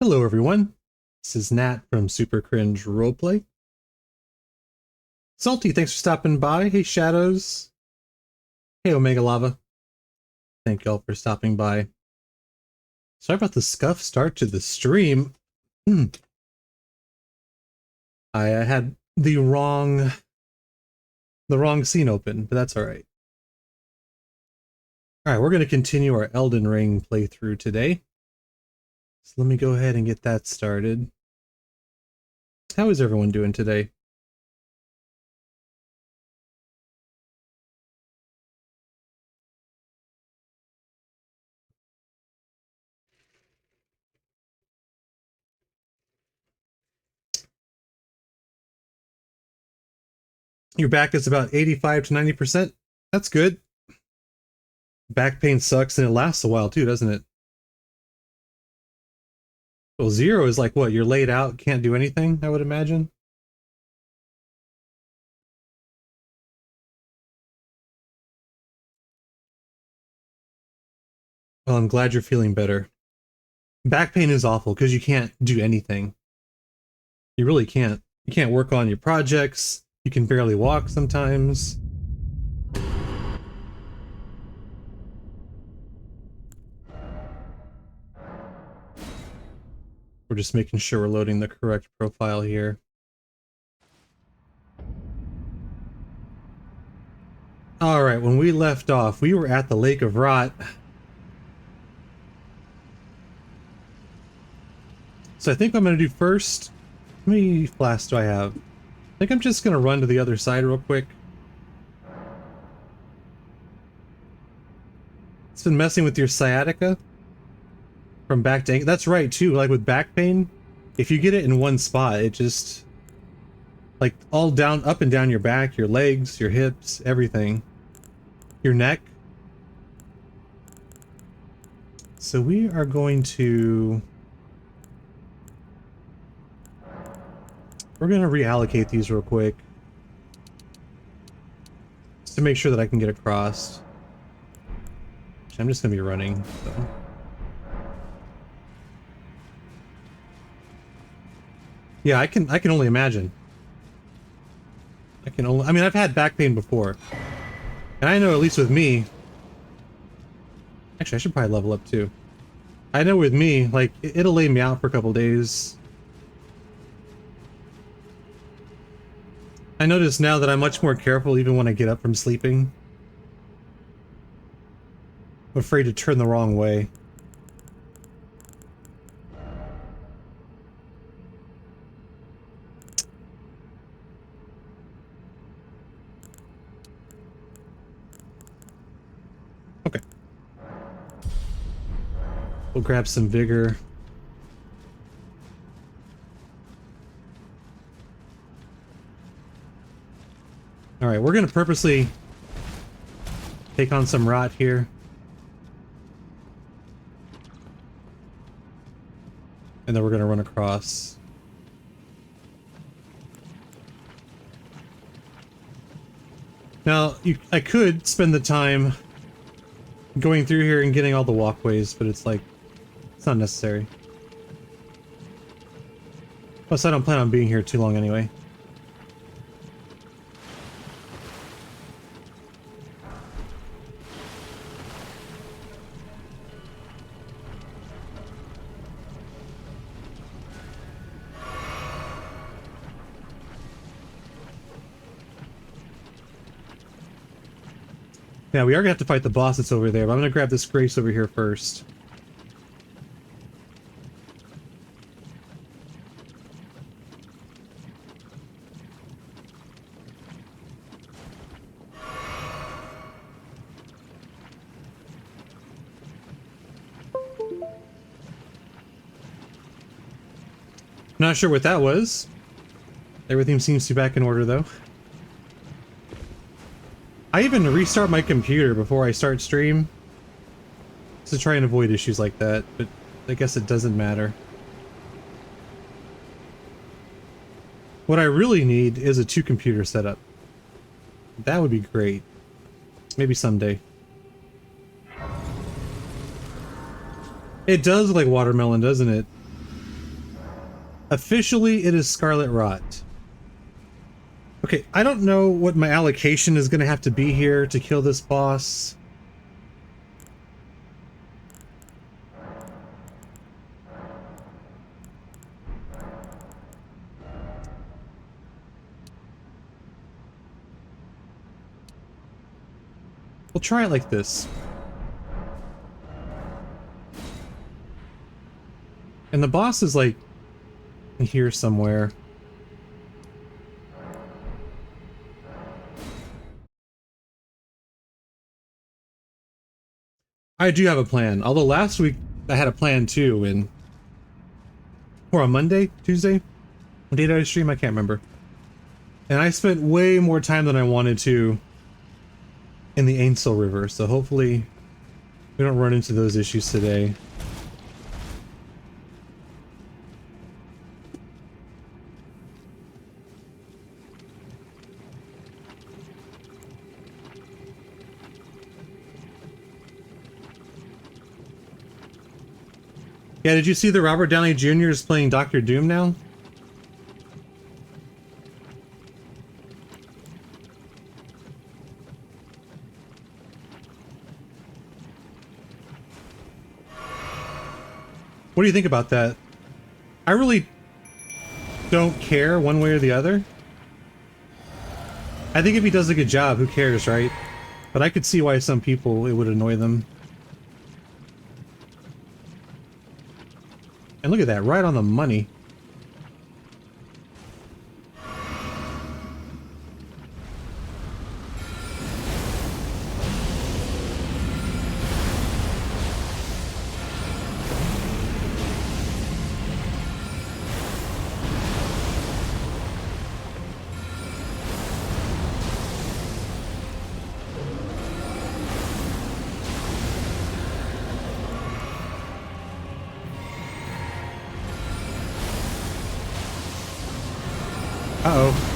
Hello everyone, this is Nat from Super Cringe Roleplay. Salty, thanks for stopping by. Hey Shadows. Hey Omega Lava. Thank y'all for stopping by. Sorry about the scuff start to the stream. I had the wrong scene open, but that's alright. Alright, we're going to continue our Elden Ring playthrough today. So let me go ahead and get that started. How is everyone doing today? Your back is about 85 to 90%. That's good. Back pain sucks and it lasts a while too, doesn't it? Well, 0 is like what? You're laid out, can't do anything, I would imagine. Well, I'm glad you're feeling better. Back pain is awful because you can't do anything. You really can't. You can't work on your projects. You can barely walk sometimes. We're just making sure we're loading the correct profile here. Alright, when we left off, we were at the Lake of Rot. So I think what I'm going to do first... How many flasks do I have? I think I'm just going to run to the other side real quick. It's been messing with your sciatica? From back to ankle? That's right, too. Like with back pain, if you get it in one spot, it just... Like, all down, up and down your back, your legs, your hips, everything. Your neck. So we are going to... We're going to reallocate these real quick. Just to make sure that I can get across. I'm just going to be running, so... Yeah, I can only imagine. I mean, I've had back pain before. And I know, at least with me... Actually, I should probably level up too. I know with me, like, it'll lay me out for a couple days. I notice now that I'm much more careful even when I get up from sleeping. I'm afraid to turn the wrong way. Okay. We'll grab some vigor. Alright, we're gonna purposely take on some rot here. And then we're gonna run across. Now, I could spend the time going through here and getting all the walkways, but it's like, it's not necessary. Plus, I don't plan on being here too long anyway. Yeah, we are gonna have to fight the boss that's over there, but I'm gonna grab this Grace over here first. Not sure what that was. Everything seems to be back in order though. I even restart my computer before I start stream to try and avoid issues like that, but I guess it doesn't matter. What I really need is a 2-computer setup. That would be great. Maybe someday. It does look like watermelon, doesn't it? Officially, it is Scarlet Rot. Okay, I don't know what my allocation is going to have to be here to kill this boss. We'll try it like this. And the boss is like here somewhere. I do have a plan. Although last week I had a plan too, and or on Monday, Tuesday? What day did I stream? I can't remember. And I spent way more time than I wanted to in the Ainsel River, so hopefully we don't run into those issues today. Yeah, did you see that Robert Downey Jr. is playing Doctor Doom now? What do you think about that? I really don't care one way or the other. I think if he does a good job, who cares, right? But I could see why some people, it would annoy them. And look at that, right on the money. Uh-oh.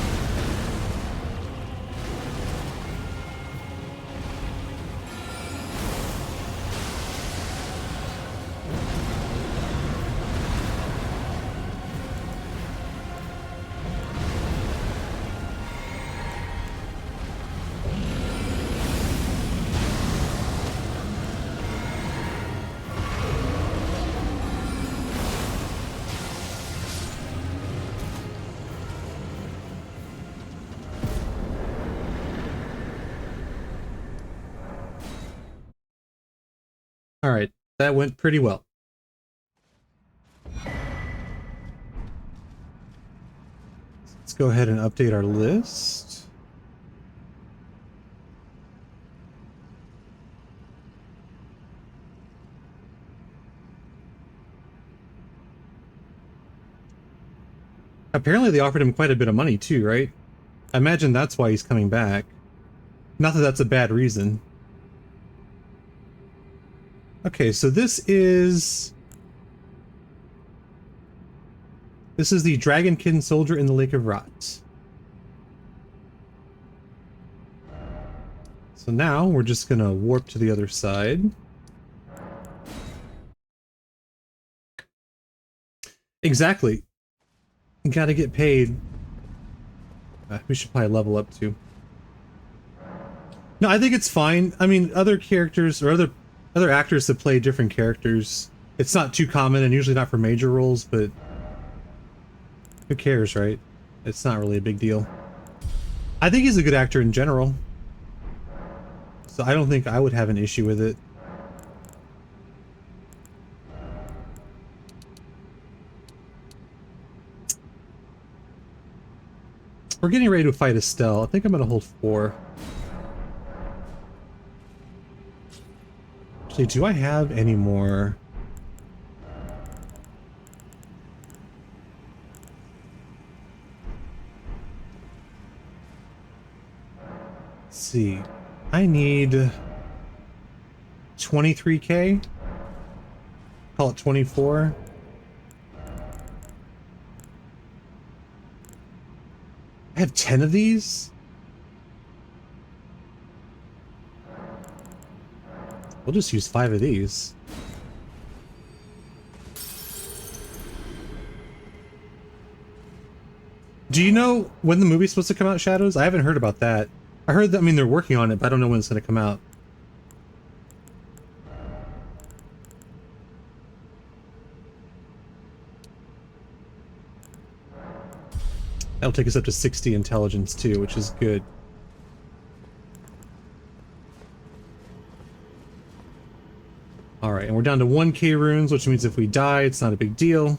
All right, that went pretty well. Let's go ahead and update our list. Apparently they offered him quite a bit of money too, right? I imagine that's why he's coming back. Not that that's a bad reason. Okay, so this is the Dragonkin Soldier in the Lake of Rot. So now we're just gonna warp to the other side. Exactly. You gotta get paid. We should probably level up too. No, I think it's fine. I mean, other characters or other actors that play different characters, it's not too common and usually not for major roles, but who cares, right? It's not really a big deal. I think he's a good actor in general, so I don't think I would have an issue with it. We're getting ready to fight Estelle. I think I'm gonna hold 4. Actually, do I have any more? Let's see. I need 23k. Call it 24. I have 10 of these? We'll just use 5 of these. Do you know when the movie's supposed to come out, Shadows? I haven't heard about that. I heard that, I mean, they're working on it, but I don't know when it's going to come out. That'll take us up to 60 intelligence too, which is good. Alright, and we're down to 1k runes, which means if we die, it's not a big deal.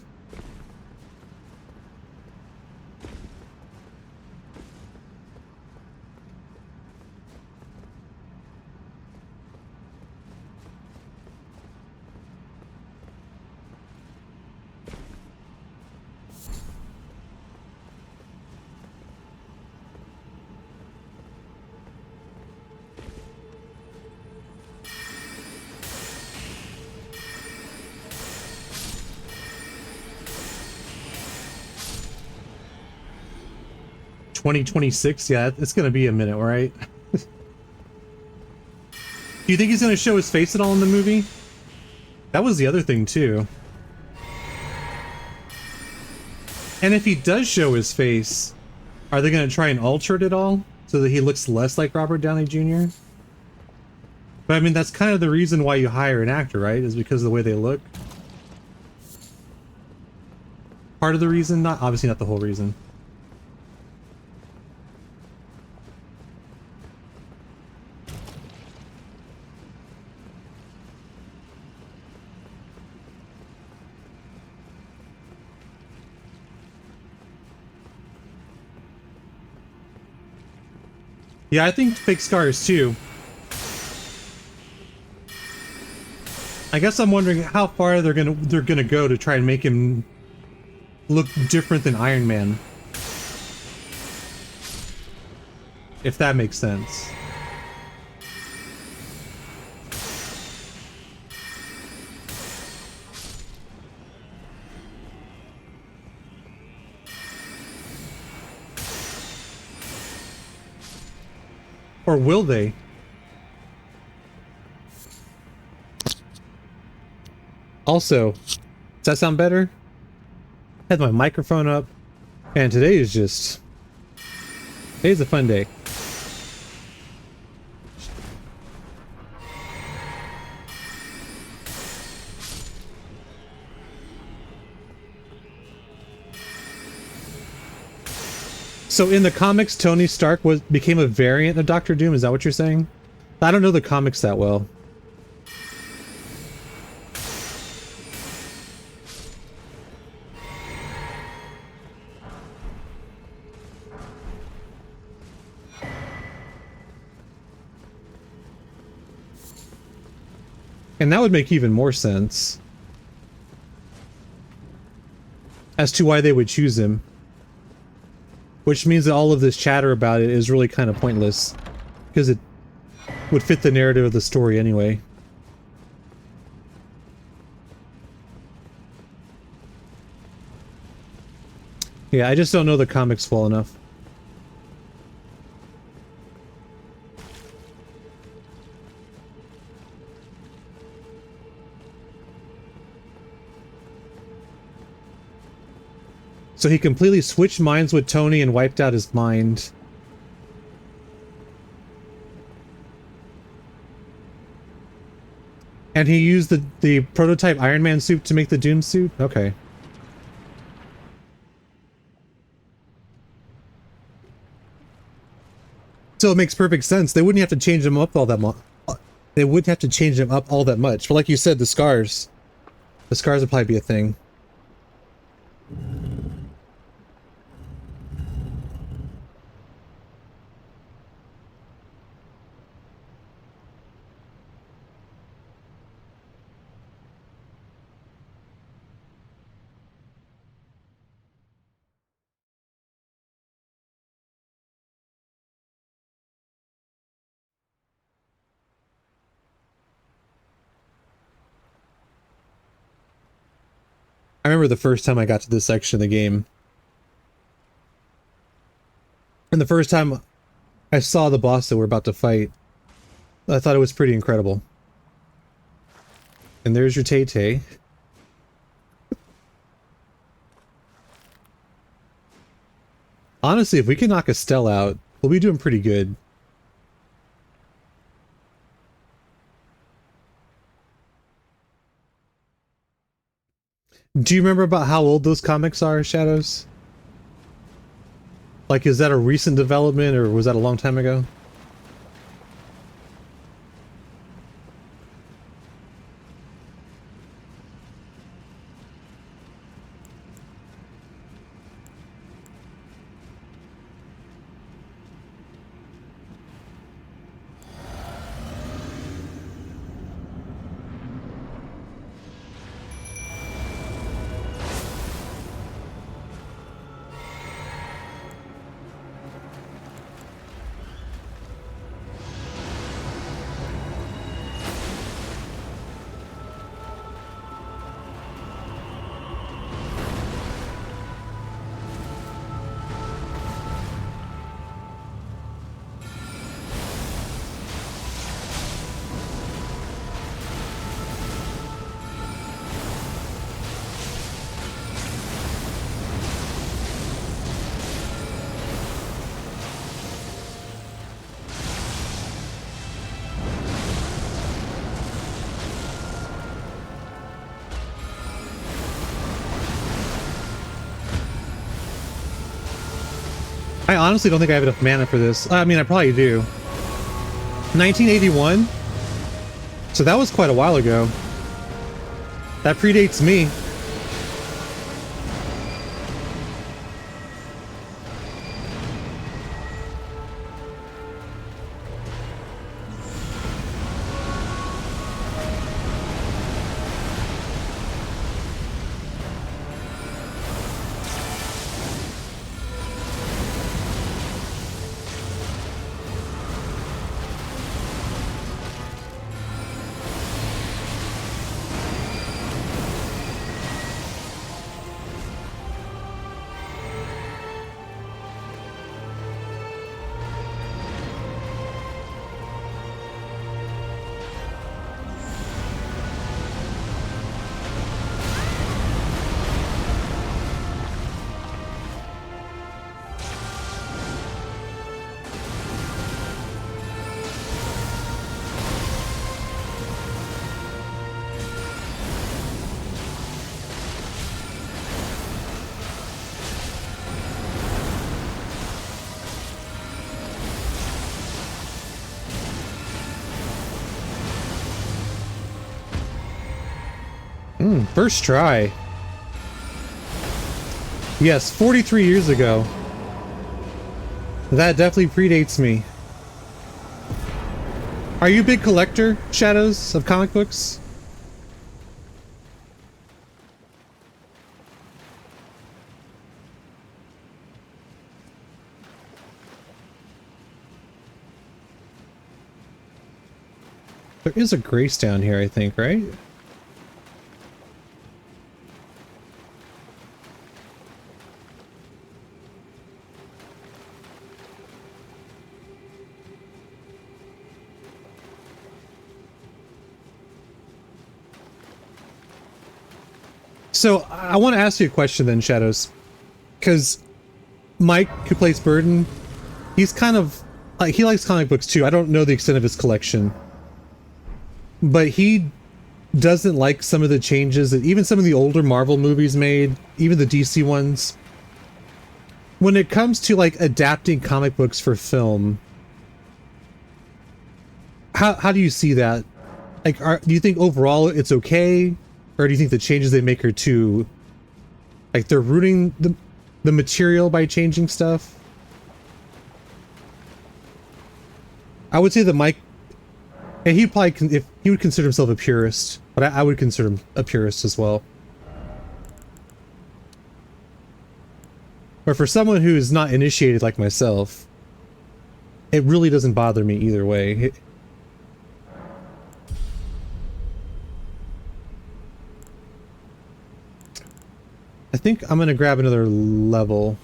$2026? Yeah, it's gonna be a minute, right? Do you think he's gonna show his face at all in the movie? That was the other thing, too. And if he does show his face, are they gonna try and alter it at all? So that he looks less like Robert Downey Jr.? But I mean, that's kind of the reason why you hire an actor, right? Is because of the way they look? Part of the reason? Not obviously not the whole reason. Yeah, I think fake scars too. I guess I'm wondering how far they're gonna go to try and make him look different than Iron Man. If that makes sense. Or will they? Also, does that sound better? I had my microphone up, and today's a fun day. So in the comics, Tony Stark became a variant of Doctor Doom. Is that what you're saying? I don't know the comics that well. And that would make even more sense as to why they would choose him. Which means that all of this chatter about it is really kind of pointless, because it would fit the narrative of the story anyway. Yeah, I just don't know the comics well enough. So he completely switched minds with Tony and wiped out his mind. And he used the prototype Iron Man suit to make the Doom suit? Okay. So it makes perfect sense. They wouldn't have to change him up all that much. They wouldn't have to change him up all that much. But like you said, the scars. The scars would probably be a thing. I remember the first time I got to this section of the game. And the first time I saw the boss that we're about to fight, I thought it was pretty incredible. And there's your Tay-Tay. Honestly, if we can knock Estelle out, we'll be doing pretty good. Do you remember about how old those comics are, Shadows? Like, is that a recent development, or was that a long time ago? I honestly don't think I have enough mana for this. I mean, I probably do. 1981? So that was quite a while ago. That predates me. First try. Yes, 43 years ago. That definitely predates me. Are you a big collector, Shadows, of comic books? There is a grace down here, I think, right? So I want to ask you a question then, Shadows, because Mike, who plays Burden, he's kind of like, he likes comic books too. I don't know the extent of his collection, but he doesn't like some of the changes that even some of the older Marvel movies made, even the DC ones. When it comes to like adapting comic books for film, how do you see that? Like, do you think overall it's okay? Or do you think the changes they make are too, like, they're ruining the material by changing stuff? I would say that Mike, and he'd probably, if he would consider himself a purist, but I would consider him a purist as well. But for someone who is not initiated like myself, it really doesn't bother me either way. I think I'm gonna grab another level.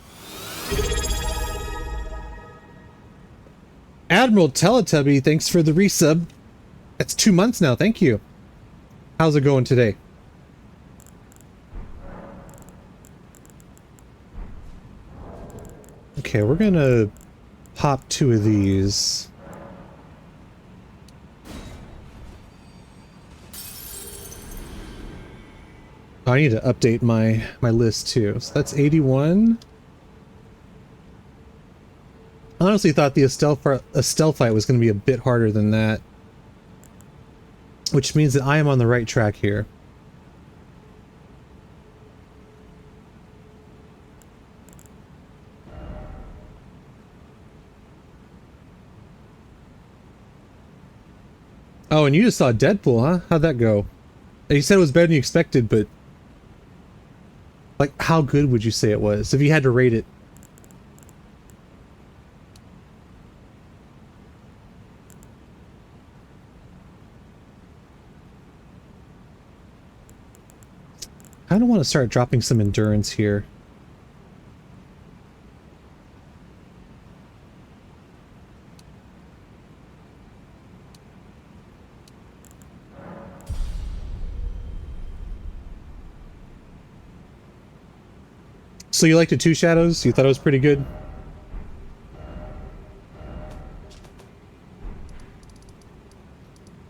Admiral Teletubby, thanks for the resub. That's 2 months now, thank you. How's it going today? Okay, we're gonna pop 2 of these. Oh, I need to update my list too. So that's 81. I honestly thought the Estelle fight was going to be a bit harder than that, which means that I am on the right track here. Oh, and you just saw Deadpool, huh? How'd that go? You said it was better than you expected, but like, how good would you say it was if you had to rate it? I don't want to start dropping some endurance here. So you liked it too, Shadows? You thought it was pretty good?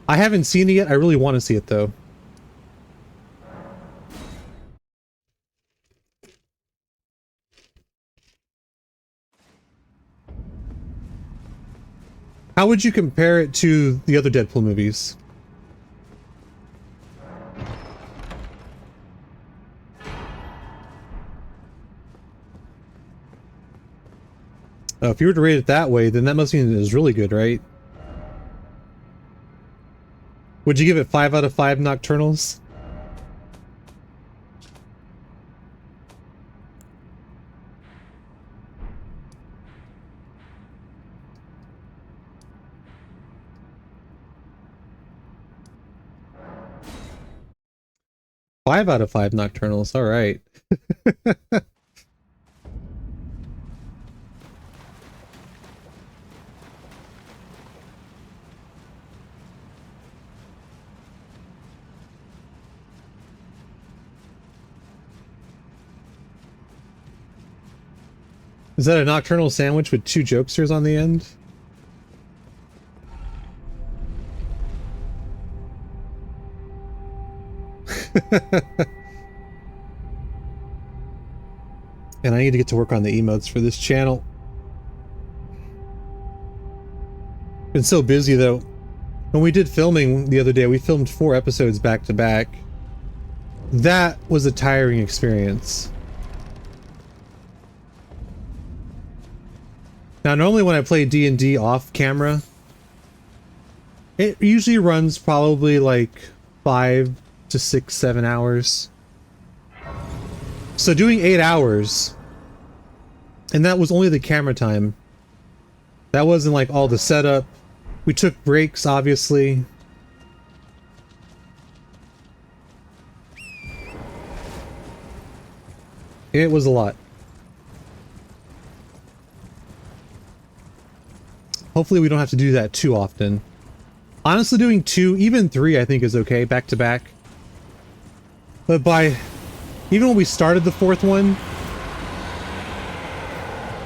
I haven't seen it yet. I really want to see it, though. How would you compare it to the other Deadpool movies? Oh, if you were to rate it that way, then that must mean it was really good, right? Would you give it 5 out of 5 Nocturnals? Five out of 5 Nocturnals, alright. Is that a Nocturnal sandwich with 2 jokesters on the end? And I need to get to work on the emotes for this channel. Been so busy though. When we did filming the other day, we filmed 4 episodes back to back. That was a tiring experience. Now, normally when I play D&D off camera, it usually runs probably like 5 to 6, 7 hours. So doing 8 hours, and that was only the camera time. That wasn't like all the setup. We took breaks, obviously. It was a lot. Hopefully we don't have to do that too often. Honestly, doing 2, even 3, I think is okay, back to back. But even when we started the 4th one,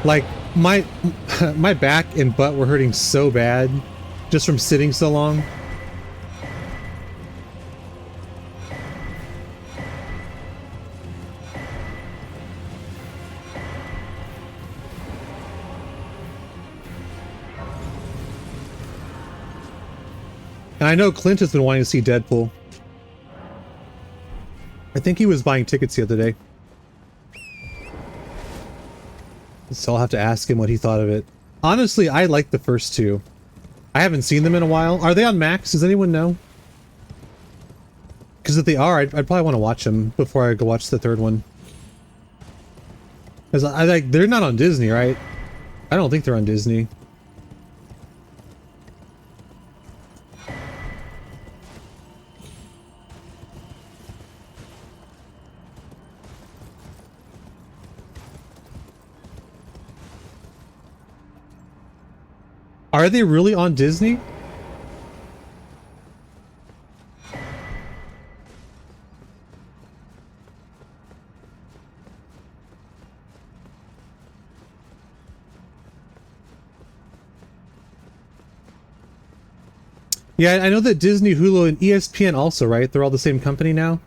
like, my back and butt were hurting so bad just from sitting so long. And I know Clint has been wanting to see Deadpool. I think he was buying tickets the other day. So I'll have to ask him what he thought of it. Honestly, I like the first 2. I haven't seen them in a while. Are they on Max? Does anyone know? Because if they are, I'd probably want to watch them before I go watch the 3rd one. Because they're not on Disney, right? I don't think they're on Disney. Are they really on Disney? Yeah, I know that Disney, Hulu, and ESPN also, right? They're all the same company now.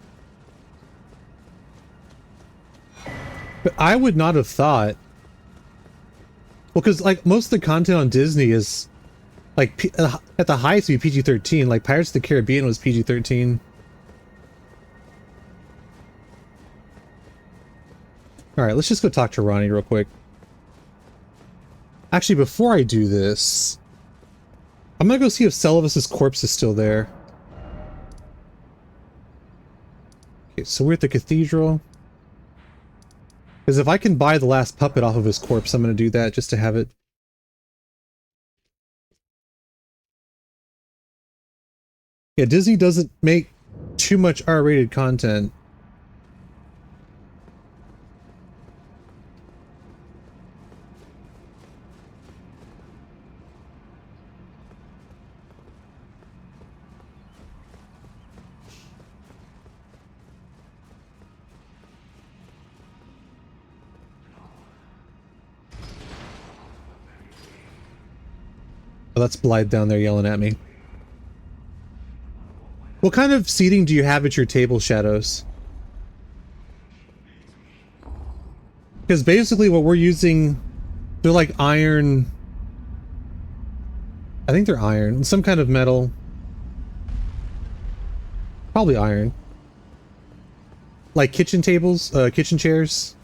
But I would not have thought. Well, because like most of the content on Disney is like at the highest be PG-13. Like Pirates of the Caribbean was PG-13. All right, let's just go talk to Ronnie real quick. Actually, before I do this, I'm gonna go see if Celovus's corpse is still there. Okay, so we're at the cathedral. Because if I can buy the last puppet off of his corpse, I'm gonna do that just to have it. Yeah, Disney doesn't make too much R-rated content. Oh, that's Blythe down there yelling at me. What kind of seating do you have at your table, Shadows? Because basically what we're using, they're like iron. I think they're iron. Some kind of metal. Probably iron. Like kitchen tables, kitchen chairs.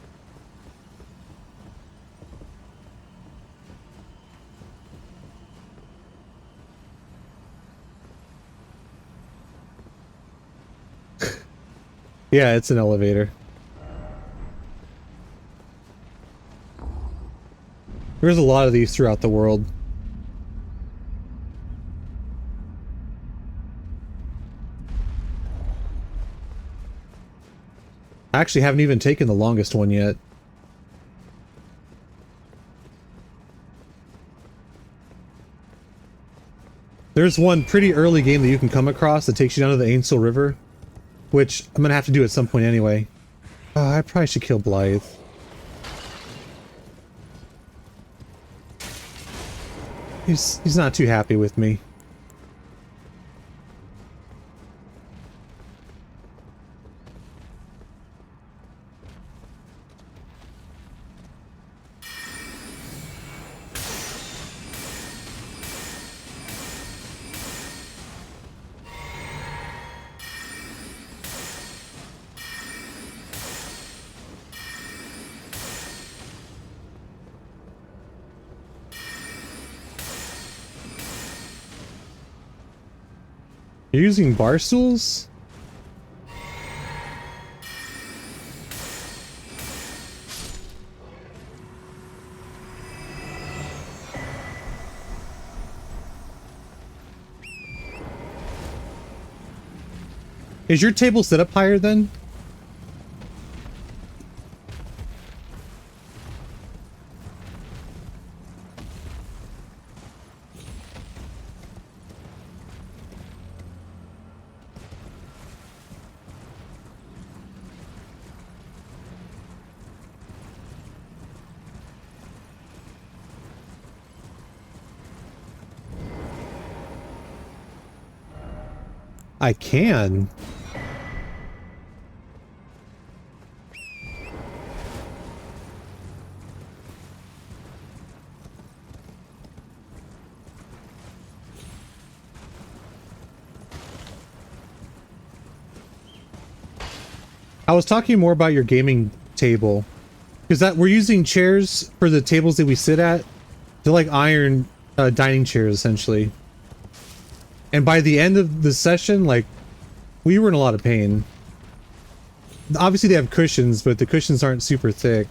Yeah, it's an elevator. There's a lot of these throughout the world. I actually haven't even taken the longest one yet. There's one pretty early game that you can come across that takes you down to the Ainsel River, which I'm gonna have to do at some point anyway. I probably should kill Blythe. He's not too happy with me. You're using bar stools? Is your table set up higher then? I can. I was talking more about your gaming table, because that we're using chairs for the tables that we sit at. They're like iron dining chairs essentially. And by the end of the session, like, we were in a lot of pain. Obviously they have cushions, but the cushions aren't super thick.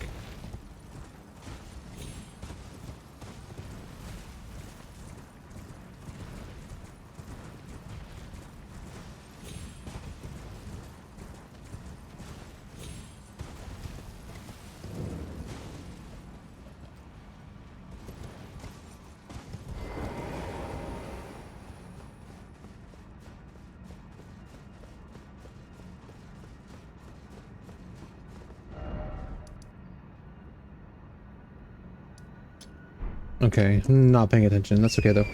Okay, not paying attention. That's okay though.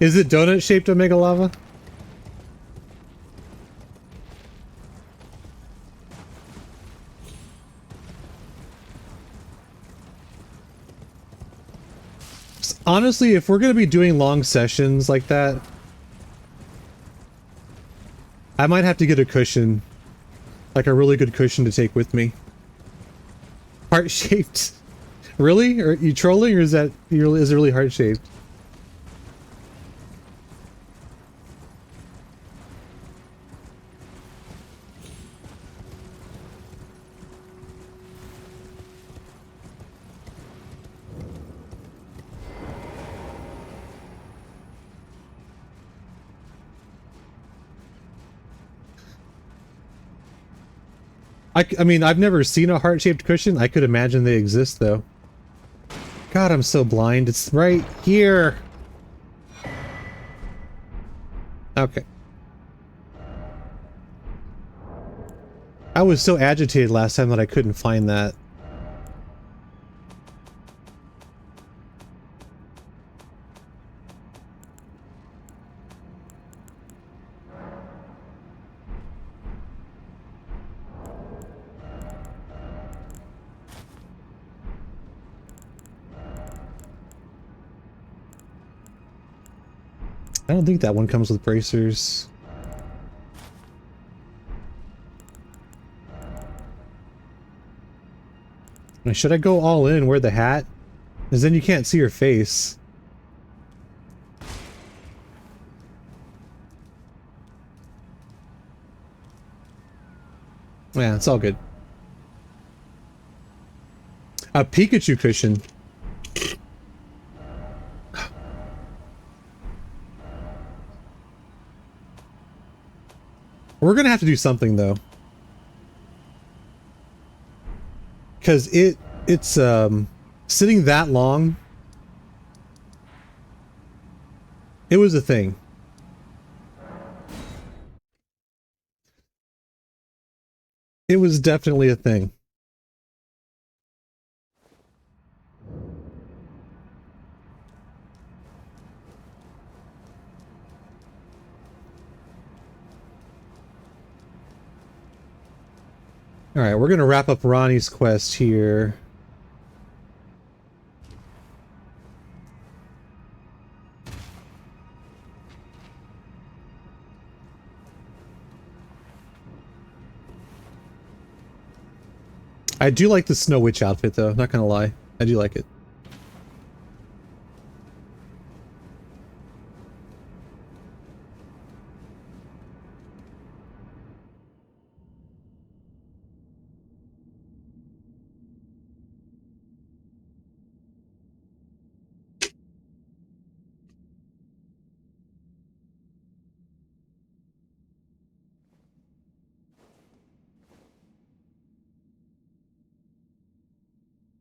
Is it donut-shaped Omega Lava? Honestly, if we're going to be doing long sessions like that, I might have to get a cushion. Like a really good cushion to take with me. Heart-shaped. Really? Are you trolling, or is it really heart-shaped? I mean, I've never seen a heart-shaped cushion. I could imagine they exist, though. God, I'm so blind. It's right here. Okay. I was so agitated last time that I couldn't find that. I don't think that one comes with bracers. Should I go all in, wear the hat? Because then you can't see your face. Yeah, it's all good. A Pikachu cushion. We're gonna have to do something though. Because it's sitting that long. It was a thing. It was definitely a thing. Alright, we're gonna wrap up Ronnie's quest here. I do like the Snow Witch outfit though, not gonna lie. I do like it.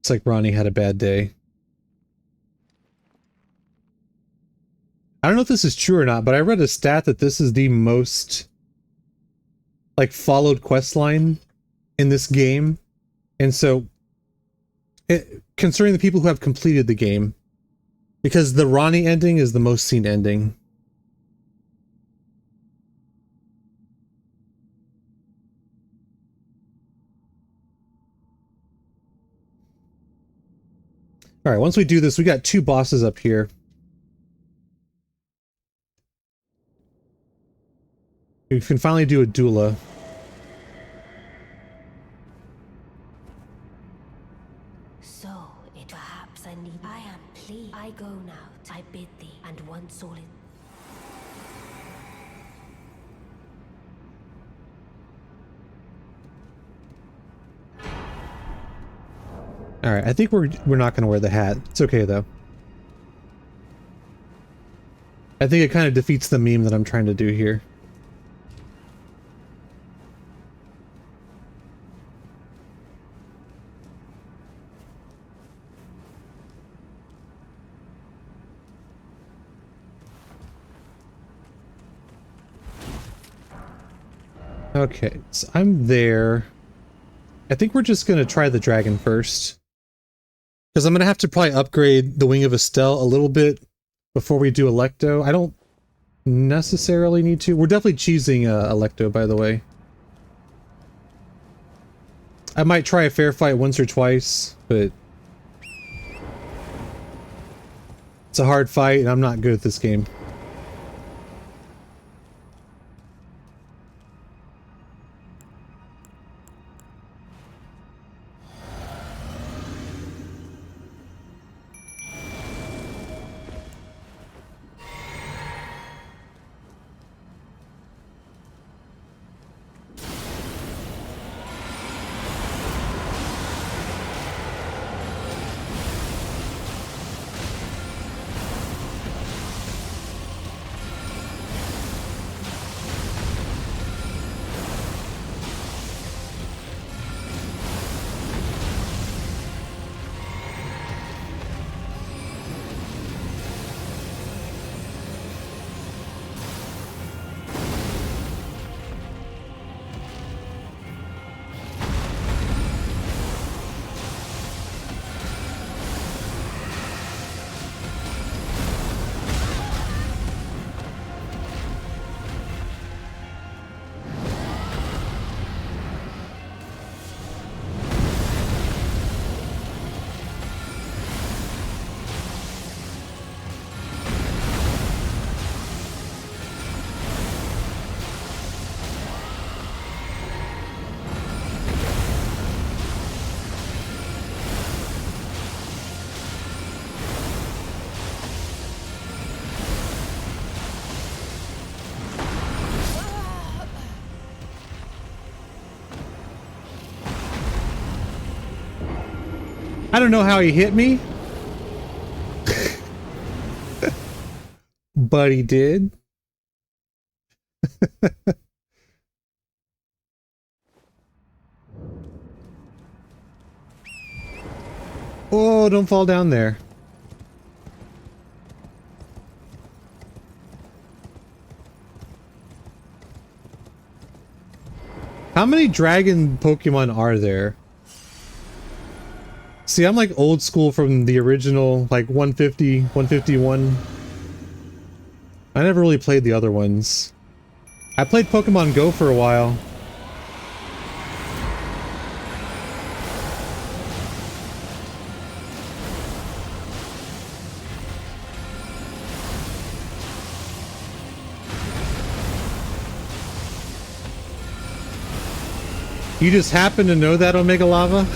It's like Ronnie had a bad day. I don't know if this is true or not, but I read a stat that this is the most like followed quest line in this game. And so concerning the people who have completed the game, because the Ronnie ending is the most seen ending. Alright, once we do this, we got 2 bosses up here. We can finally do a doula. So, it perhaps I need... I am pleased. I go now. I bid thee, and one solid... Alright, I think we're not going to wear the hat. It's okay, though. I think it kind of defeats the meme that I'm trying to do here. Okay, so I'm there. I think we're just going to try the dragon first. Because I'm going to have to probably upgrade the Wing of Estelle a little bit before we do Electo. I don't necessarily need to. We're definitely choosing Electo, by the way. I might try a fair fight once or twice, but it's a hard fight and I'm not good at this game. I don't know how he hit me, but he did. Oh, don't fall down there. How many dragon Pokemon are there? See, I'm like old school from the original, like 150, 151. I never really played the other ones. I played Pokemon Go for a while. You just happen to know that, Omega Lava?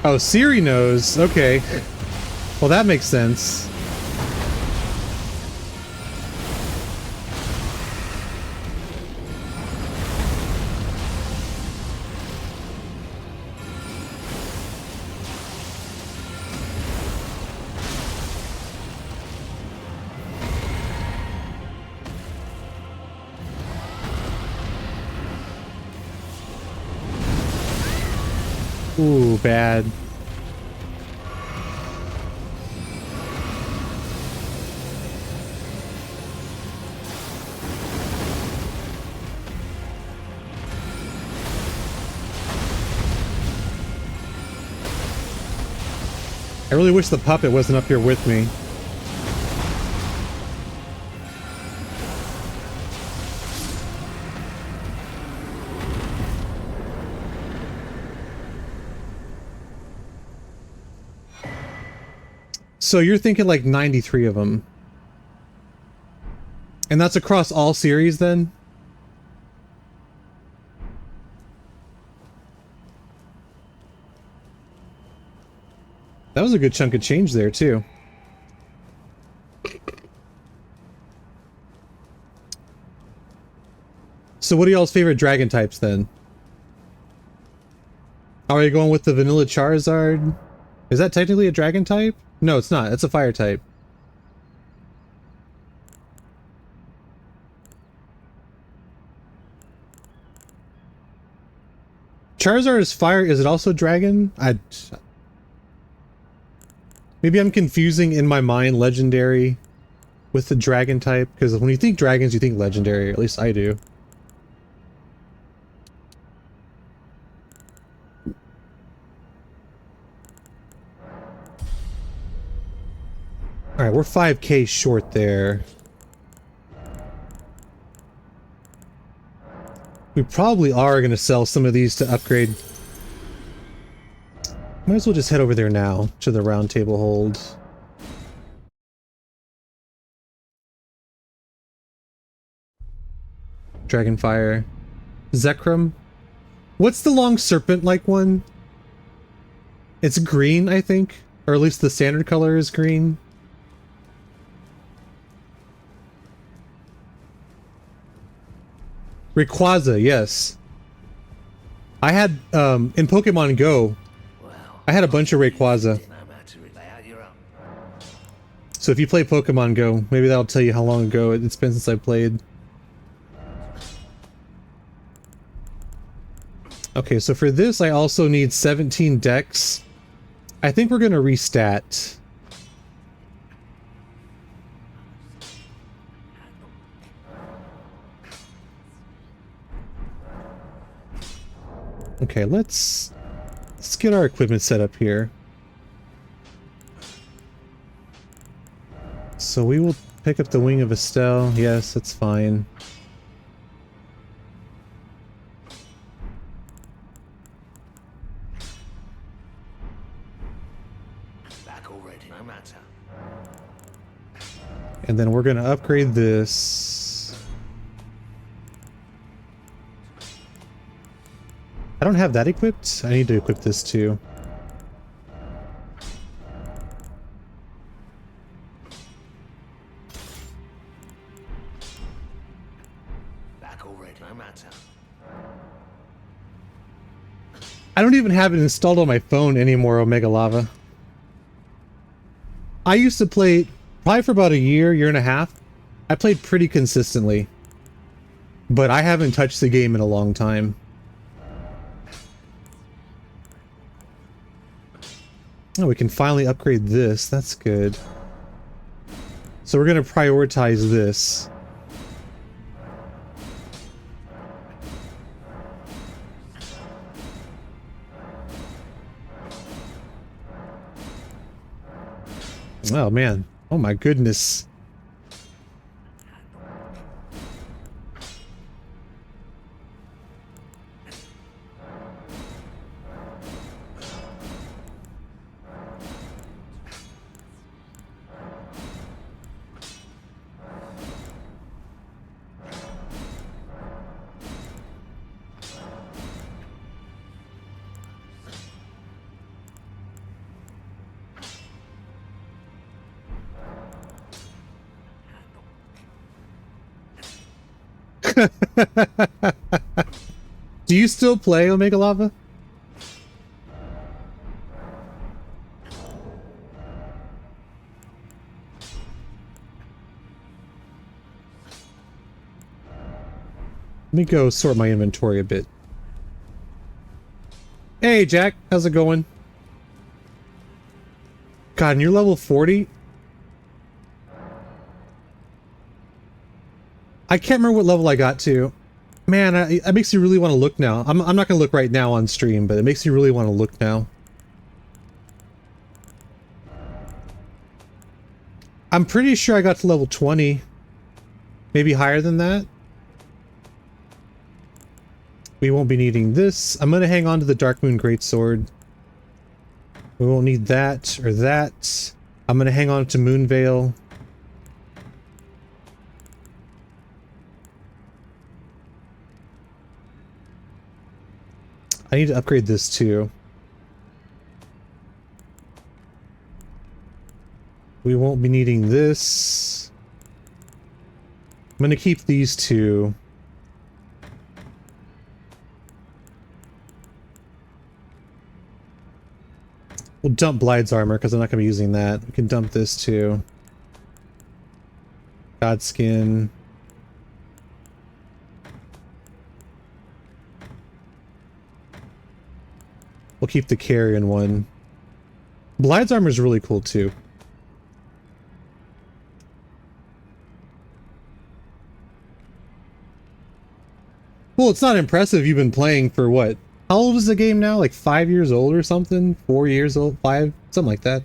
Oh, Siri knows. Okay. Well, that makes sense. Ooh, bad. I really wish the puppet wasn't up here with me. So you're thinking like 93 of them. And that's across all series then? That was a good chunk of change there too. So what are y'all's favorite dragon types then? Are you going with the vanilla Charizard? Is that technically a dragon type? No, it's not. It's a fire type. Charizard is fire. Is it also dragon? Maybe I'm confusing in my mind legendary with the dragon type, because when you think dragons, you think legendary. At least I do. Alright, we're 5k short there. We probably are going to sell some of these to upgrade. Might as well just head over there now to the round table hold. Dragonfire. Zekrom. What's the long serpent-like one? It's green, I think. Or at least the standard color is green. Rayquaza, yes. I had, in Pokemon Go, I had a bunch of Rayquaza. So if you play Pokemon Go, maybe that'll tell you how long ago it's been since I played. Okay, so for this I also need 17 dex. I think we're gonna restat. Okay, let's get our equipment set up here. So we will pick up the Wing of Estelle. Yes, that's fine. Back already, no matter. And then we're going to upgrade this. I don't have that equipped. I need to equip this too. Back already, no matter. I don't even have it installed on my phone anymore, Omega Lava. I used to play probably for about a year and a half. I played pretty consistently. But I haven't touched the game in a long time. Oh, we can finally upgrade this. That's good. So we're going to prioritize this. Oh, man. Oh, my goodness. Do you still play Omega Lava? Let me go sort my inventory a bit. Hey Jack, how's it going? God, and you're level 40? I can't remember what level I got to. Man, it makes you really want to look now. I'm not going to look right now on stream, but it makes you really want to look now. I'm pretty sure I got to level 20. Maybe higher than that. We won't be needing this. I'm going to hang on to the Dark Moon Greatsword. We won't need that or that. I'm going to hang on to Moonveil. I need to upgrade this too. We won't be needing this. I'm going to keep these two. We'll dump Blide's armor because I'm not going to be using that. We can dump this too. Godskin. We'll keep the carrion one. Blide's armor is really cool too. Well, it's not impressive. You've been playing for what? How old is the game now? Like 5 years old or something? 4 years old? 5? Something like that.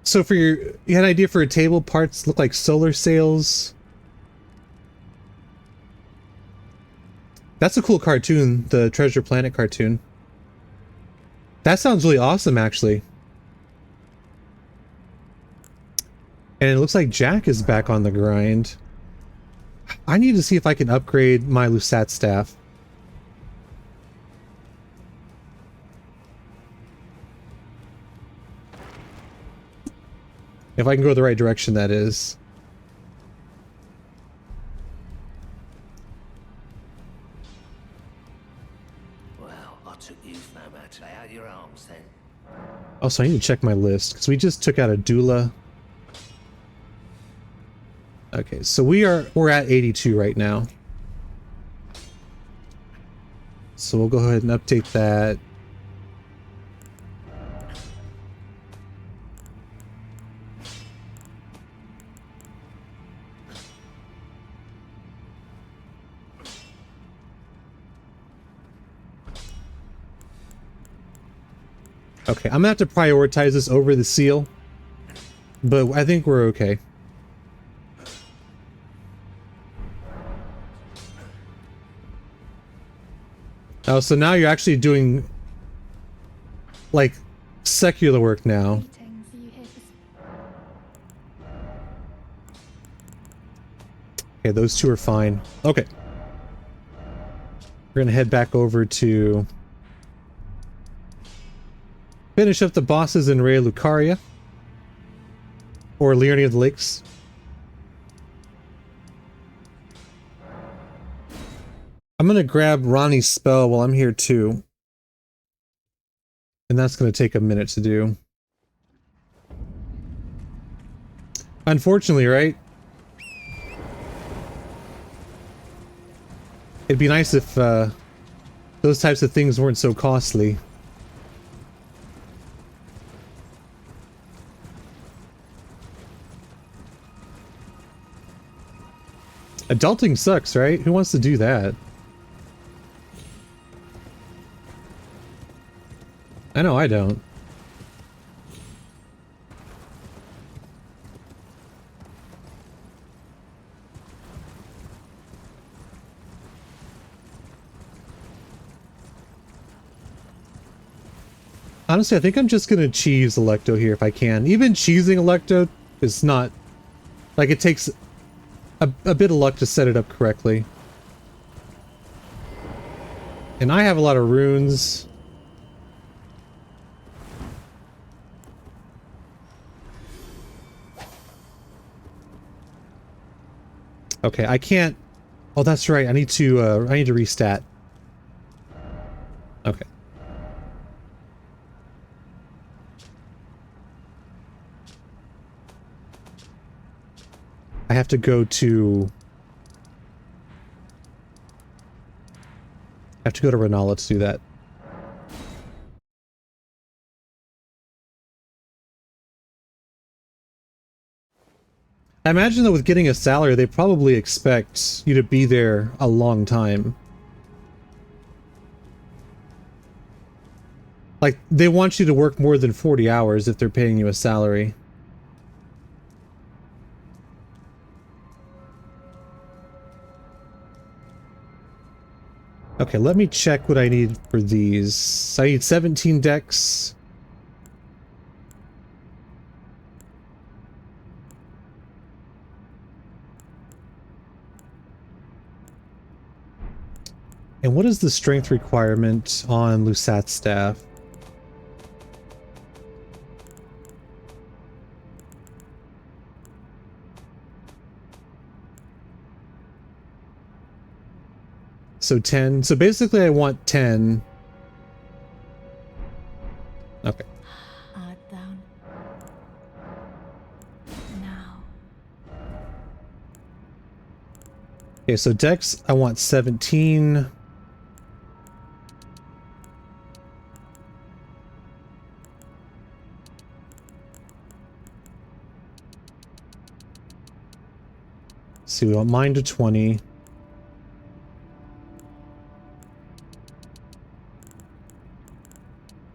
So for you had an idea for a table? Parts look like solar sails. That's a cool cartoon, the Treasure Planet cartoon. That sounds really awesome, actually. And it looks like Jack is back on the grind. I need to see if I can upgrade my Lusat staff. If I can go the right direction, that is. Well, I took you no matter. Lay out your arms then. Also, I need to check my list because we just took out a doula. Okay, so we're at 82 right now. So we'll go ahead and update that. Okay, I'm gonna have to prioritize this over the seal, but I think we're okay. Oh, so now you're actually doing, like, secular work now. Okay, those two are fine. Okay. We're gonna head back over to finish up the bosses in Raya Lucaria. Or Liurnia of the Lakes. I'm gonna grab Ronnie's spell while I'm here too. And that's gonna take a minute to do. Unfortunately, right? It'd be nice if those types of things weren't so costly. Adulting sucks, right? Who wants to do that? I know I don't. Honestly, I think I'm just gonna cheese Electo here if I can. Even cheesing Electo is not... like, it takes a bit of luck to set it up correctly. And I have a lot of runes. Okay, I can't... oh, that's right. I need to restat. Okay. I have to go to... I have to go to Renala to do that. I imagine that with getting a salary, they probably expect you to be there a long time. Like, they want you to work more than 40 hours if they're paying you a salary. Okay, let me check what I need for these. I need 17 decks. And what is the strength requirement on Lusat's staff? So 10. So basically I want 10. Okay, so Dex, I want 17. Let's see, we want mine to 20.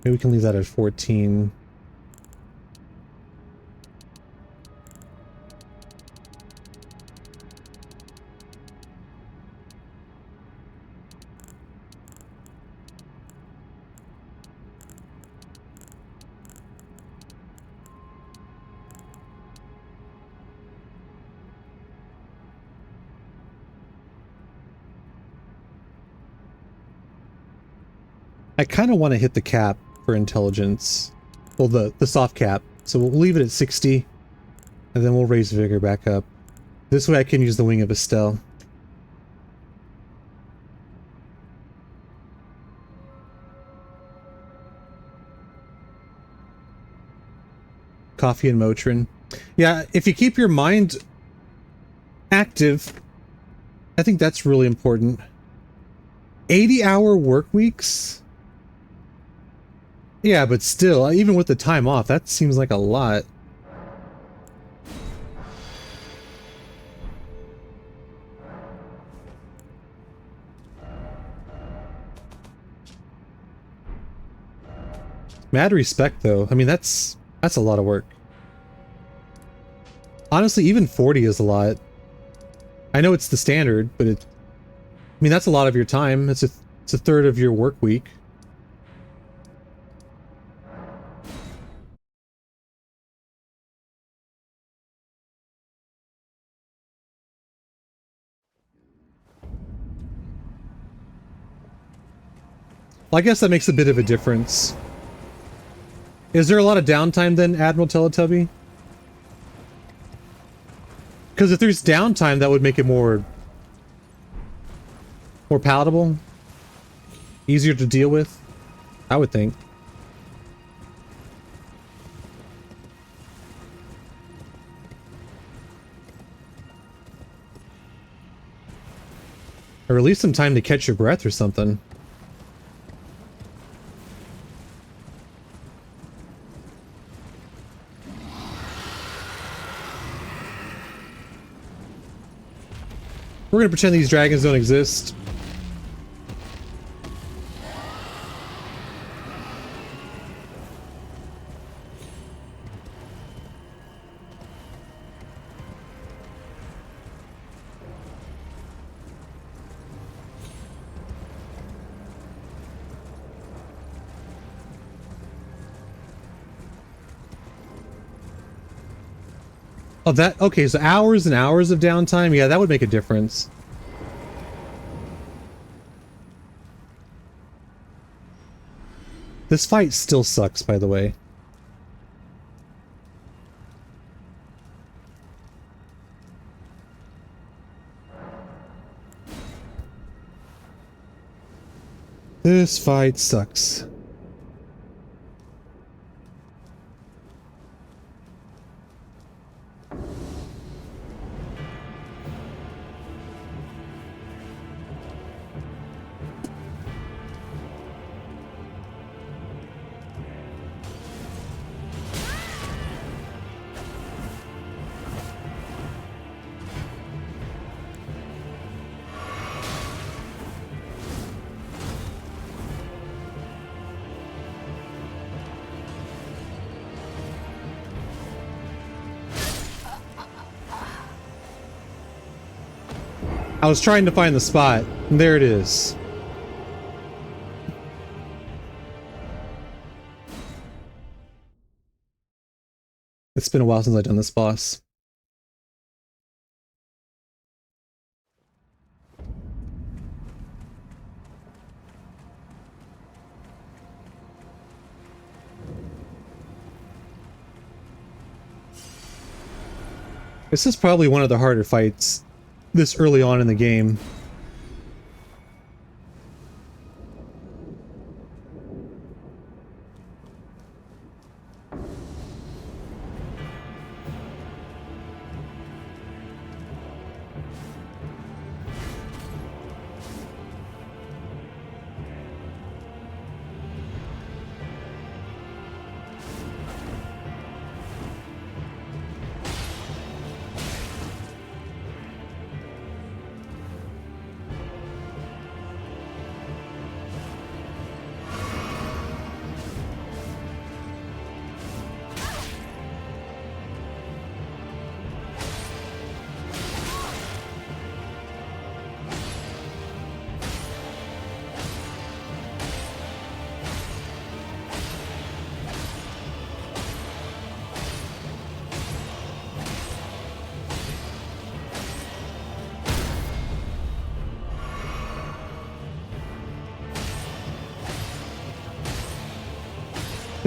Maybe we can leave that at 14. I kind of want to hit the cap for intelligence. Well, the soft cap. So we'll leave it at 60, and then we'll raise vigor back up. This way I can use the Wing of Estelle. Coffee and Motrin. Yeah, if you keep your mind active, I think that's really important. 80-hour work weeks? Yeah, but still, even with the time off, that seems like a lot. Mad respect, though. I mean, that's a lot of work. Honestly, even 40 is a lot. I know it's the standard, but I mean, that's a lot of your time. It's a third of your work week. Well, I guess that makes a bit of a difference. Is there a lot of downtime then, Admiral Teletubby? Because if there's downtime, that would make it more palatable, easier to deal with, I would think. Or at least some time to catch your breath or something. We're gonna pretend these dragons don't exist. Oh, that, okay, so hours and hours of downtime? Yeah, that would make a difference. This fight still sucks, by the way. This fight sucks. I was trying to find the spot, and there it is. It's been a while since I've done this boss. This is probably one of the harder fights this early on in the game.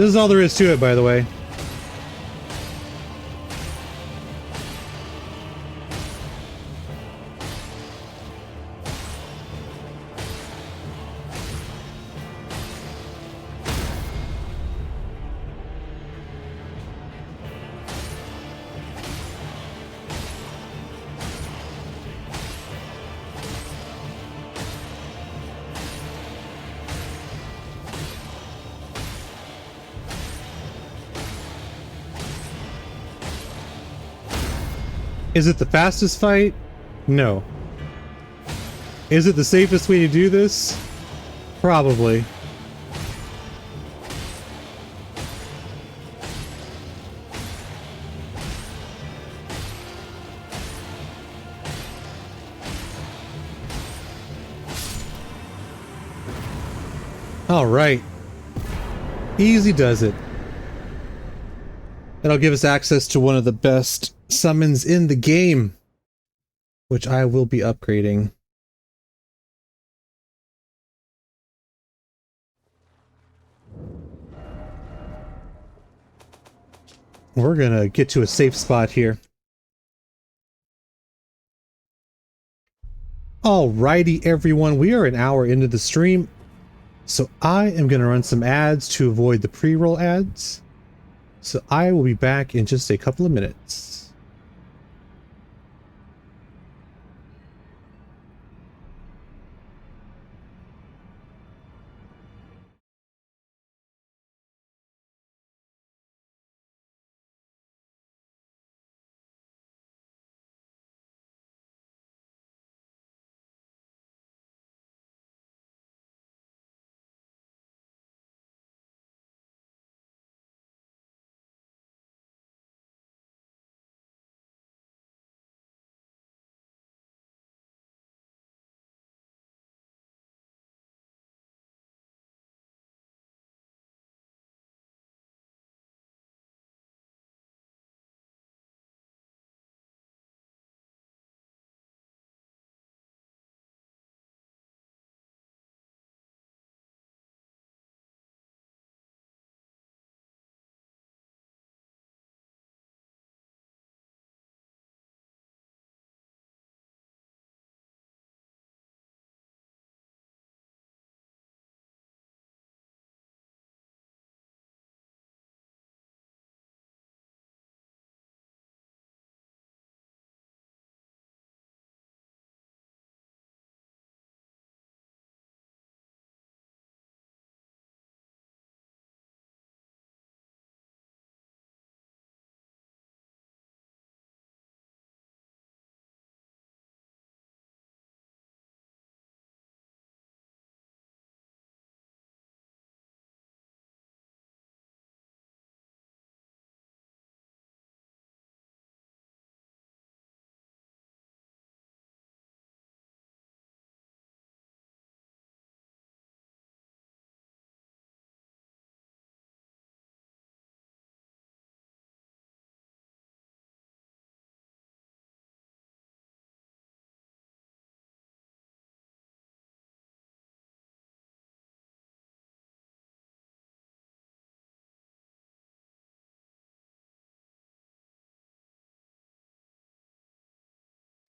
This is all there is to it, by the way. Is it the fastest fight? No. Is it the safest way to do this? Probably. All right. Easy does it. That'll give us access to one of the best summons in the game, which I will be upgrading. We're gonna get to a safe spot here. Alrighty, everyone, we are an hour into the stream, so I am gonna run some ads to avoid the pre-roll ads. So I will be back in just a couple of minutes.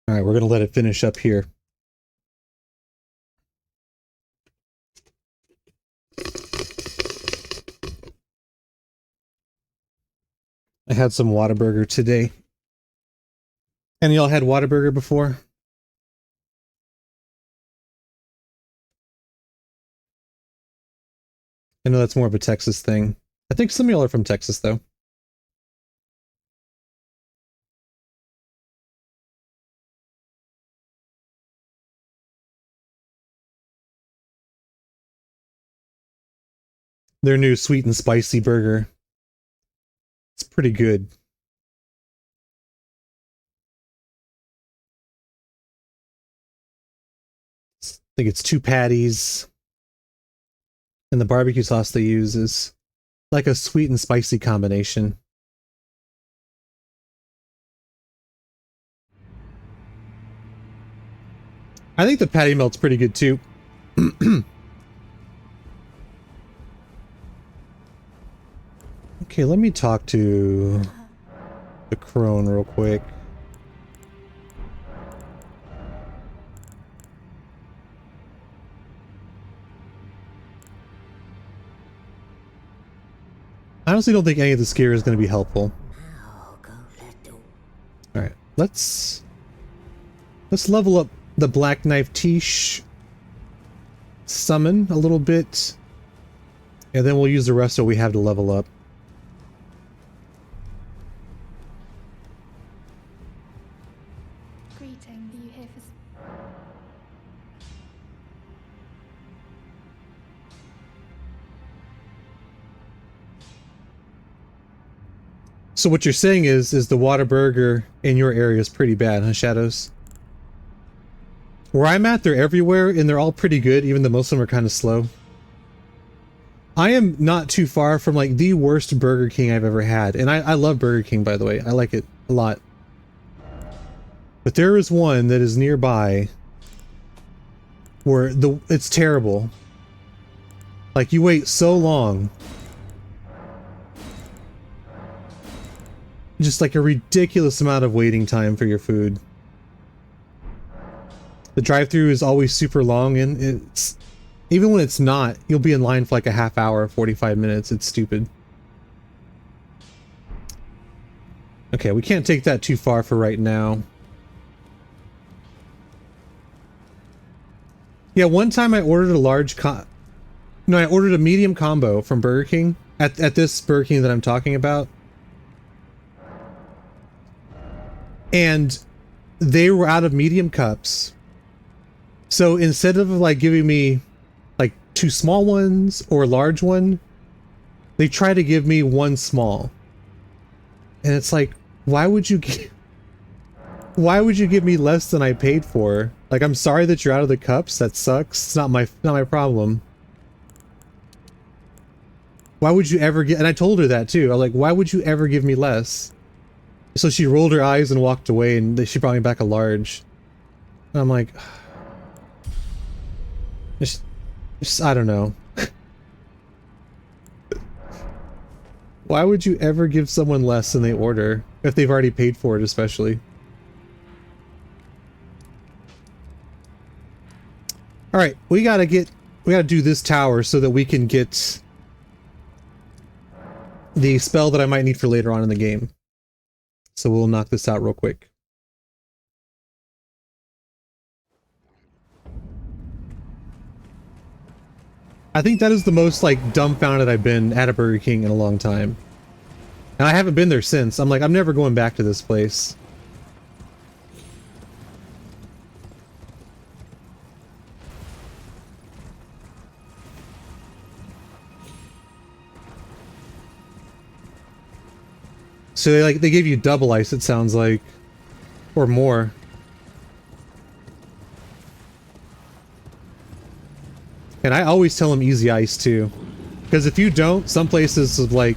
All right, we're gonna let it finish up here. I had some Whataburger today. Any of y'all had Whataburger before? I know that's more of a Texas thing. I think some of y'all are from Texas, though. Their new sweet and spicy burger. It's pretty good. I think it's 2 patties. And the barbecue sauce they use is like a sweet and spicy combination. I think the patty melt's pretty good too. Okay, let me talk to the crone real quick. I honestly don't think any of the SCR is going to be helpful. Alright, let's level up the Black Knife Tish summon a little bit, and then we'll use the rest of what we have to level up. Greeting, are you here for... So what you're saying is the Whataburger in your area is pretty bad, huh, Shadows? Where I'm at, they're everywhere, and they're all pretty good, even though most of them are kind of slow. I am not too far from, like, the worst Burger King I've ever had. And I love Burger King, by the way. I like it a lot. But there is one that is nearby where it's terrible. Like, you wait so long. Just like a ridiculous amount of waiting time for your food. The drive-thru is always super long, and it's... Even when it's not, you'll be in line for like a half hour, 45 minutes. It's stupid. Okay, we can't take that too far for right now. Yeah, one time I ordered a I ordered a medium combo from Burger King at this Burger King that I'm talking about. And they were out of medium cups. So instead of like giving me like 2 small ones or a large one, they try to give me 1 small. And it's like, why would you give me less than I paid for? Like, I'm sorry that you're out of the cups. That sucks. It's not my problem. Why would you ever get... And I told her that too. I was like, why would you ever give me less? So she rolled her eyes and walked away, and she brought me back a large. And I'm like... Just I don't know. Why would you ever give someone less than they order? If they've already paid for it, especially. Alright, we gotta do this tower so that we can get the spell that I might need for later on in the game. So we'll knock this out real quick. I think that is the most, like, dumbfounded I've been at a Burger King in a long time. And I haven't been there since. I'm like, I'm never going back to this place. So they give you double ice, it sounds like. Or more. And I always tell them easy ice too. Because if you don't, some places like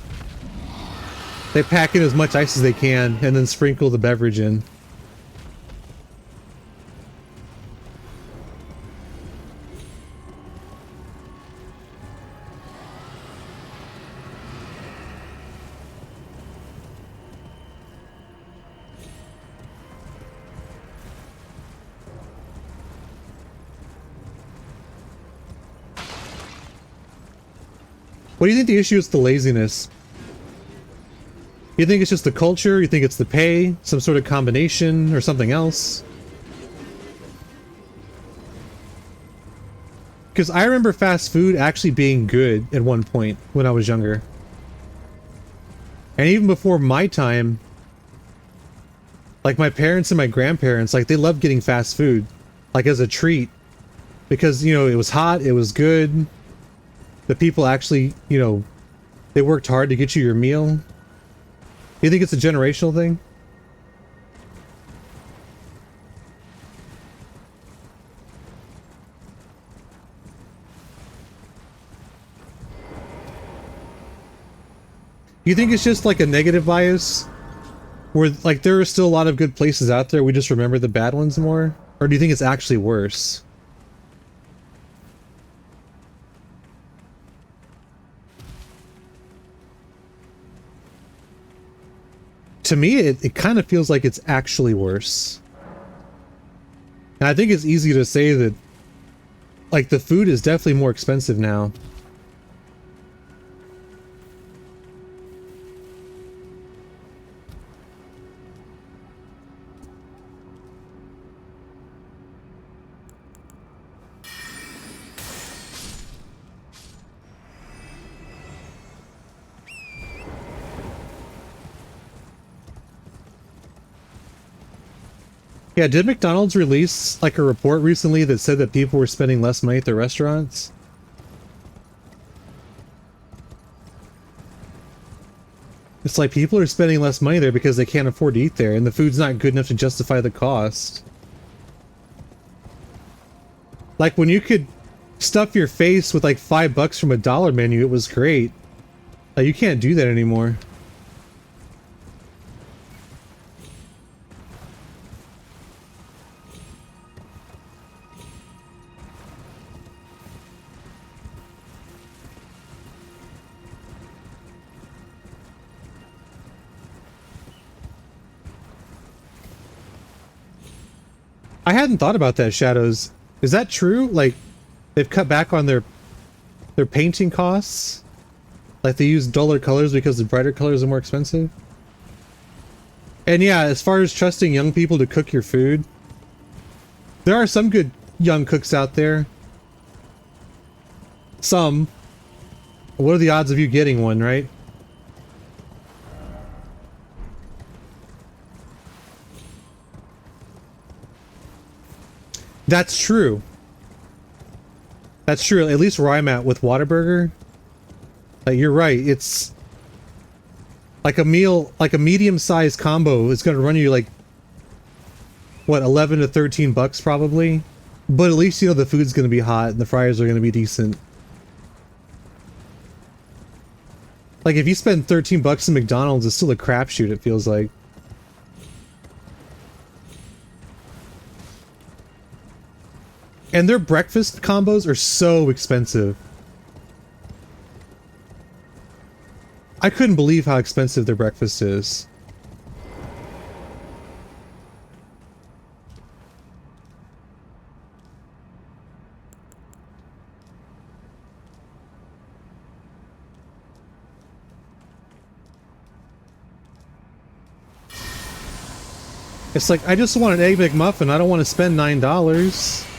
they pack in as much ice as they can and then sprinkle the beverage in. What do you think the issue is? The laziness? You think it's just the culture? You think it's the pay? Some sort of combination or something else? Because I remember fast food actually being good at one point when I was younger. And even before my time, like my parents and my grandparents, like they loved getting fast food, like as a treat. Because, you know, it was hot, it was good. The people actually, you know, they worked hard to get you your meal. You think it's a generational thing? You think it's just like a negative bias? Where, like, there are still a lot of good places out there, we just remember the bad ones more? Or do you think it's actually worse? to me, it kind of feels like it's actually worse. And I think it's easy to say that, like, the food is definitely more expensive now. Yeah, did McDonald's release like a report recently that said that people were spending less money at their restaurants? It's like people are spending less money there because they can't afford to eat there, and the food's not good enough to justify the cost. Like when you could stuff your face with like $5 from a dollar menu, it was great. Like you can't do that anymore. I hadn't thought about that, Shadows. Is that true? Like, they've cut back on their painting costs? Like, they use duller colors because the brighter colors are more expensive? And yeah, as far as trusting young people to cook your food, there are some good young cooks out there. Some. What are the odds of you getting one, right? That's true. That's true. At least where I'm at with Whataburger. Like, you're right. It's like a meal, like a medium-sized combo is going to run you like, what, 11 to 13 bucks probably? But at least you know the food's going to be hot and the fries are going to be decent. Like, if you spend 13 bucks in McDonald's, it's still a crapshoot, it feels like. And their breakfast combos are so expensive. I couldn't believe how expensive their breakfast is. It's like, I just want an Egg McMuffin, I don't want to spend $9.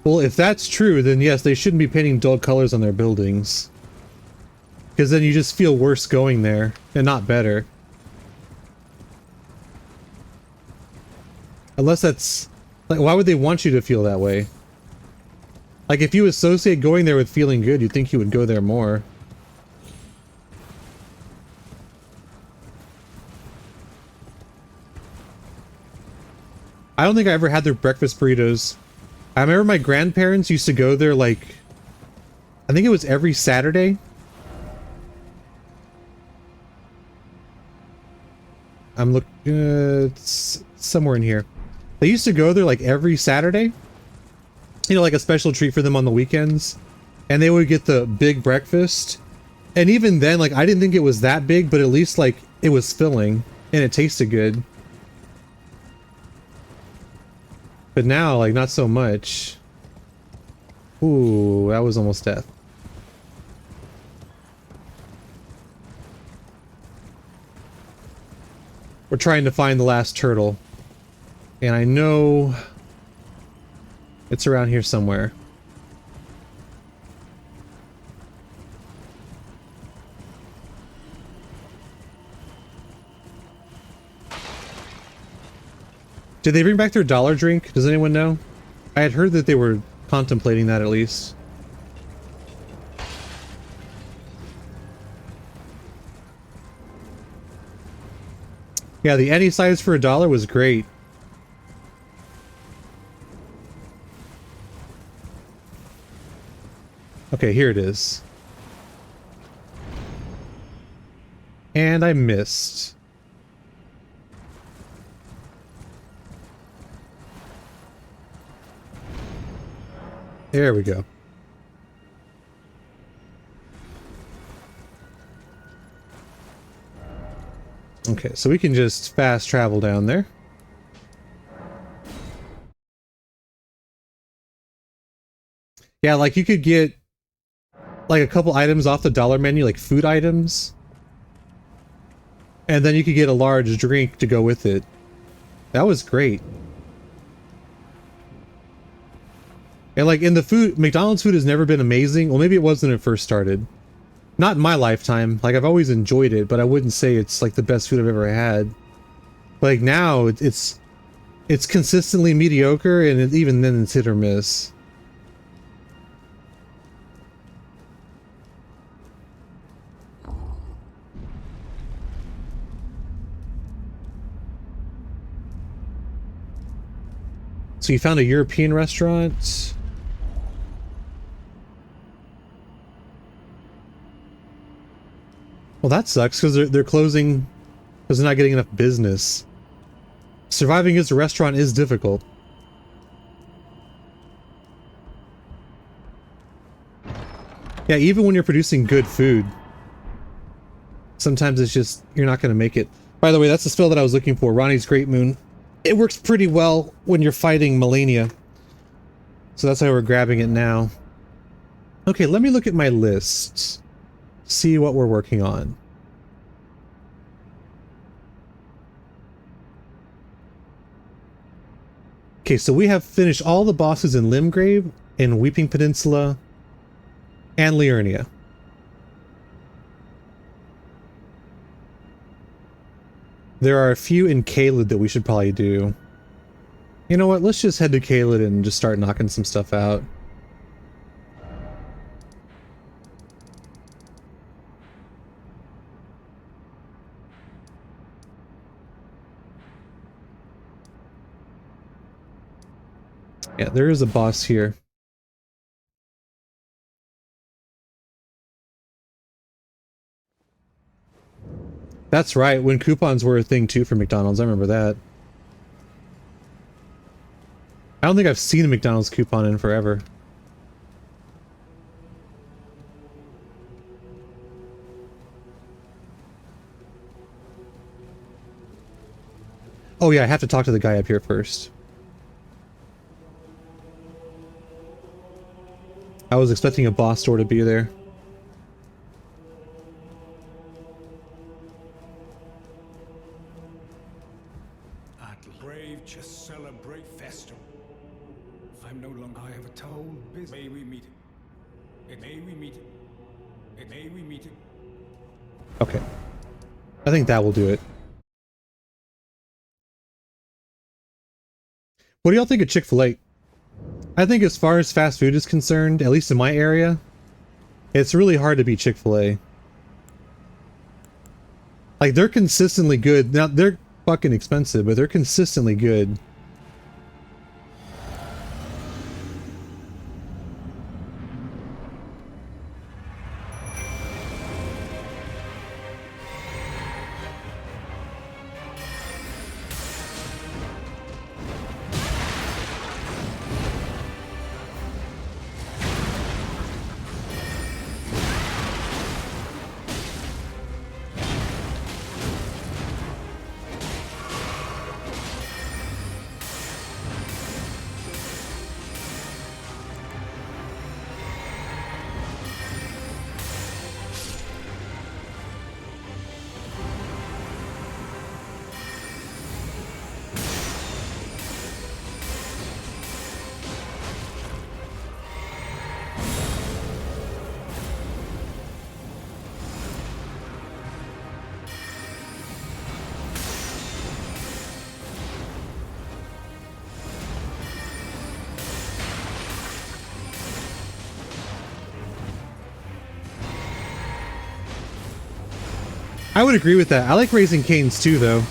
Well, if that's true, then yes, they shouldn't be painting dull colors on their buildings. Because then you just feel worse going there, and not better. Unless that's... like, why would they want you to feel that way? Like, if you associate going there with feeling good, you'd think you would go there more. I don't think I ever had their breakfast burritos. I remember my grandparents used to go there, like, I think it was every Saturday. I'm looking, it's somewhere in here. They used to go there like every Saturday. You know, like a special treat for them on the weekends. And they would get the big breakfast. And even then, like, I didn't think it was that big, but at least, like, it was filling. And it tasted good. But now, like, not so much. Ooh, that was almost death. We're trying to find the last turtle. And I know it's around here somewhere. Did they bring back their dollar drink? Does anyone know? I had heard that they were contemplating that at least. Yeah, the any size for $1 was great. Okay, here it is. And I missed. There we go. Okay, so we can just fast travel down there. Yeah, like you could get like a couple items off the dollar menu, like food items. And then you could get a large drink to go with it. That was great. And like in the food, McDonald's food has never been amazing. Well, maybe it was when it first started. Not in my lifetime. Like I've always enjoyed it, but I wouldn't say it's like the best food I've ever had. Like now it's consistently mediocre, and even then it's hit or miss. So you found a European restaurant? Well, that sucks because they're closing because they're not getting enough business. Surviving as a restaurant is difficult. Yeah, even when you're producing good food, sometimes it's just, you're not going to make it. By the way, that's the spell that I was looking for, Ronnie's Great Moon. It works pretty well when you're fighting Melania. So that's why we're grabbing it now. Okay, let me look at my list. See what we're working on. Okay, so we have finished all the bosses in Limgrave, in Weeping Peninsula, and Liurnia. There are a few in Caelid that we should probably do. You know what, let's just head to Caelid and just start knocking some stuff out. Yeah, there is a boss here. That's right, when coupons were a thing too for McDonald's, I remember that. I don't think I've seen a McDonald's coupon in forever. Oh yeah, I have to talk to the guy up here first. I was expecting a boss store to be there. At brave, just celebrate festival. I'm no longer I have a told business. May we meet it. It may we meet it. It may we meet it. Okay. I think that will do it. What do y'all think of Chick-fil-A? I think as far as fast food is concerned, at least in my area, it's really hard to beat Chick-fil-A. Like, they're consistently good. Now, they're fucking expensive, but they're consistently good. I would agree with that. I like Raising Cane's too, though.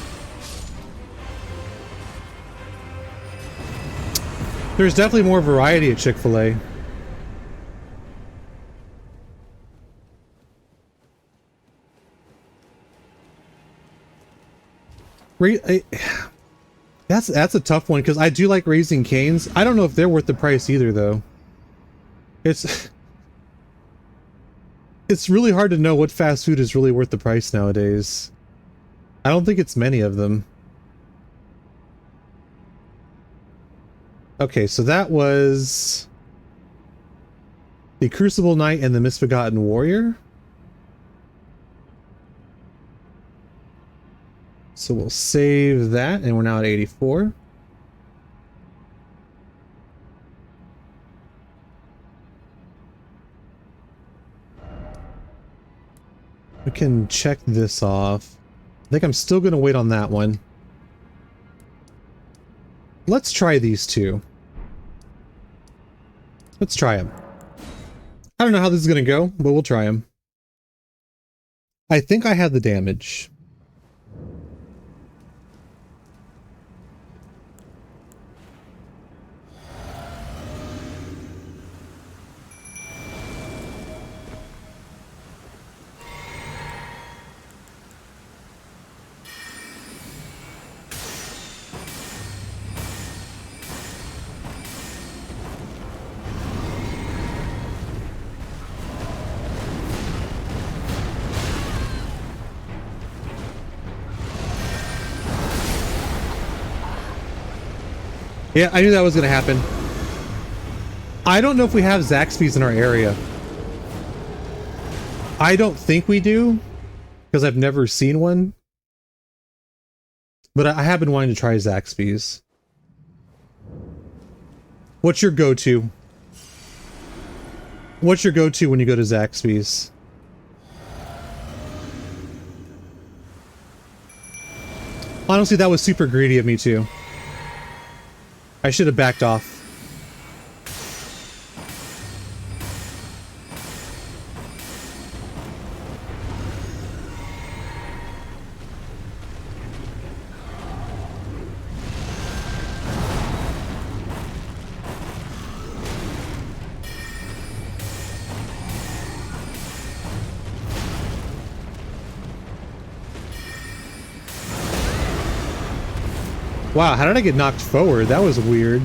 There's definitely more variety at Chick-fil-A. That's a tough one because I do like Raising Cane's. I don't know if they're worth the price either, though. It's it's really hard to know what fast food is really worth the price nowadays. I don't think it's many of them. Okay, so that was the Crucible Knight and the Misbegotten Warrior. So we'll save that, and we're now at 84. We can check this off. I think I'm still going to wait on that one. Let's try these two. Let's try them. I don't know how this is going to go, but we'll try them. I think I have the damage. Yeah, I knew that was going to happen. I don't know if we have Zaxby's in our area. I don't think we do, because I've never seen one. But I have been wanting to try Zaxby's. What's your go-to? What's your go-to when you go to Zaxby's? Honestly, that was super greedy of me too. I should have backed off. Wow, how did I get knocked forward? That was weird.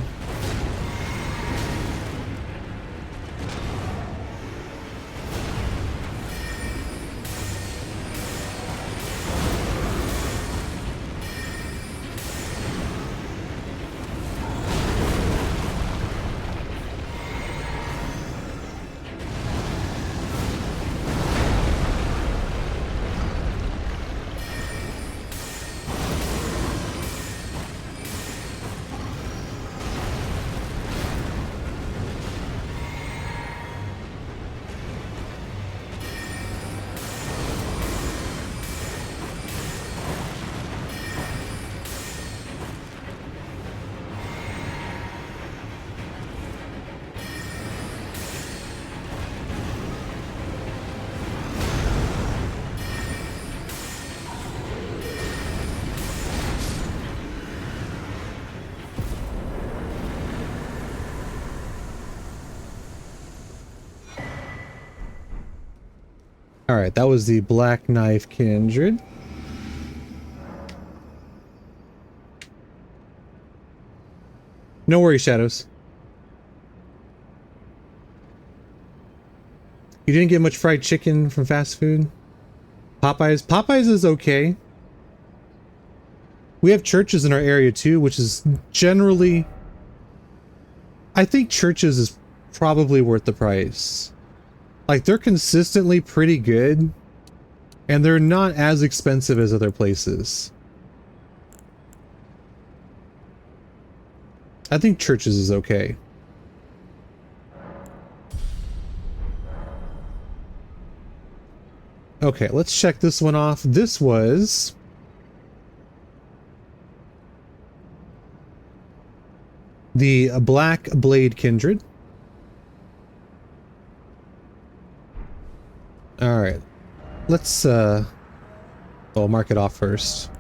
Alright, that was the Black Knife Kindred. No worries, Shadows. You didn't get much fried chicken from fast food? Popeyes? Popeyes is okay. We have Churches in our area too, which is generally... I think Churches is probably worth the price. Like, they're consistently pretty good, and they're not as expensive as other places. I think Churches is okay. Okay, let's check this one off. This was... the Black Blade Kindred. Alright. Let's, I'll mark it off first.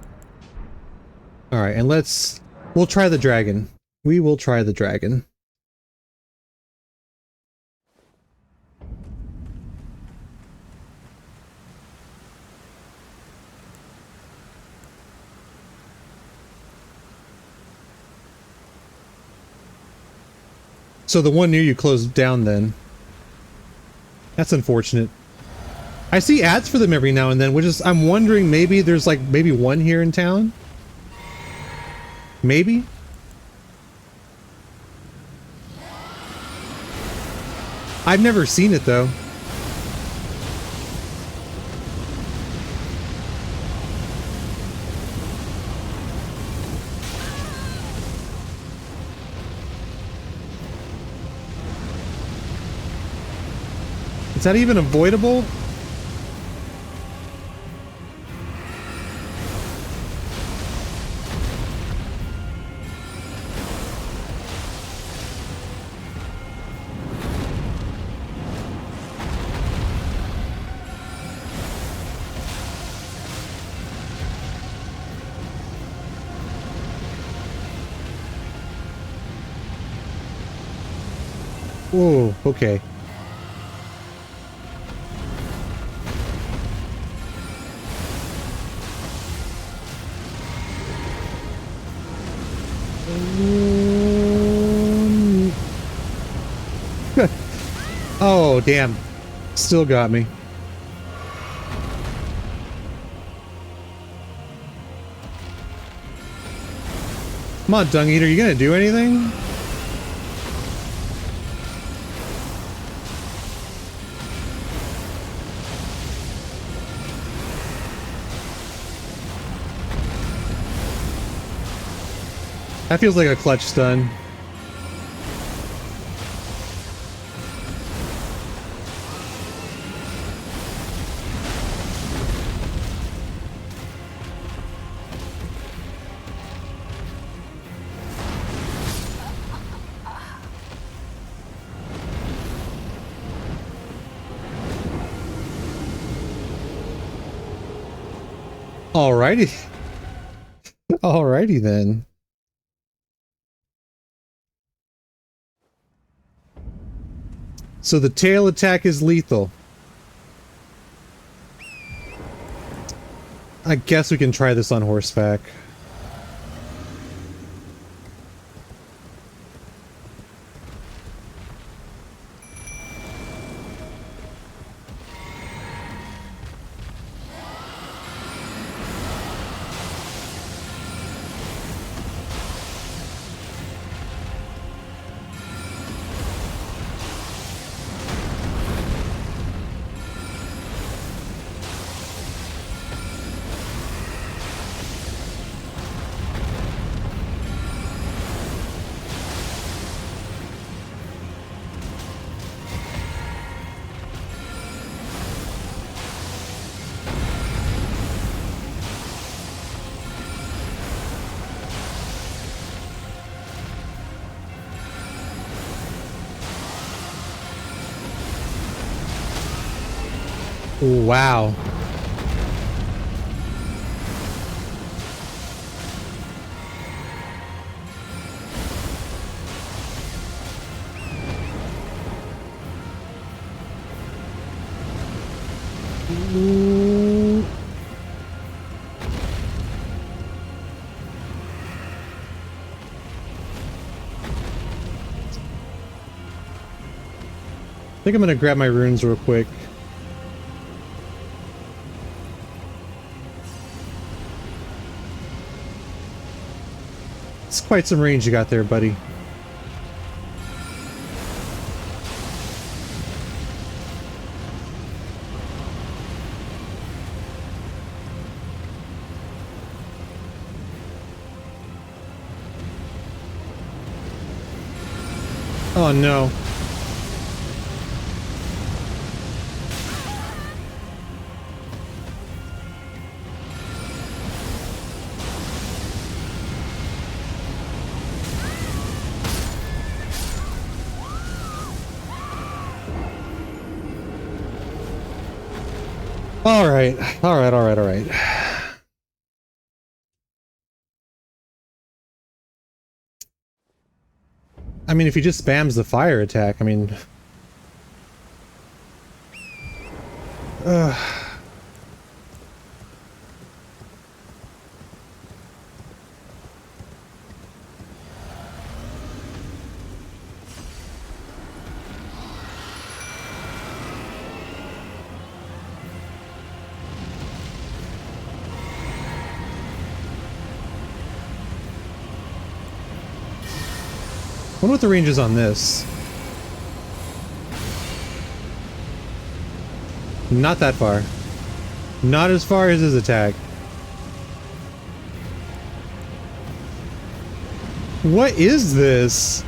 Alright, and we'll try the dragon. We will try the dragon. So the one near you closed down then. That's unfortunate. I see ads for them every now and then, which is, I'm wondering maybe there's like maybe one here in town? Maybe? I've never seen it though. Is that even avoidable? Whoa, okay. Oh, damn. Still got me. Come on, Dung Eater, you gonna do anything? That feels like a clutch stun. Alrighty. Alrighty then. So the tail attack is lethal. I guess we can try this on horseback. Wow. Ooh. I think I'm gonna grab my runes real quick. It's quite some range you got there, buddy. Oh no. Alright, alright. I mean, if he just spams the fire attack, I mean... Wonder what the range is on this. Not that far. Not as far as his attack. What is this?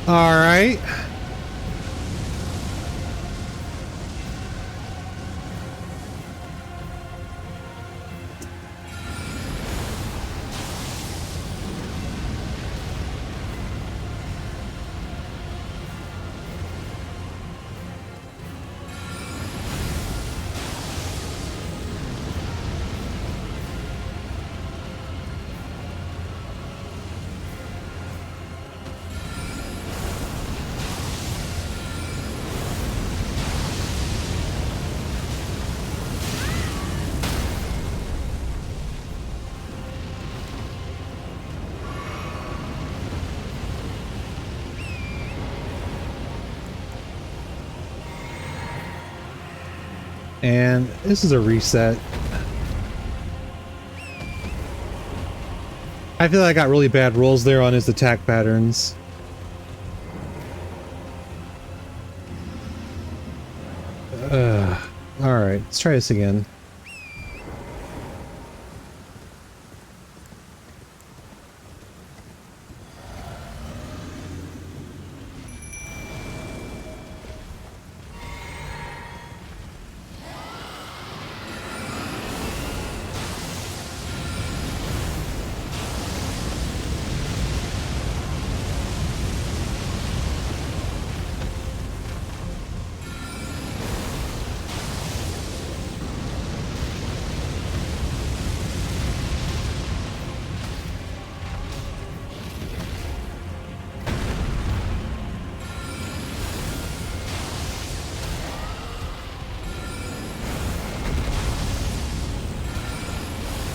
All right. And this is a reset. I feel like I got really bad rolls there on his attack patterns. Alright, let's try this again.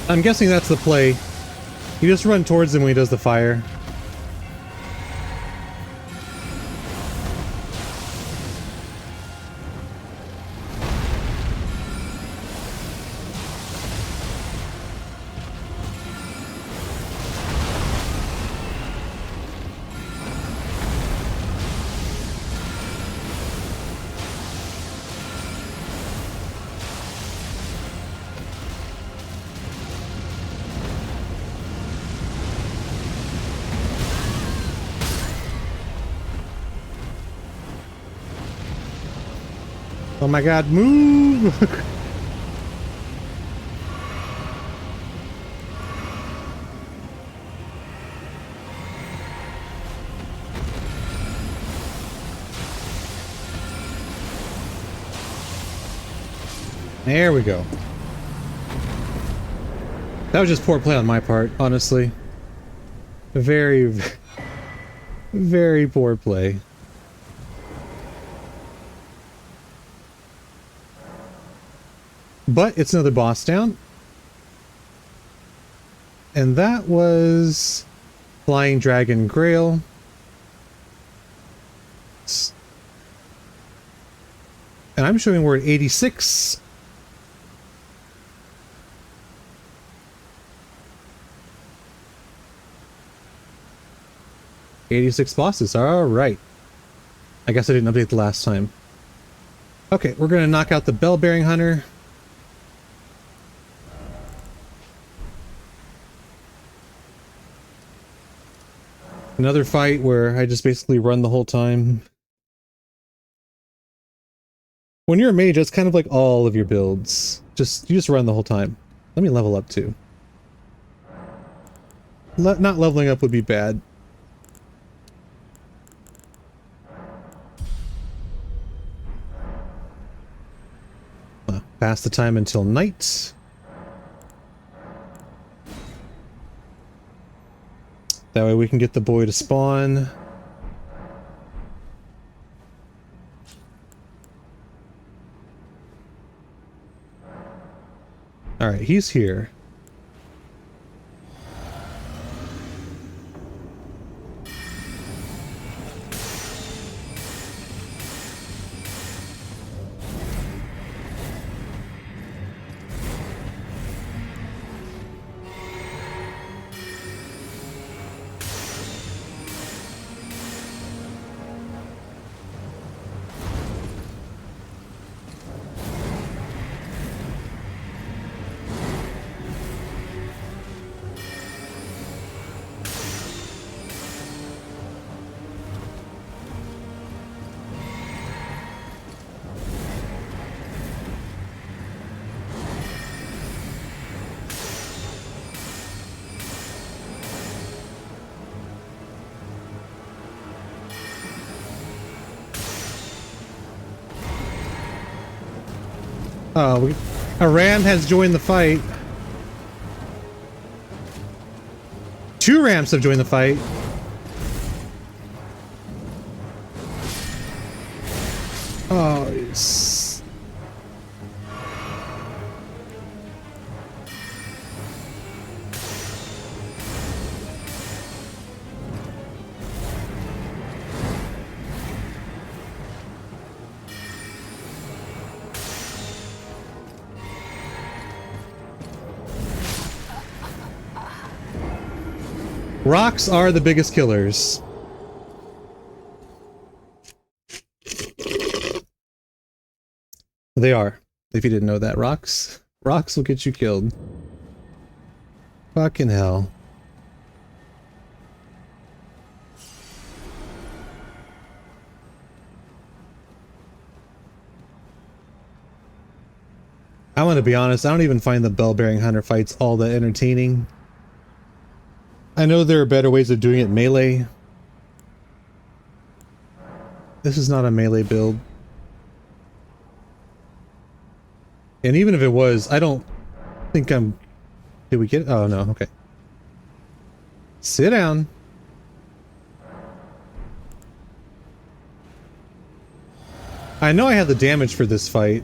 I'm guessing that's the play. You just run towards him when he does the fire. Oh my god, move! There we go. That was just poor play on my part, honestly. Very, very poor play. But it's another boss down. And that was Flying Dragon Grail. And I'm showing we're at 86. "86 bosses, alright. I guess I didn't update the last time. Okay, we're gonna knock out the Bell-Bearing Hunter. Another fight where I just basically run the whole time. When you're a mage, that's kind of like all of your builds. You just run the whole time. Let me level up too. Not leveling up would be bad. Pass the time until night. That way we can get the boy to spawn. Alright, he's here. Oh, a ram has joined the fight. 2 rams have joined the fight. Oh, it's... Rocks are the biggest killers. They are. If you didn't know that, rocks will get you killed. Fucking hell. I'm gonna be honest, I don't even find the bell-bearing hunter fights all that entertaining. I know there are better ways of doing it melee. This is not a melee build. And even if it was, I don't think I'm... Did we get it? Oh, no. Okay. Sit down. I know I had the damage for this fight.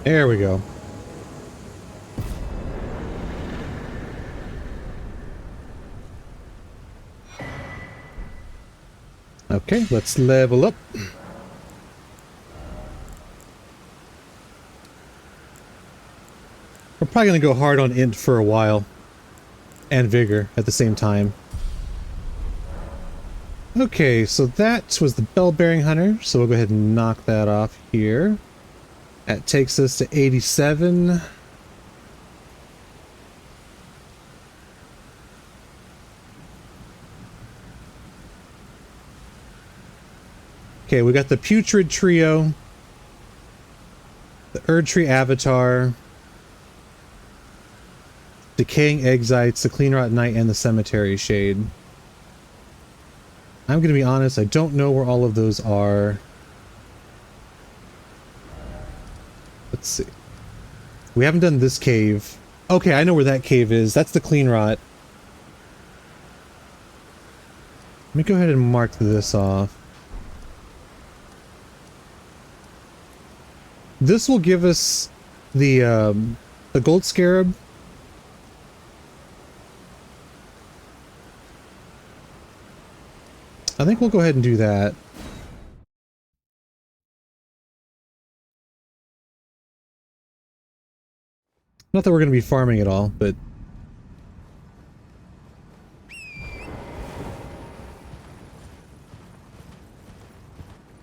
There we go. Okay, let's level up. We're probably going to go hard on int for a while. And vigor at the same time. Okay, so that was the bell-bearing hunter. So we'll go ahead and knock that off here. That takes us to 87. Okay, we got the Putrid Trio, the Erdtree Avatar, Decaying Exites, the Cleanrot Knight, and the Cemetery Shade. I'm going to be honest, I don't know where all of those are. Let's see. We haven't done this cave. Okay, I know where that cave is. That's the Cleanrot. Let me go ahead and mark this off. This will give us the Gold Scarab. I think we'll go ahead and do that. Not that we're going to be farming at all, but...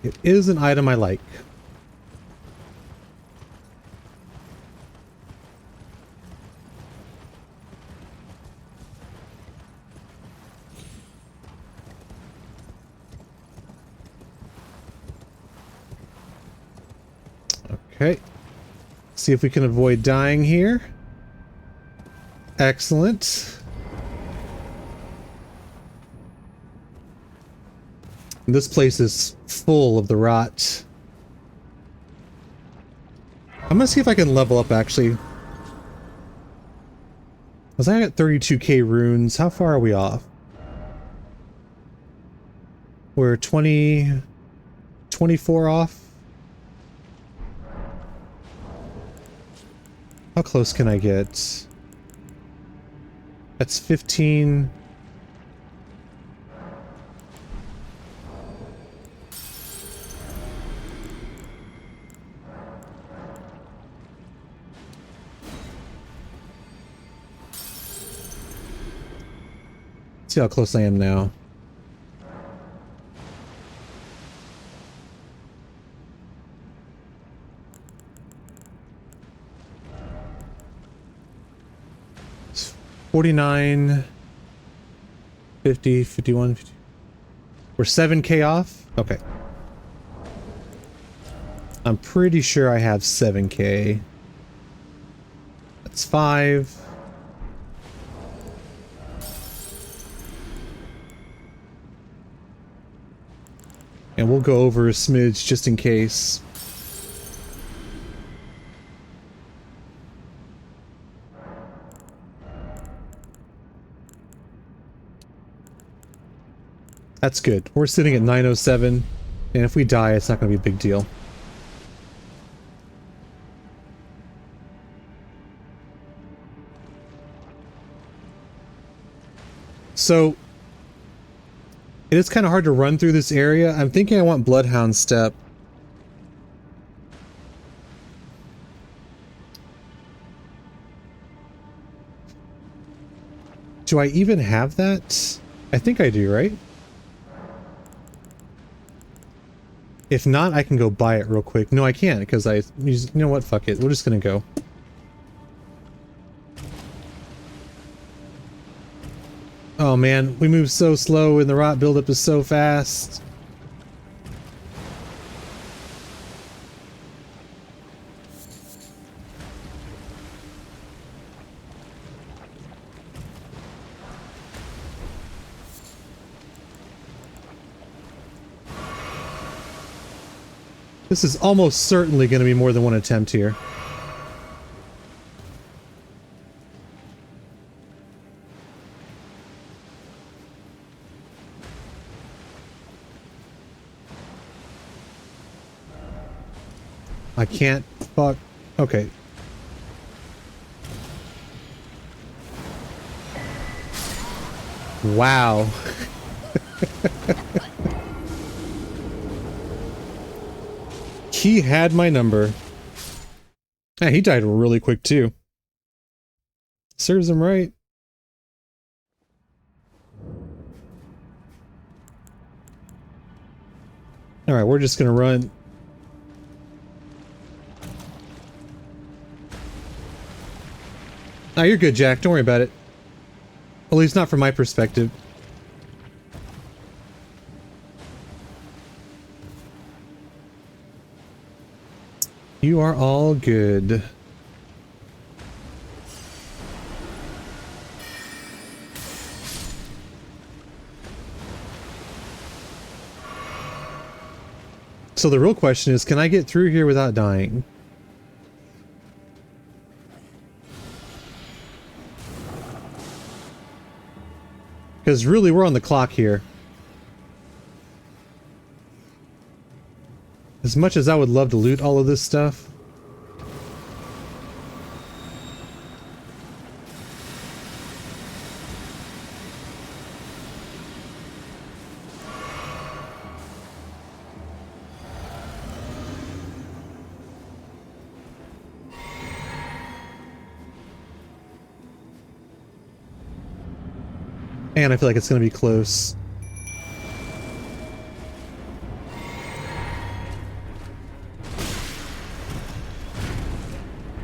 it is an item I like. Okay. See if we can avoid dying here. Excellent. This place is full of the rot. I'm gonna see if I can level up actually. Cause I got 32k runes. How far are we off? We're 24 off. How close can I get? That's 15. See how close I am now. It's 49, 50, 51, 50. We're 7k off? Okay. I'm pretty sure I have 7k. That's 5. And we'll go over a smidge just in case. That's good. We're sitting at 907, and if we die, it's not going to be a big deal. So, it is kind of hard to run through this area. I'm thinking I want Bloodhound Step. Do I even have that? I think I do, right? If not, I can go buy it real quick. No, I can't, because you know what? Fuck it. We're just gonna go. Oh man, we move so slow and the rot buildup is so fast. This is almost certainly going to be more than one attempt here. I can't fuck. Okay. Wow. He had my number. Yeah, he died really quick too. Serves him right. Alright, we're just gonna run. Oh, you're good, Jack. Don't worry about it. At least not from my perspective. You are all good. So the real question is, can I get through here without dying? Because really, we're on the clock here. As much as I would love to loot all of this stuff. And I feel like it's going to be close.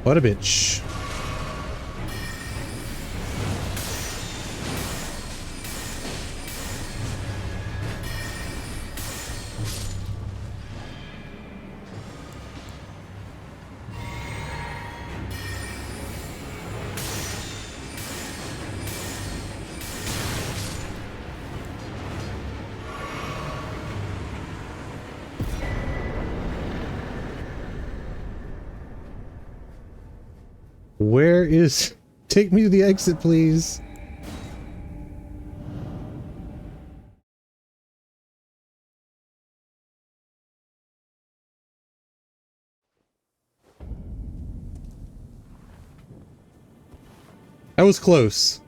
What a bitch. Where is... Take me to the exit, please. That was close.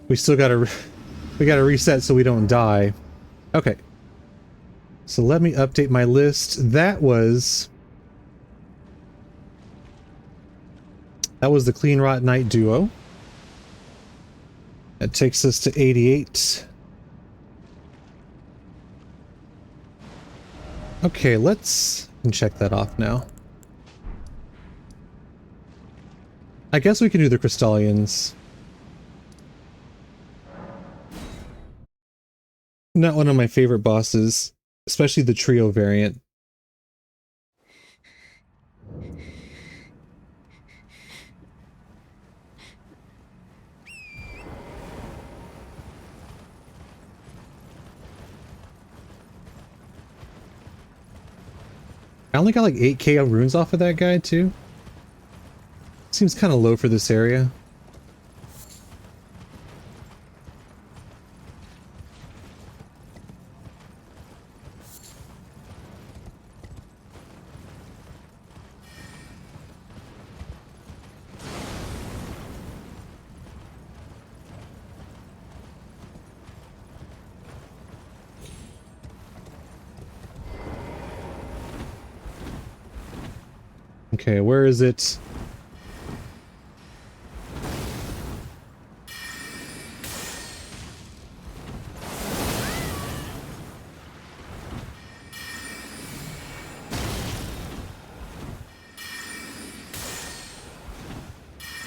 We still gotta... We gotta reset so we don't die. Okay. So let me update my list. That was the Clean Rot Knight duo. That takes us to 88. Okay, let's check that off now. I guess we can do the Crystallians. Not one of my favorite bosses, especially the trio variant. I only got like 8k runes off of that guy too. Seems kind of low for this area. Okay, where is it?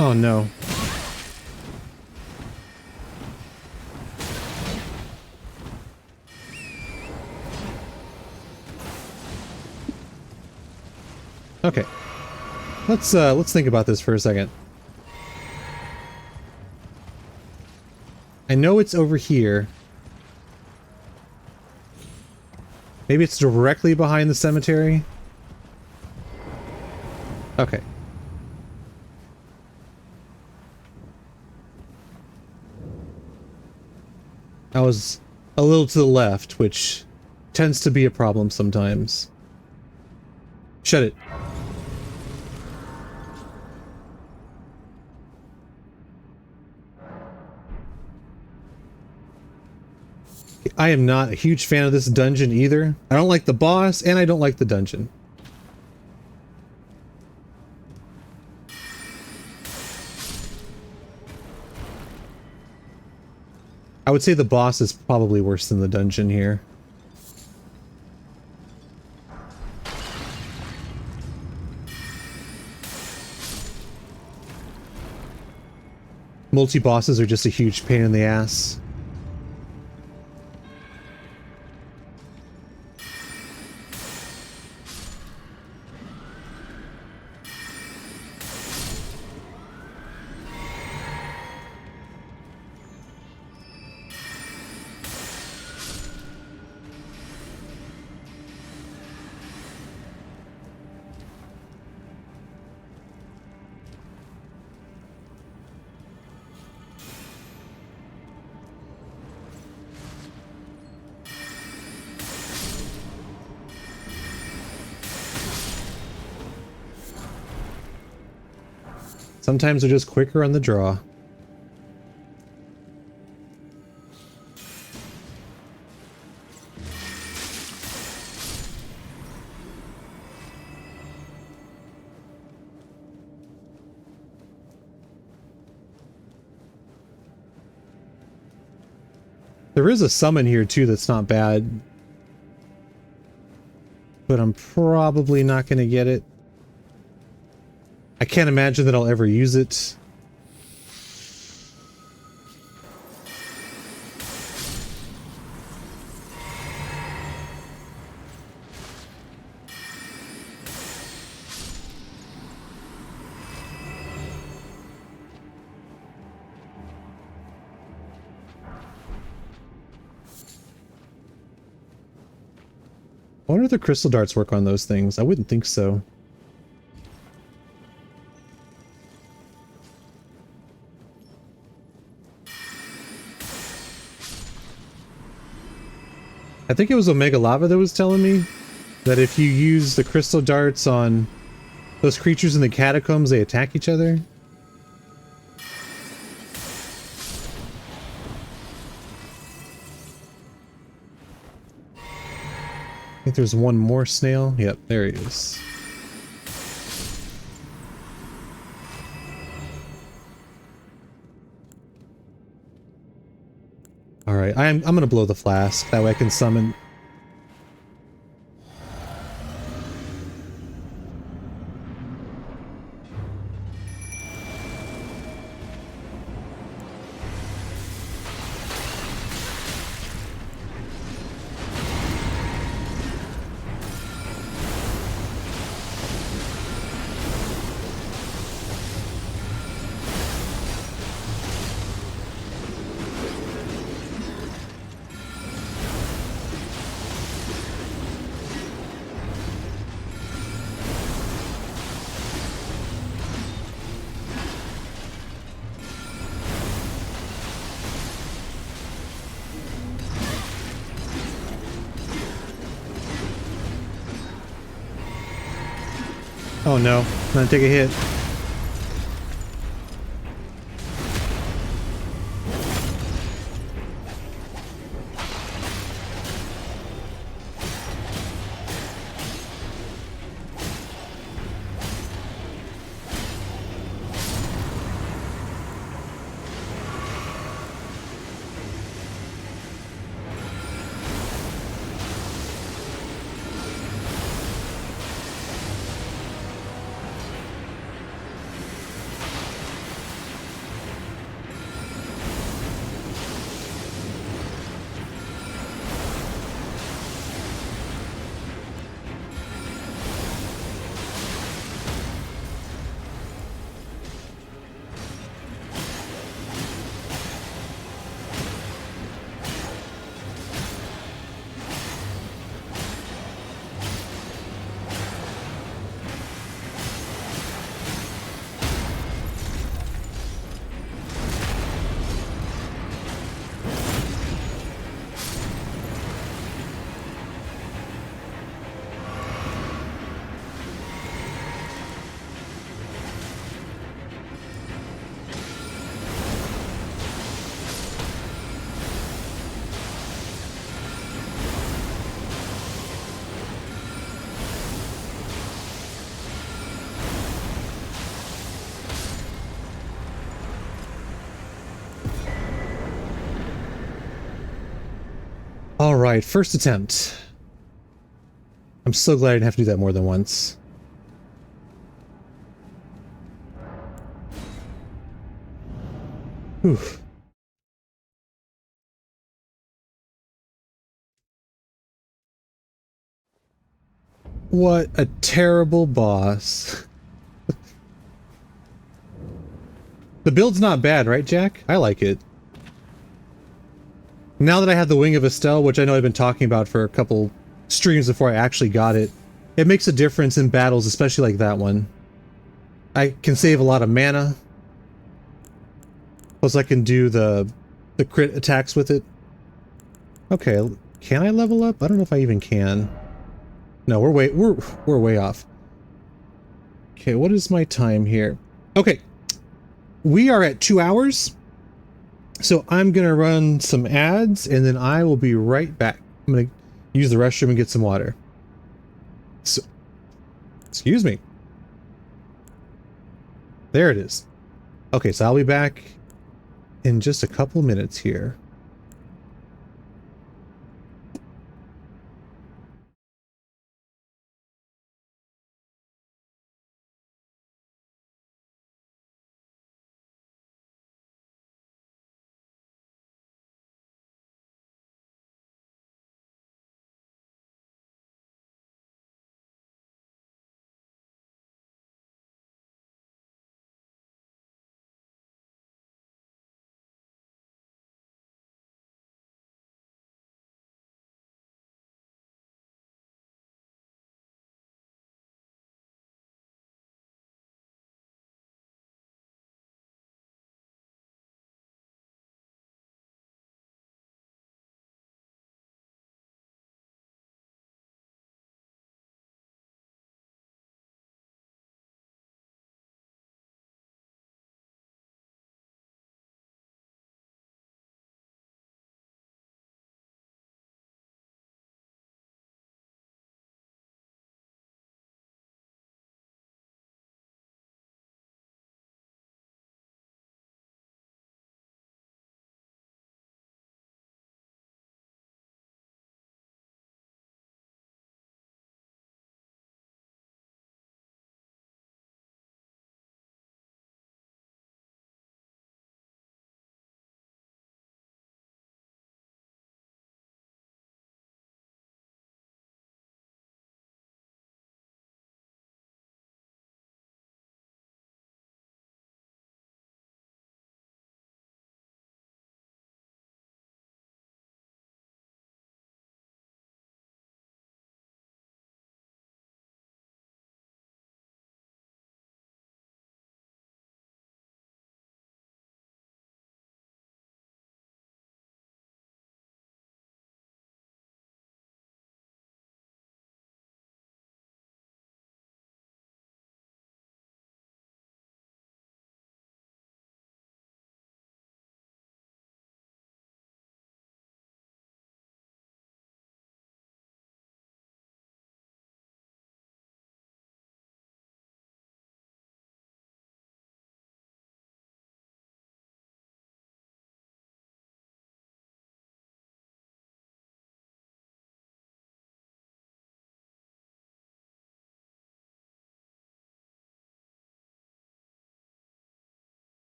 Oh no. Okay. Let's think about this for a second. I know it's over here. Maybe it's directly behind the cemetery? Okay. I was a little to the left, which tends to be a problem sometimes. Shut it. I am not a huge fan of this dungeon either. I don't like the boss, and I don't like the dungeon. I would say the boss is probably worse than the dungeon here. Multi-bosses are just a huge pain in the ass. Sometimes they're just quicker on the draw. There is a summon here too that's not bad. But I'm probably not going to get it. I can't imagine that I'll ever use it. I wonder if the crystal darts work on those things. I wouldn't think so. I think it was Omega Lava that was telling me that if you use the crystal darts on those creatures in the catacombs, they attack each other. I think there's one more snail. Yep, there he is. Alright, I'm gonna blow the flask. That way I can summon. Oh no, I'm gonna take a hit. Alright, first attempt. I'm so glad I didn't have to do that more than once. Whew. What a terrible boss. The build's not bad, right, Jack? I like it. Now that I have the Wing of Estelle, which I know I've been talking about for a couple streams before I actually got it, it makes a difference in battles, especially like that one. I can save a lot of mana. Plus I can do the crit attacks with it. Okay, can I level up? I don't know if I even can. No, we're way off. Okay, what is my time here? Okay. We are at 2 hours. So I'm gonna run some ads and then I will be right back. I'm gonna use the restroom and get some water. So, excuse me. There it is. Okay, so I'll be back in just a couple minutes here.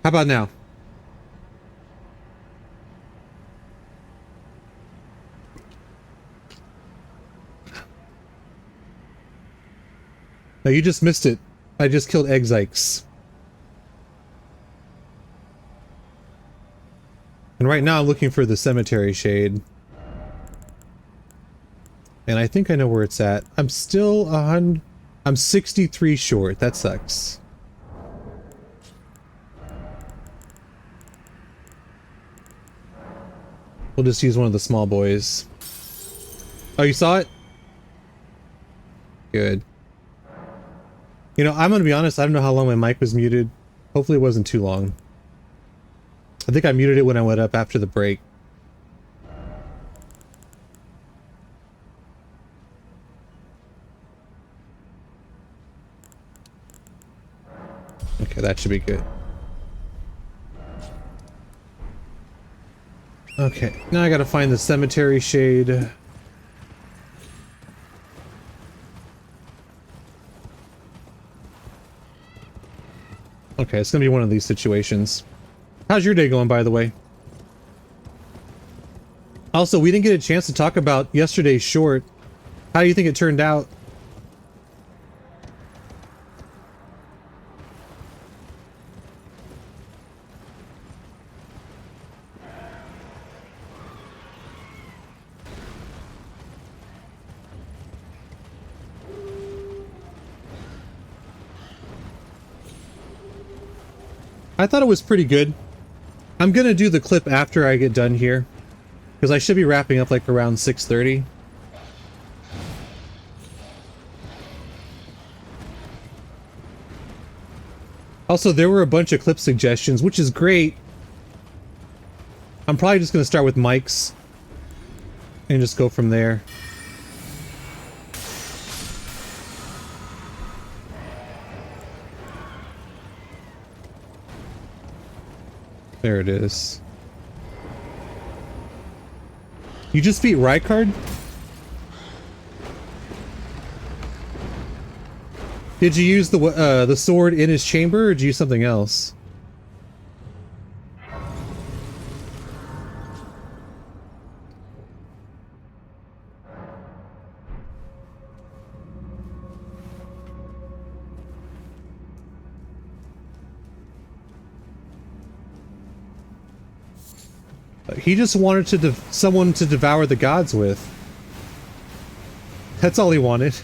How about now? No, you just missed it. I just killed Exikes. And right now I'm looking for the cemetery shade. And I think I know where it's at. I'm still 100... I'm 63 short. That sucks. We'll just use one of the small boys. Oh, you saw it? Good. You know, I'm gonna be honest, I don't know how long my mic was muted. Hopefully it wasn't too long. I think I muted it when I went up after the break. Okay, that should be good. Okay, now I gotta find the cemetery shade. Okay, it's gonna be one of these situations. How's your day going, by the way? Also, we didn't get a chance to talk about yesterday's short. How do you think it turned out? I thought it was pretty good. I'm gonna do the clip after I get done here, because I should be wrapping up like around 6:30. Also, there were a bunch of clip suggestions, which is great. I'm probably just gonna start with Mike's and just go from there. There it is. You just beat Rykard? Did you use the sword in his chamber, or did you use something else? He just wanted to someone to devour the gods with. That's all he wanted.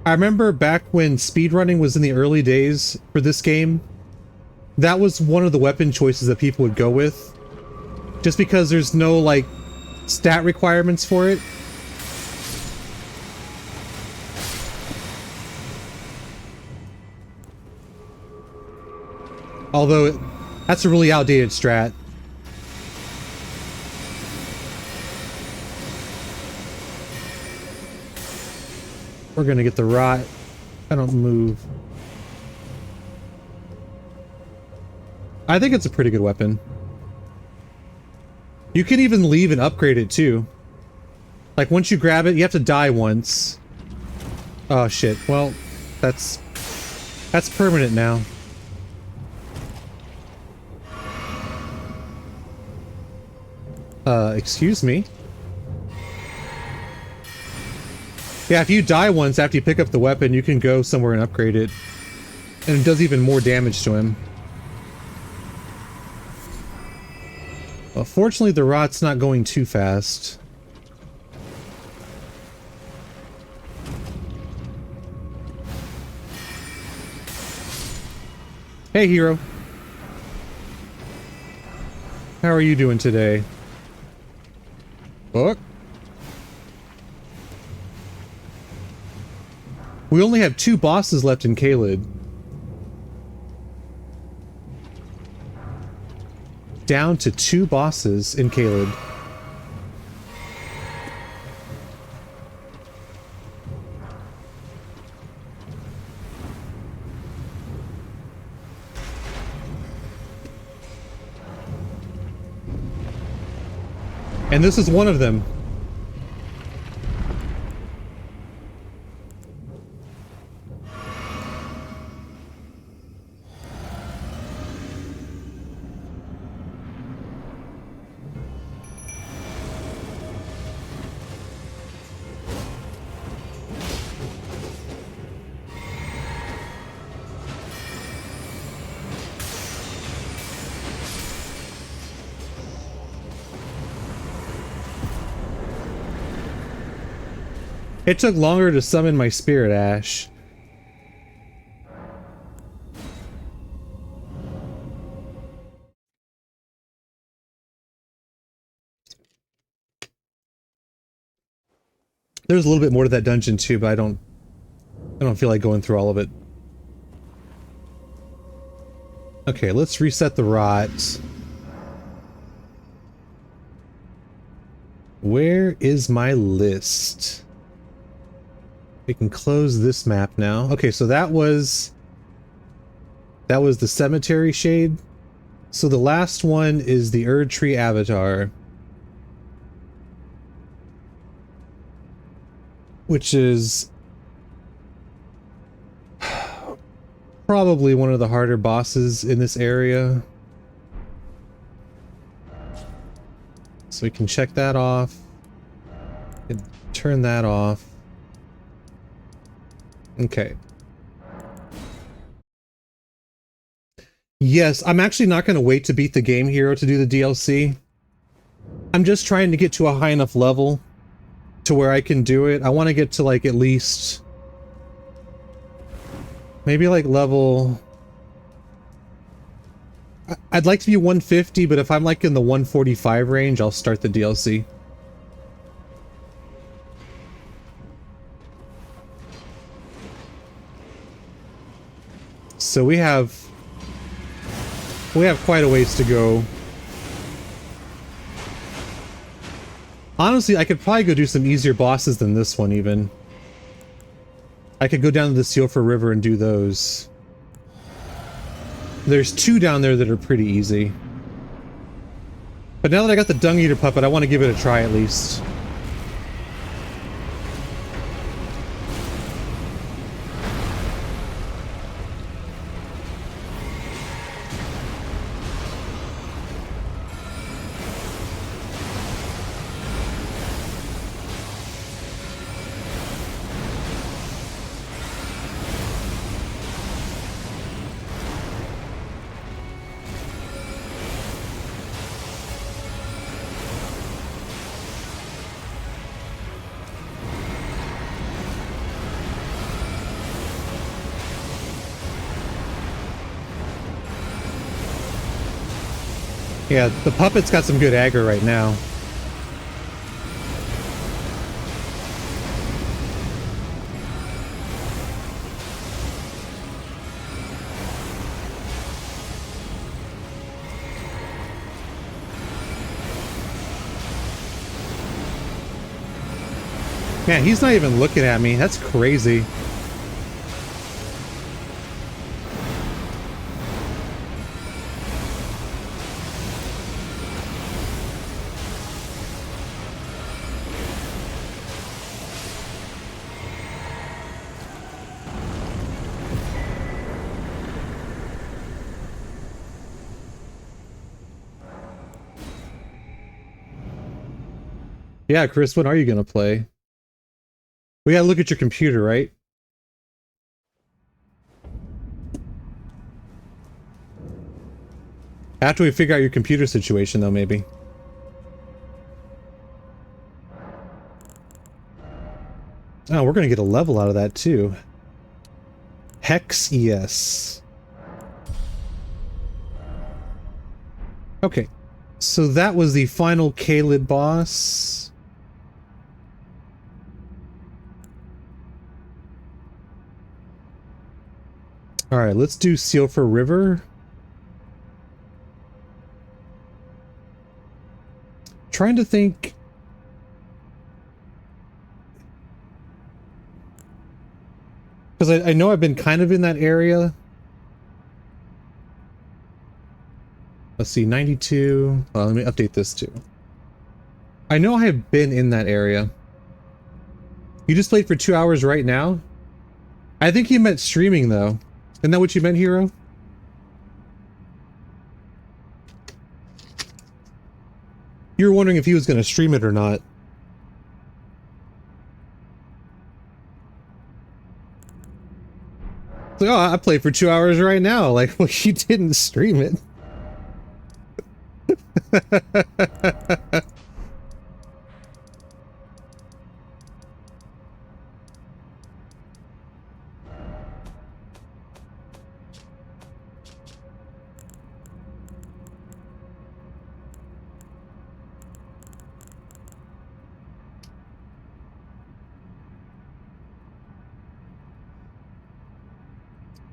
I remember back when speedrunning was in the early days for this game, that was one of the weapon choices that people would go with. Just because there's no, like, stat requirements for it. Although, that's a really outdated strat. We're gonna get the rot. I don't move. I think it's a pretty good weapon. You can even leave and upgrade it too. Like once you grab it, you have to die once. Oh shit. Well, that's permanent now. Excuse me? Yeah, if you die once after you pick up the weapon, you can go somewhere and upgrade it. And it does even more damage to him. Well, fortunately, the rot's not going too fast. Hey, hero. How are you doing today? Book? We only have 2 bosses left in Caelid. Down to 2 bosses in Caelid. And this is one of them. It took longer to summon my spirit ash. There's a little bit more to that dungeon too, but I don't feel like going through all of it. Okay, let's reset the rot. Where is my list? We can close this map now. Okay, so that was the cemetery shade. So the last one is the Erd Tree Avatar, which is probably one of the harder bosses in this area. So we can check that off. We can turn that off. Okay. Yes, I'm actually not going to wait to beat the game hero to do the DLC. I'm just trying to get to a high enough level to where I can do it. I want to get to like at least maybe like level... I'd like to be 150, but if I'm like in the 145 range, I'll start the DLC. So we have quite a ways to go. Honestly, I could probably go do some easier bosses than this one even. I could go down to the Sulphur River and do those. There's two down there that are pretty easy. But now that I got the Dung Eater puppet, I want to give it a try at least. Yeah, the puppet's got some good aggro right now. Man, he's not even looking at me. That's crazy. Yeah, Chris, what are you gonna play? We gotta look at your computer, right? After we figure out your computer situation, though, maybe. Oh, we're gonna get a level out of that, too. Hex ES. Okay. So that was the final Kaled boss. Alright, let's do Sulphur River. Trying to think... Because I know I've been kind of in that area. Let's see, 92... Well, let me update this too. I know I have been in that area. You just played for 2 hours right now? I think you meant streaming, though. Isn't that what you meant, Hero? You were wondering if he was going to stream it or not. It's like, oh, I played for 2 hours right now. Like, well, you didn't stream it.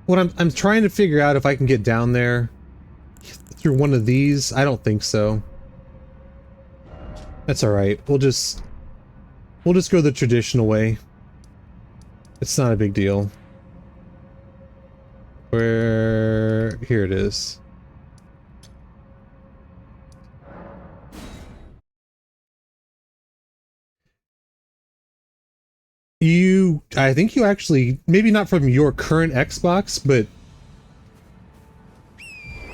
What I'm trying to figure out if I can get down there through one of these. I don't think so. That's all right. We'll just go the traditional way. It's not a big deal. Where here it is. I think you actually, maybe not from your current Xbox, but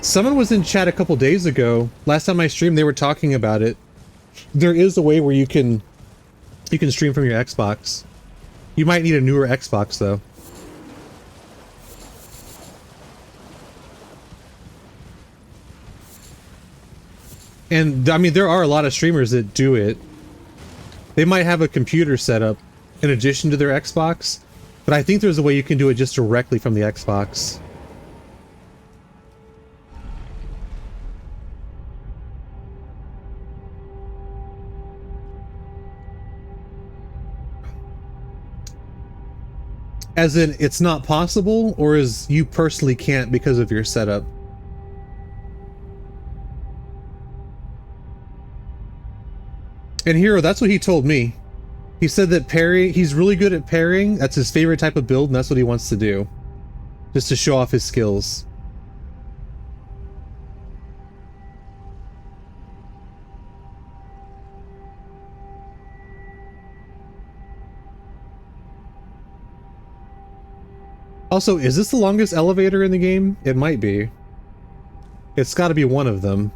someone was in chat a couple days ago. Last time I streamed, they were talking about it. There is a way where you can stream from your Xbox. You might need a newer Xbox, though. And, I mean, there are a lot of streamers that do it. They might have a computer set up in addition to their Xbox, but I think there's a way you can do it just directly from the Xbox. As in, it's not possible, or is you personally can't because of your setup? And Hero, that's what he told me. He said that he's really good at parrying. That's his favorite type of build, and that's what he wants to do. Just to show off his skills. Also, is this the longest elevator in the game? It might be. It's got to be one of them.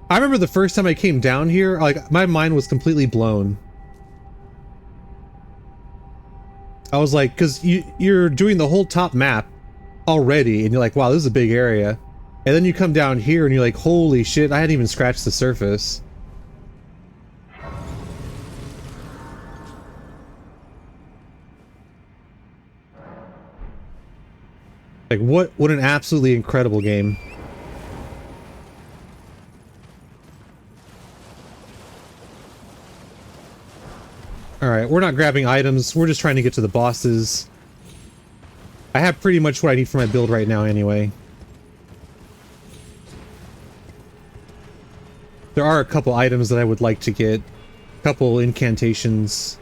I remember the first time I came down here, like, my mind was completely blown. I was like, because you're doing the whole top map already, and you're like, wow, this is a big area. And then you come down here, and you're like, holy shit, I hadn't even scratched the surface. Like, what an absolutely incredible game. Alright, we're not grabbing items, we're just trying to get to the bosses. I have pretty much what I need for my build right now anyway. There are a couple items that I would like to get. A couple incantations.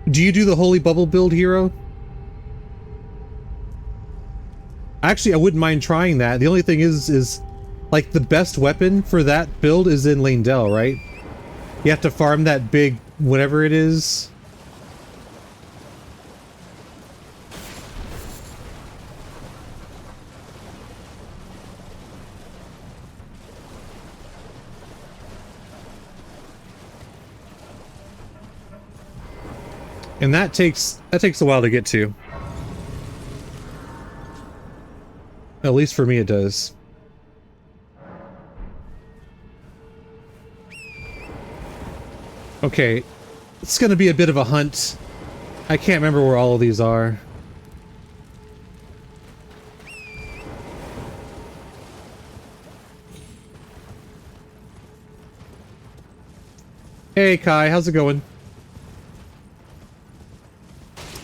Do you do the Holy Bubble build, Hero? Actually, I wouldn't mind trying that. The only thing is like, the best weapon for that build is in Lane-Del, right? You have to farm that big whatever it is. And that takes a while to get to. At least for me it does. Okay, it's gonna be a bit of a hunt. I can't remember where all of these are. Hey Kai, how's it going?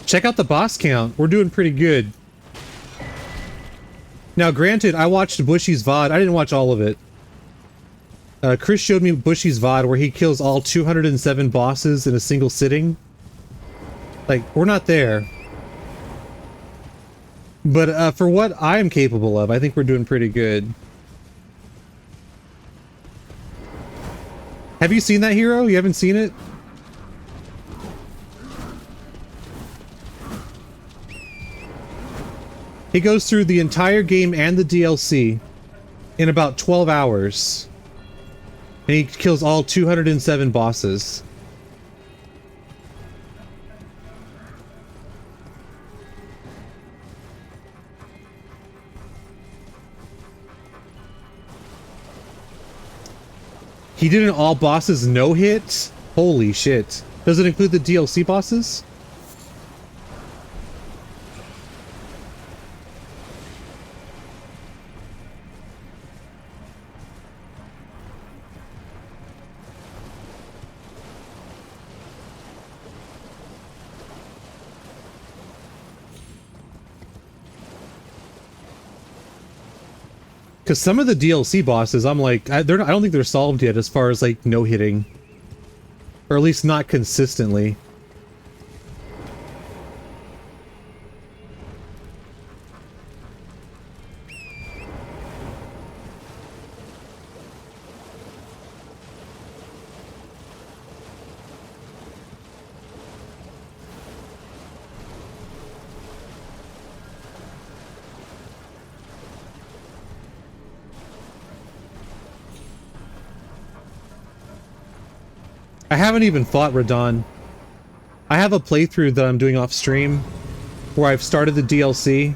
Check out the boss count. We're doing pretty good. Now, granted, I watched Bushy's VOD. I didn't watch all of it. Chris showed me Bushy's VOD where he kills all 207 bosses in a single sitting. Like, we're not there. But for what I'm capable of, I think we're doing pretty good. Have you seen that hero? You haven't seen it? He goes through the entire game and the DLC in about 12 hours. And he kills all 207 bosses. He did an all bosses no hit? Holy shit. Does it include the DLC bosses? Because some of the DLC bosses, I'm like, I don't think they're solved yet as far as like no hitting, or at least not consistently. I haven't even fought Radon. I have a playthrough that I'm doing off stream where I've started the DLC.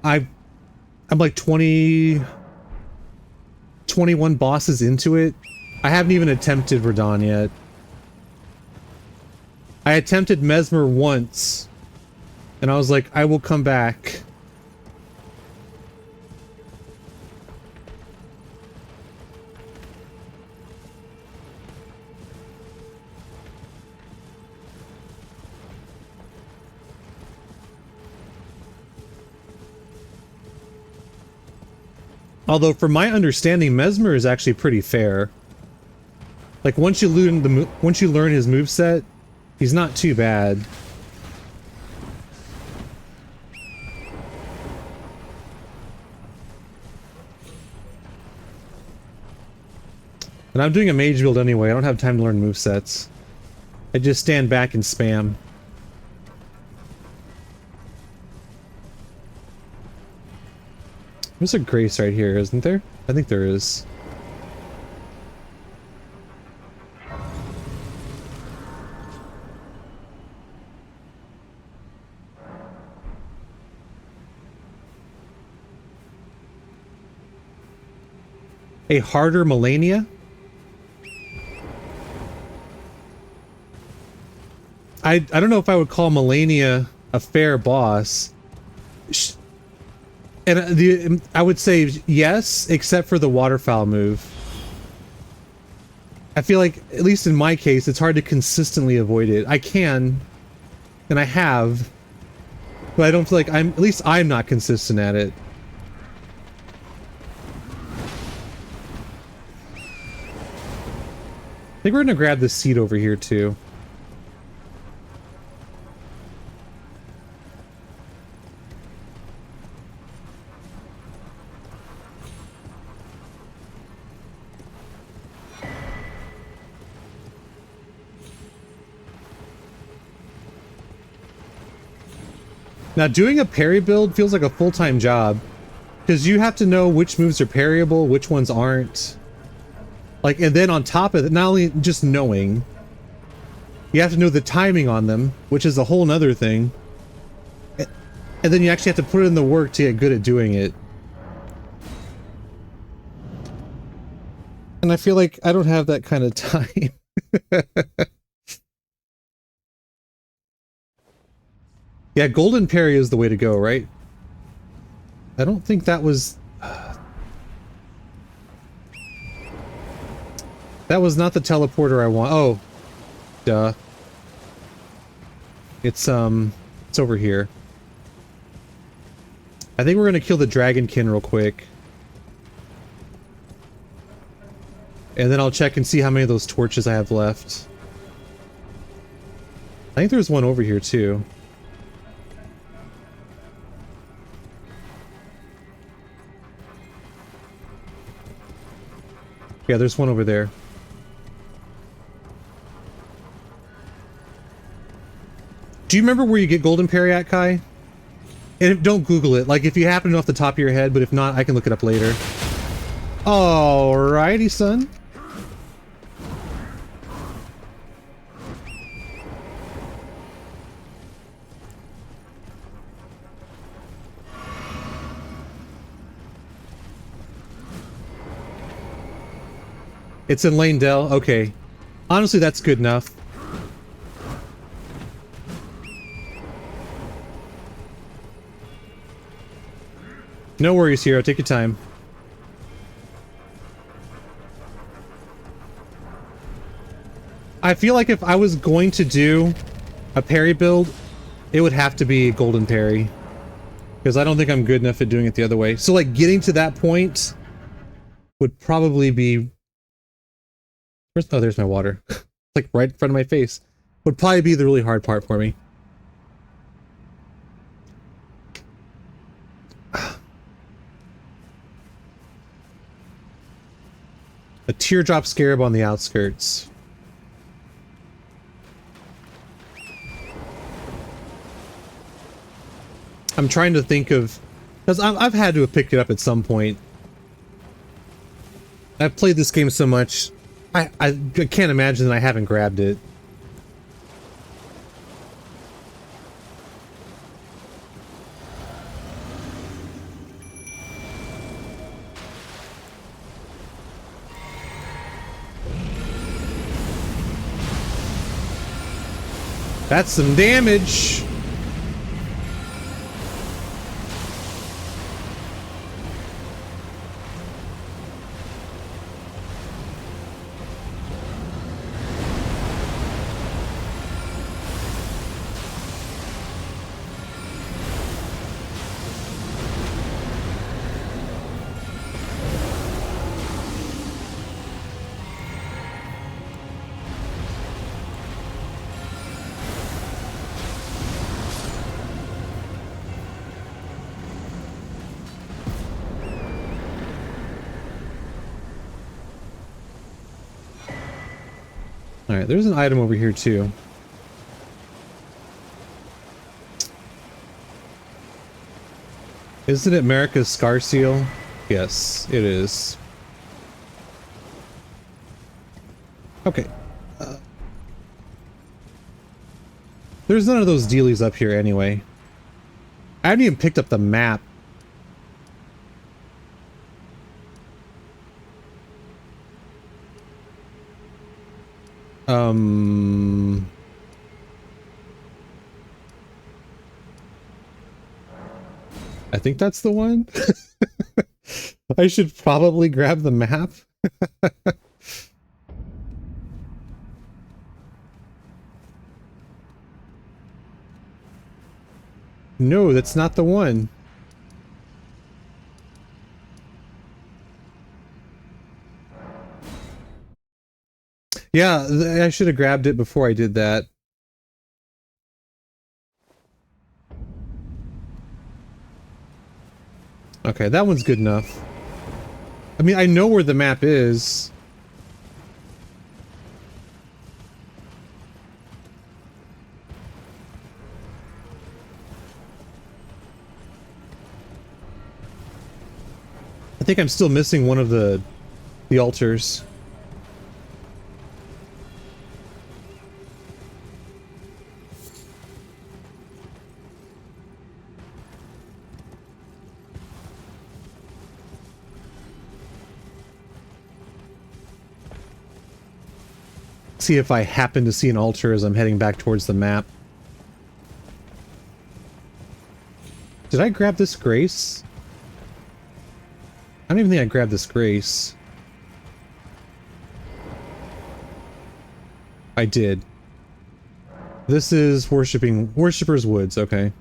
I'm like 21 bosses into it. I haven't even attempted Radon yet. I attempted Mesmer once, and I was like, I will come back. Although, from my understanding, Mesmer is actually pretty fair. Like, once you learn his moveset, he's not too bad. And I'm doing a mage build anyway, I don't have time to learn movesets. I just stand back and spam. There's a grace right here, isn't there? I think there is. A harder Melania? I don't know if I would call Melania a fair boss. And I would say yes, except for the waterfowl move. I feel like, at least in my case, it's hard to consistently avoid it. I can, and I have, but I don't feel like at least I'm not consistent at it. I think we're gonna grab this seat over here too. Now, doing a parry build feels like a full-time job, because you have to know which moves are parryable, which ones aren't. Like, and then on top of it, not only just knowing, you have to know the timing on them, which is a whole nother thing. And then you actually have to put in the work to get good at doing it. And I feel like I don't have that kind of time. Yeah, golden parry is the way to go, right? I don't think that was... that was not the teleporter I want. Oh. Duh. It's over here. I think we're gonna kill the dragonkin real quick. And then I'll check and see how many of those torches I have left. I think there's one over here too. Yeah, there's one over there. Do you remember where you get golden parry at, Kai? And don't Google it. Like, if you happen to know off the top of your head, but if not, I can look it up later. Alrighty, son. It's in Lane Dell? Okay. Honestly, that's good enough. No worries, Hero. Take your time. I feel like if I was going to do a parry build, it would have to be golden parry. Because I don't think I'm good enough at doing it the other way. So, like, getting to that point would probably be... Oh, there's my water. Like, right in front of my face. Would probably be the really hard part for me. A teardrop scarab on the outskirts. I'm trying to think of... Because I've had to have picked it up at some point. I've played this game so much, I can't imagine that I haven't grabbed it. That's some damage. Alright, there's an item over here too. Isn't it America's Scar Seal? Yes, it is. Okay. There's none of those dealies up here anyway. I haven't even picked up the map. I think that's the one. I should probably grab the map. No, that's not the one. Yeah, I should have grabbed it before I did that. Okay, that one's good enough. I mean, I know where the map is. I think I'm still missing one of the altars. See if I happen to see an altar as I'm heading back towards the map. Did I grab this grace? I don't even think I grabbed this grace. I did. This is Worshipper's Woods, okay.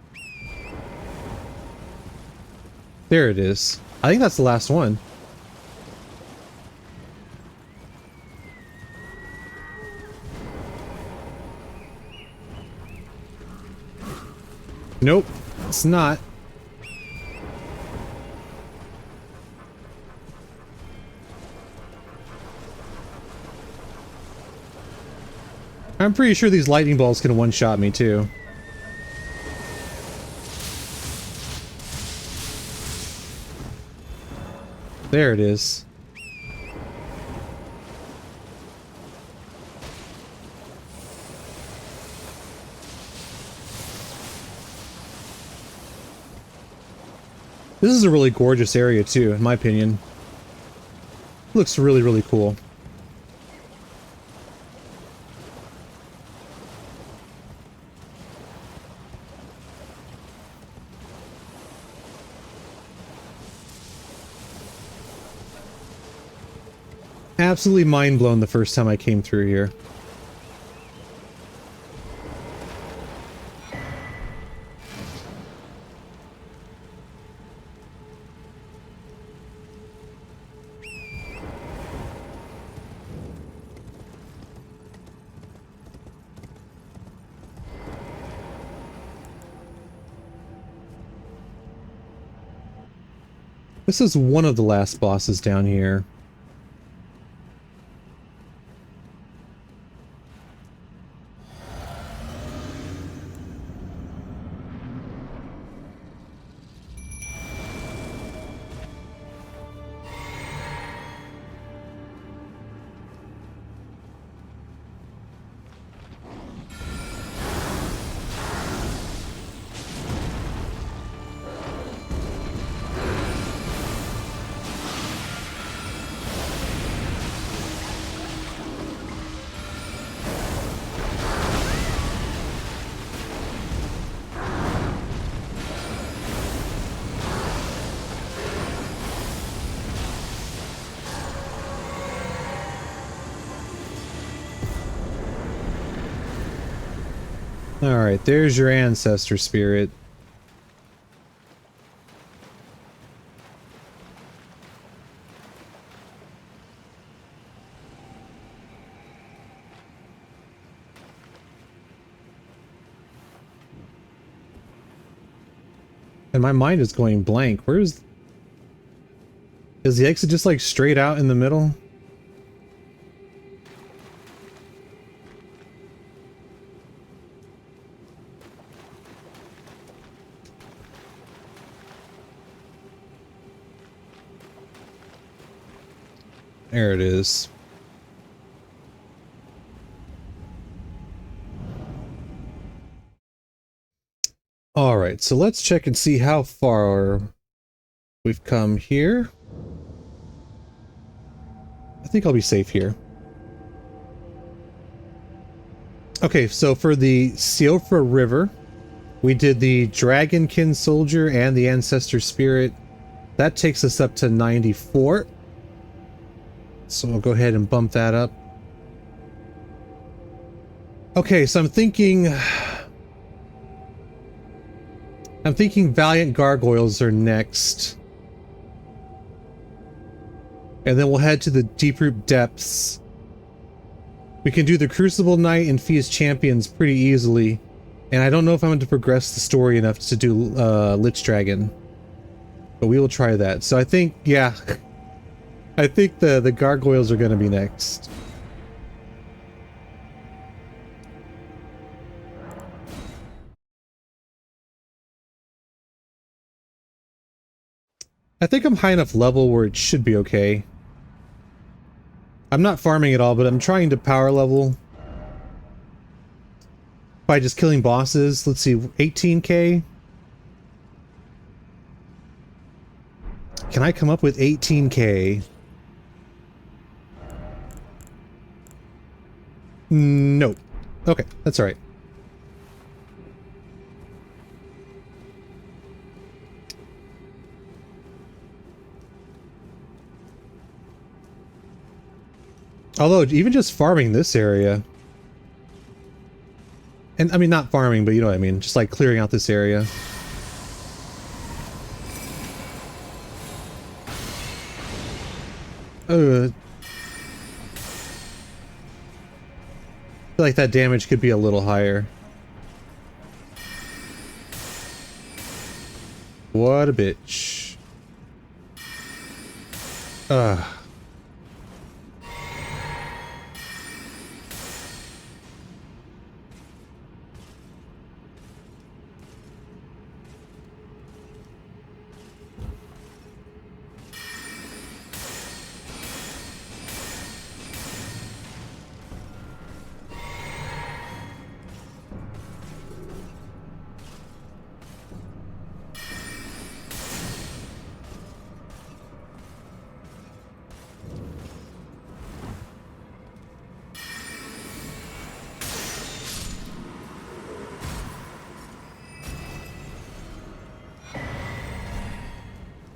There it is. I think that's the last one. Nope, it's not. I'm pretty sure these lightning bolts can one-shot me too. There it is. This is a really gorgeous area too, in my opinion. Looks really, really cool. Absolutely mind blown the first time I came through here. This is one of the last bosses down here. Alright, there's your ancestor spirit. And my mind is going blank. Where's... Is the exit just like straight out in the middle? There it is. Alright, so let's check and see how far we've come here. I think I'll be safe here. Okay, so for the Siofra River, we did the Dragonkin Soldier and the Ancestor Spirit. That takes us up to 94. So we'll go ahead and bump that up. Okay, so I'm thinking Valiant Gargoyles are next. And then we'll head to the Deeproot Depths. We can do the Crucible Knight and Feast Champions pretty easily. And I don't know if I'm going to progress the story enough to do Lich Dragon. But we will try that. So I think, yeah... I think the gargoyles are going to be next. I think I'm high enough level where it should be okay. I'm not farming at all, but I'm trying to power level by just killing bosses. Let's see, 18k? Can I come up with 18k? Nope. Okay, that's alright. Although, even just farming this area... And, I mean, not farming, but you know what I mean. Just, like, clearing out this area. I feel like that damage could be a little higher. What a bitch. Ugh.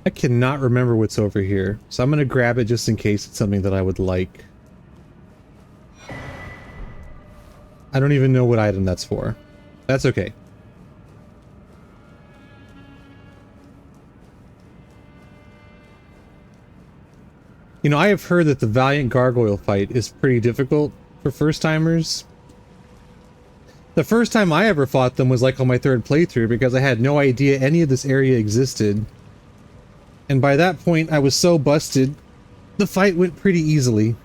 I cannot remember what's over here, so I'm gonna grab it just in case it's something that I would like. I don't even know what item that's for. That's okay. You know, I have heard that the Valiant Gargoyle fight is pretty difficult for first-timers. The first time I ever fought them was like on my third playthrough because I had no idea any of this area existed. And by that point, I was so busted, the fight went pretty easily.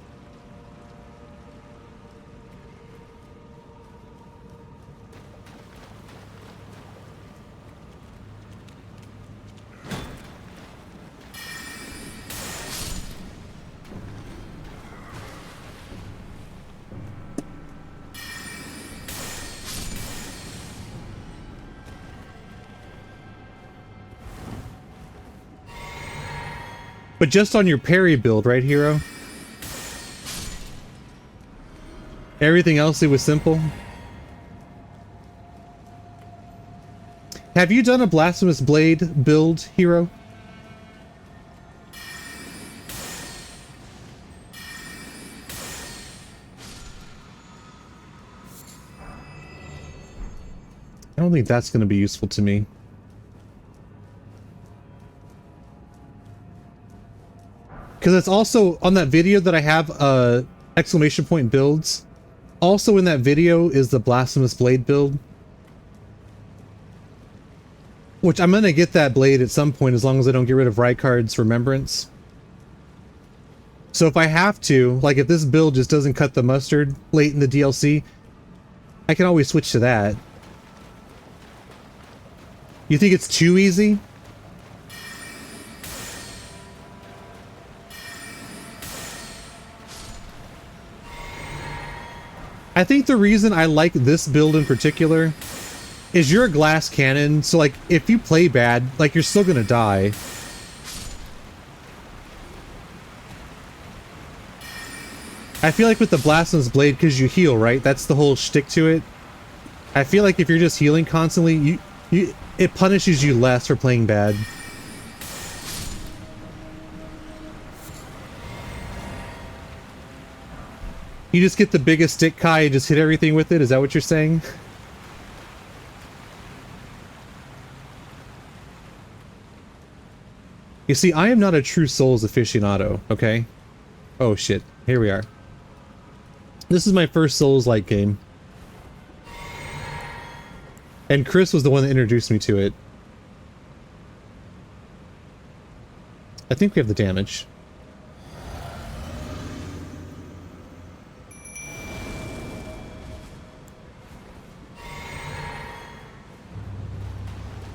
But just on your parry build, right, hero? Everything else, it was simple. Have you done a Blasphemous Blade build, hero? I don't think that's going to be useful to me. Because it's also on that video that I have exclamation point builds. Also in that video is the Blasphemous Blade build. Which I'm going to get that blade at some point as long as I don't get rid of Rykard's Remembrance. So if I have to, like if this build just doesn't cut the mustard late in the DLC, I can always switch to that. You think it's too easy? I think the reason I like this build in particular is you're a glass cannon, so like if you play bad, like you're still gonna die. I feel like with the Blasphemous Blade, because you heal, right? That's the whole shtick to it. I feel like if you're just healing constantly, it punishes you less for playing bad. You just get the biggest stick, Kai, and just hit everything with it? Is that what you're saying? You see, I am not a true Souls aficionado, okay? Oh shit, here we are. This is my first Souls-like game. And Chris was the one that introduced me to it. I think we have the damage.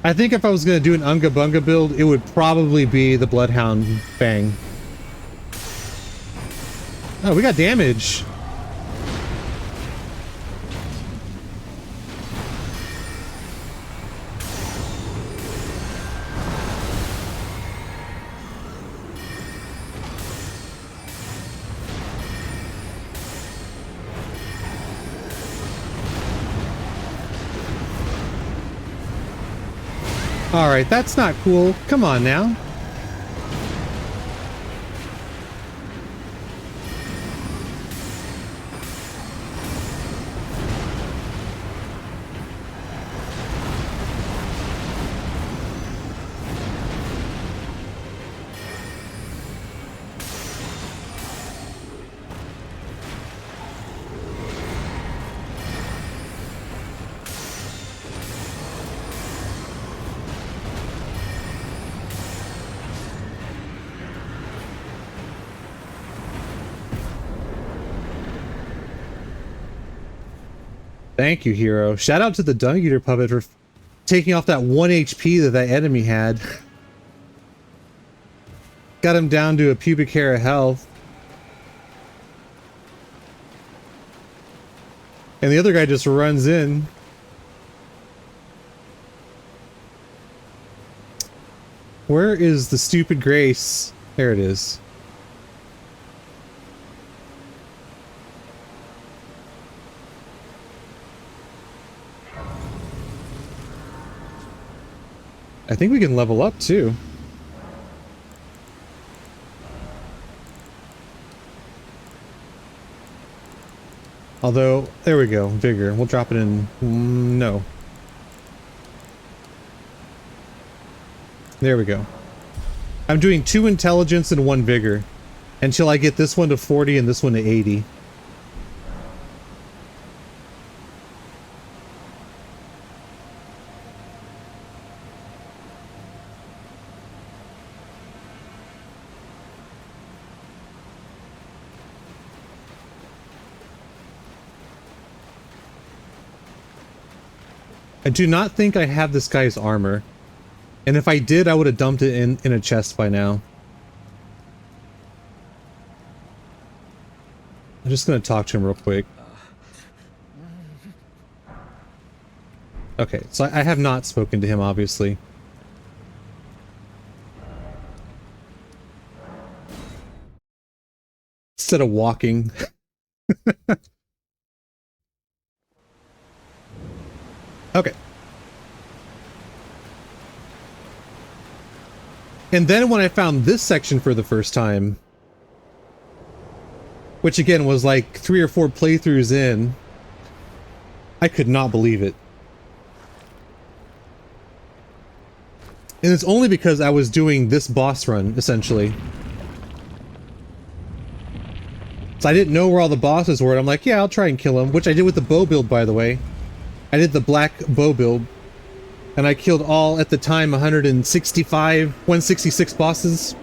I think if I was going to do an Unga Bunga build, it would probably be the Bloodhound Bang. Oh, we got damage. Alright, that's not cool. Come on now. Thank you, hero. Shout out to the Dung Eater puppet for taking off that 1 HP that enemy had. Got him down to a pubic hair of health. And the other guy just runs in. Where is the stupid Grace? There it is. I think we can level up too. Although, there we go, vigor. We'll drop it in. No. There we go. I'm doing 2 intelligence and 1 vigor until I get this one to 40 and this one to 80. I do not think I have this guy's armor. And if I did, I would have dumped it in a chest by now. I'm just gonna talk to him real quick. Okay, so I have not spoken to him, obviously. Instead of walking. Okay. And then when I found this section for the first time, which again was like 3 or 4 playthroughs in, I could not believe it. And it's only because I was doing this boss run, essentially. So I didn't know where all the bosses were, and I'm like, yeah, I'll try and kill them, which I did with the bow build, by the way. I did the black bow build, and I killed all, at the time, 166 bosses.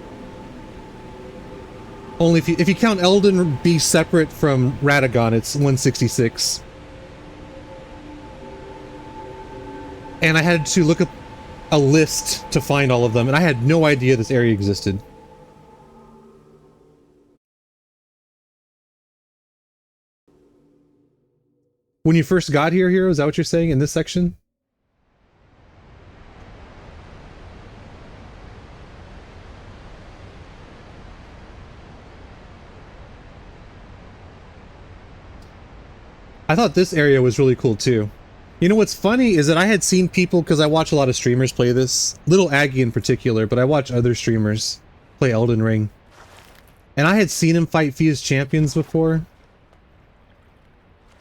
Only if you count Elden be separate from Radagon, it's 166. And I had to look up a list to find all of them, and I had no idea this area existed. When you first got here, Hero, is that what you're saying in this section? I thought this area was really cool too. You know what's funny is that I had seen people, because I watch a lot of streamers play this, Little Aggie in particular, but I watch other streamers play Elden Ring. And I had seen him fight Fia's champions before.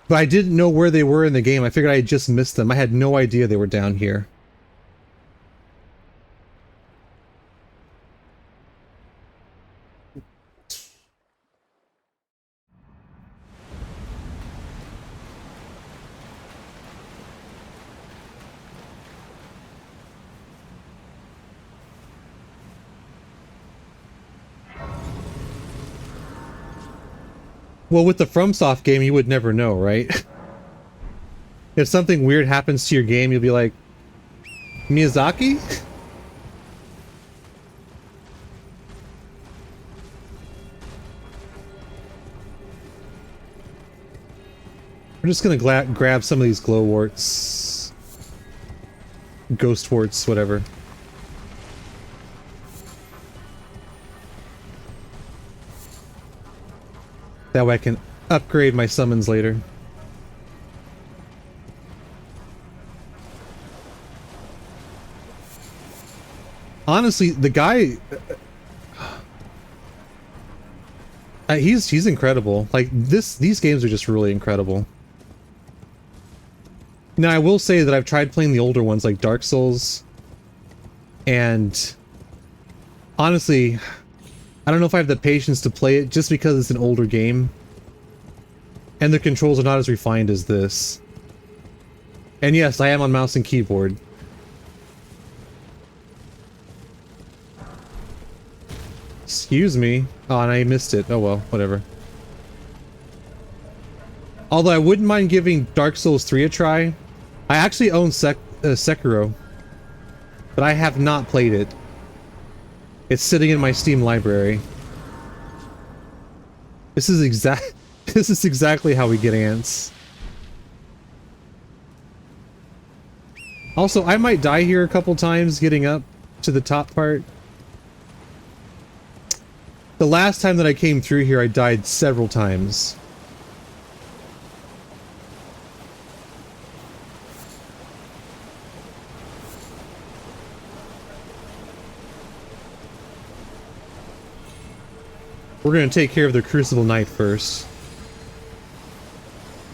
But I didn't know where they were in the game. I figured I had just missed them. I had no idea they were down here. Well, with the FromSoft game, you would never know, right? If something weird happens to your game, you'll be like, Miyazaki? We're just gonna grab some of these glow warts. Ghost warts, whatever. That way I can upgrade my summons later. Honestly, the guy... he's incredible. Like, these games are just really incredible. Now, I will say that I've tried playing the older ones, like Dark Souls. And... honestly... I don't know if I have the patience to play it just because it's an older game. And the controls are not as refined as this. And yes, I am on mouse and keyboard. Excuse me. Oh, and I missed it. Oh well, whatever. Although I wouldn't mind giving Dark Souls 3 a try. I actually own Sekiro, but I have not played it. It's sitting in my Steam library. This is exactly how we get ants. Also, I might die here a couple times getting up to the top part. The last time that I came through here, I died several times. We're going to take care of the Crucible Knight first.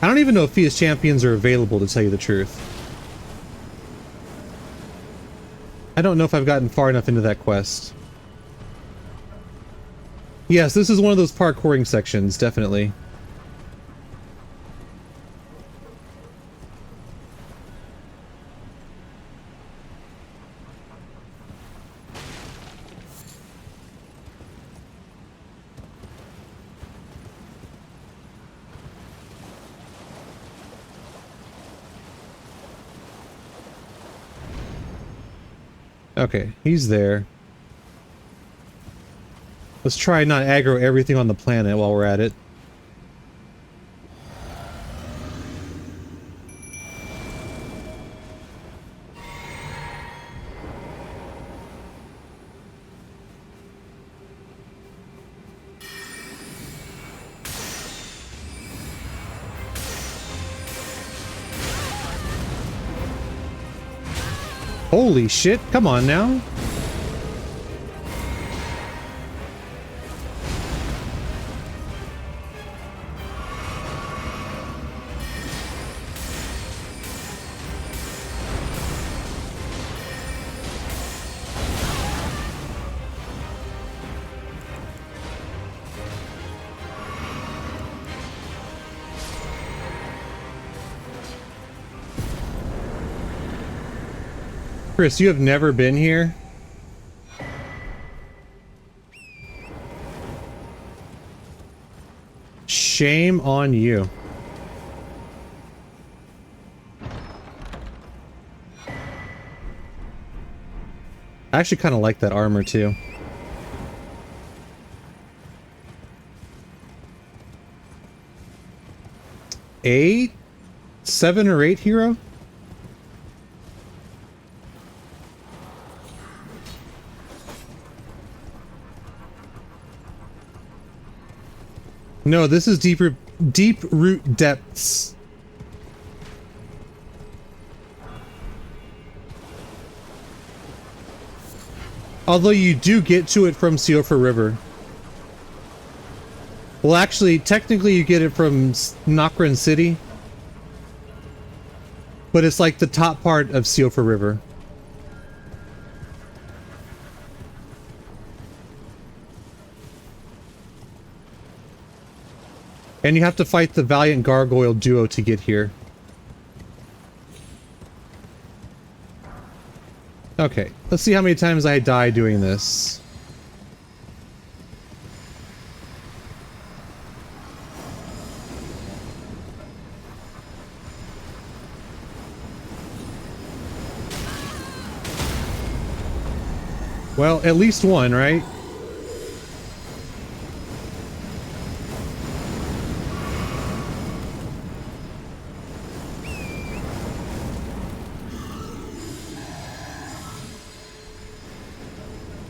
I don't even know if Fia's champions are available, to tell you the truth. I don't know if I've gotten far enough into that quest. Yes, this is one of those parkouring sections, definitely. Okay, he's there. Let's try not aggro everything on the planet while we're at it. Holy shit, come on now. Chris, you have never been here? Shame on you. I actually kind of like that armor too. A 7 or 8 hero? No, this is deep root depths. Although you do get to it from Siofra River. Well, actually, technically you get it from Nokran City. But it's like the top part of Siofra River. And you have to fight the Valiant Gargoyle duo to get here. Okay, let's see how many times I die doing this. Well, at least one, right?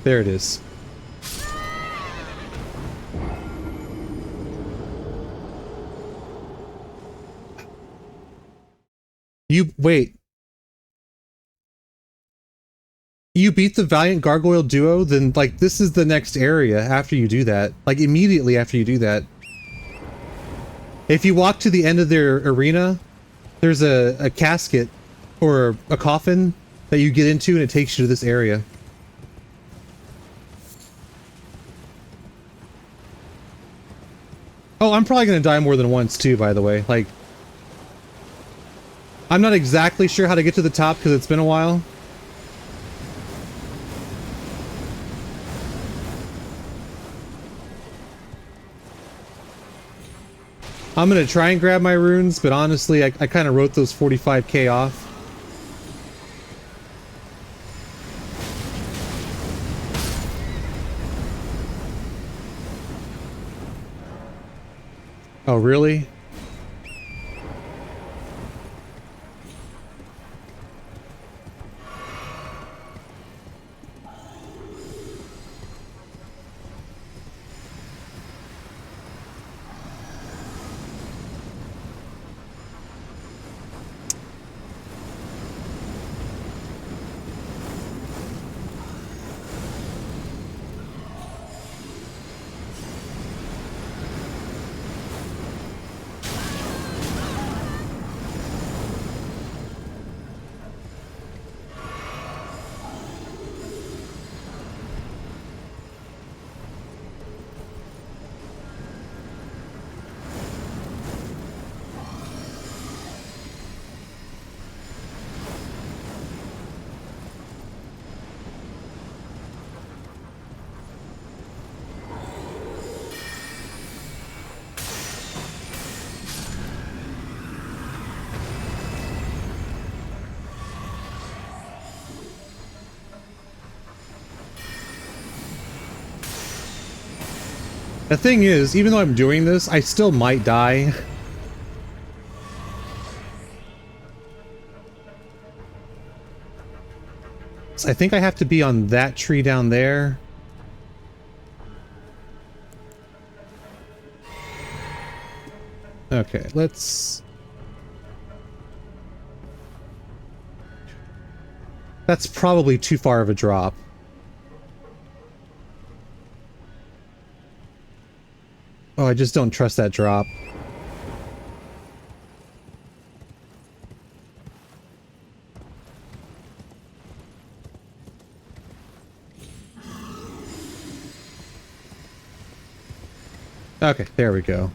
There it is. Wait. You beat the Valiant Gargoyle duo? Then, like, this is the next area after you do that. Like, immediately after you do that. If you walk to the end of their arena, there's a casket or a coffin that you get into and it takes you to this area. Oh, I'm probably going to die more than once too, by the way. Like, I'm not exactly sure how to get to the top because it's been a while. I'm gonna try and grab my runes, but honestly, I kind of wrote those 45k off. Oh, really? The thing is, even though I'm doing this, I still might die. So I think I have to be on that tree down there. Okay, let's... That's probably too far of a drop. Oh, I just don't trust that drop. Okay, there we go.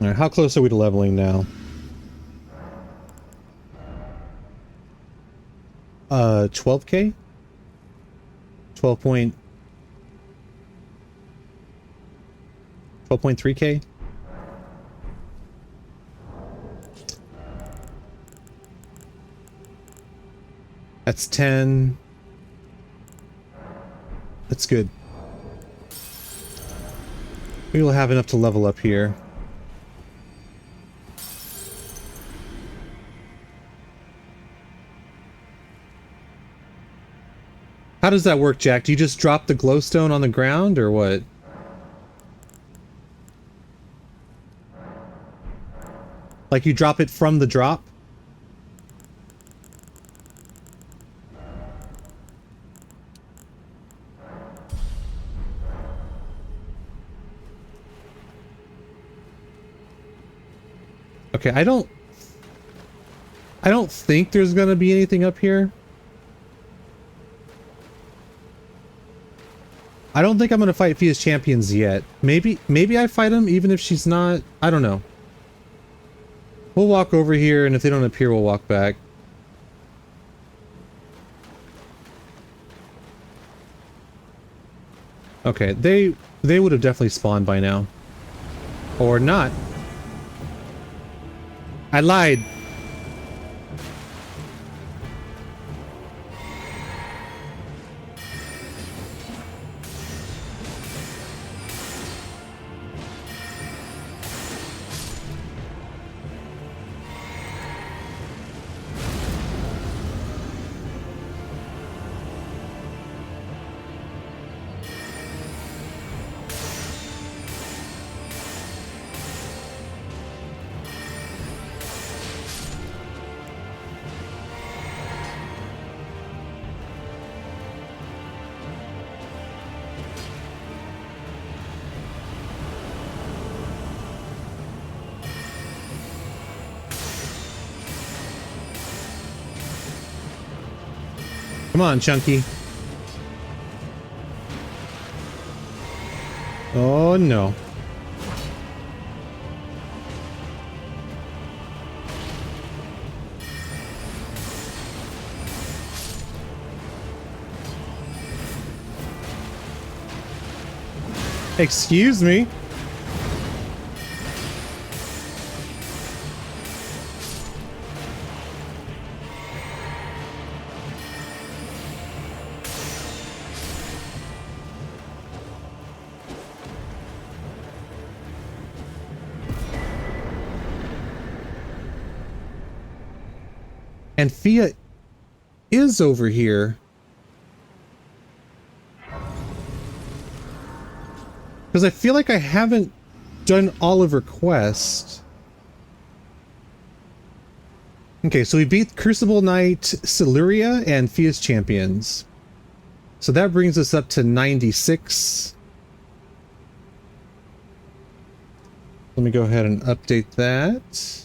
Alright, how close are we to leveling now? 12k? 12.3k? That's 10. That's good. We will have enough to level up here. How does that work, Jack? Do you just drop the glowstone on the ground, or what? Like you drop it from the drop? Okay, I don't think there's gonna be anything up here. I don't think I'm gonna fight Fia's champions yet. Maybe I fight him even if she's not. I don't know. We'll walk over here, and if they don't appear, we'll walk back. Okay, they would have definitely spawned by now. Or not. I lied. Come on, Chunky. Oh, no. Excuse me? And Fia is over here. Because I feel like I haven't done all of her quests. Okay, so we beat Crucible Knight, Siluria, and Fia's Champions. So that brings us up to 96. Let me go ahead and update that.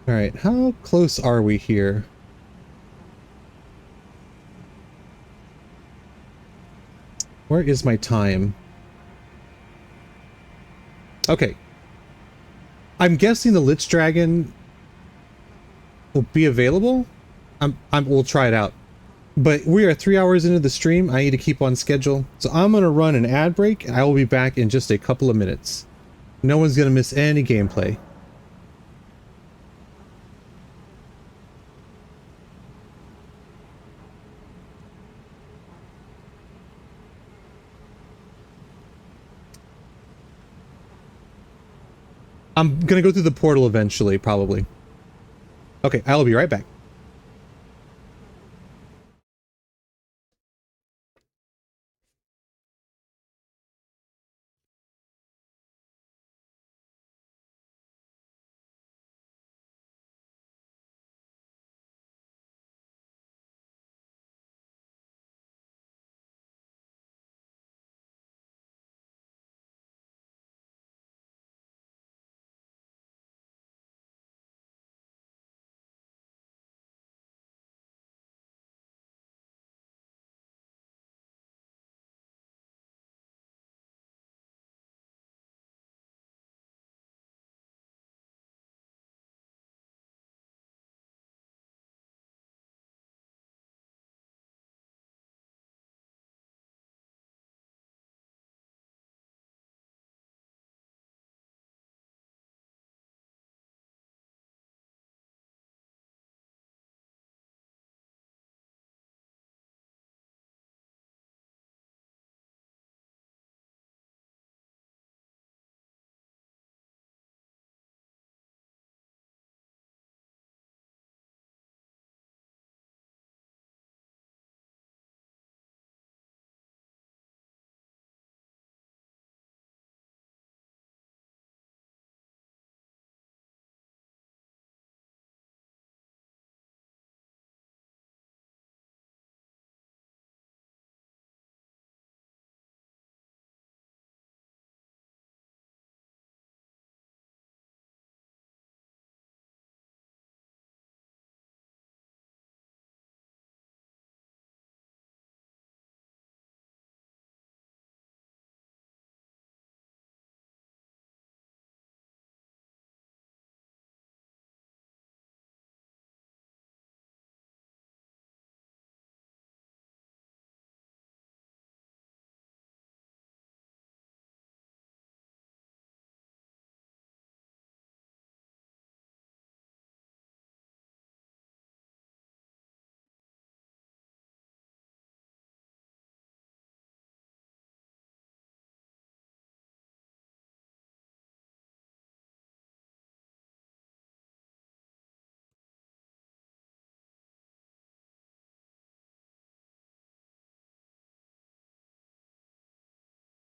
All right, how close are we here? Where is my time? Okay. I'm guessing the Lich Dragon will be available. We'll try it out. But we are 3 hours into the stream. I need to keep on schedule. So I'm going to run an ad break, and I will be back in just a couple of minutes. No one's going to miss any gameplay. I'm going to go through the portal eventually, probably. Okay, I'll be right back.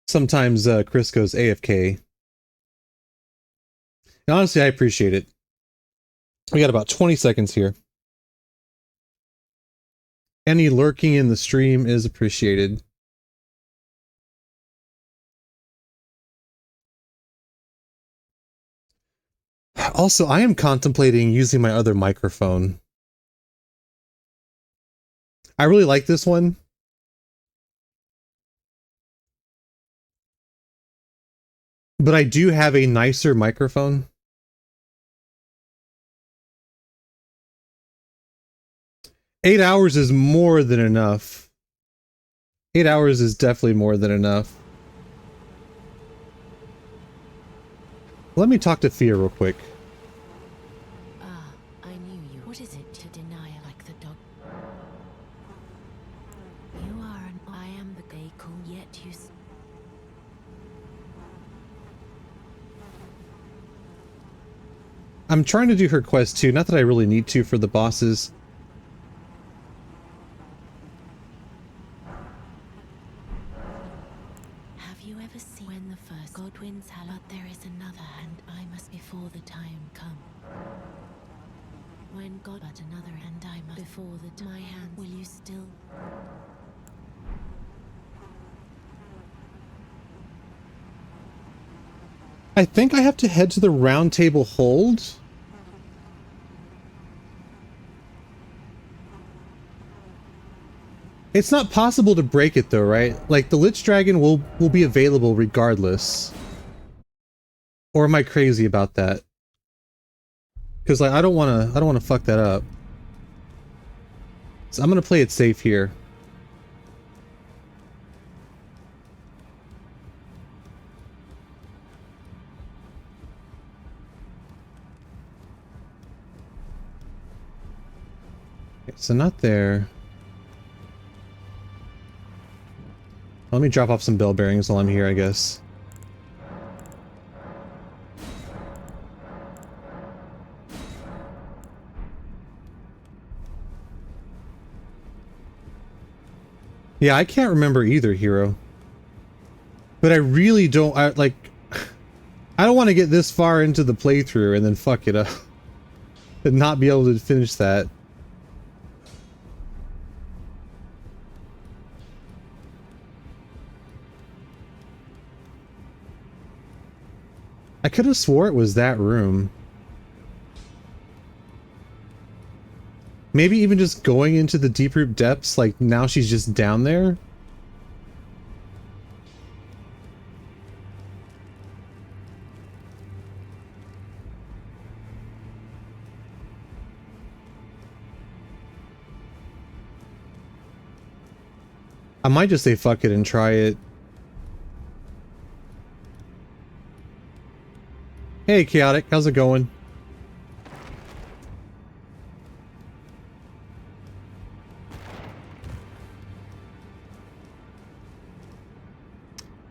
Sometimes Chris goes AFK. And honestly, I appreciate it. We got about 20 seconds here. Any lurking in the stream is appreciated. Also, I am contemplating using my other microphone. I really like this one. But I do have a nicer microphone. 8 hours is more than enough. 8 hours is definitely more than enough. Let me talk to Thea real quick. Ah, I knew you. What is it to deny like the dog? You are an I am the gay cool, yet you I'm trying to do her quest too, not that I really need to for the bosses. Have you ever seen when the first Godwin's hell, but there is another, and I must before the time come. When God, but another, and I must before the my hand. Will you still? I think I have to head to the round table hold. It's not possible to break it though, right? Like the Lich Dragon will be available regardless. Or am I crazy about that? Because like I don't wanna fuck that up. So I'm gonna play it safe here. Okay, so not there. Let me drop off some bell bearings while I'm here, I guess. Yeah, I can't remember either, Hero. But I really don't, I don't want to get this far into the playthrough and then fuck it up. And not be able to finish that. I could have swore it was that room. Maybe even just going into the deep root depths, like now she's just down there? I might just say fuck it and try it. Hey Chaotic, how's it going?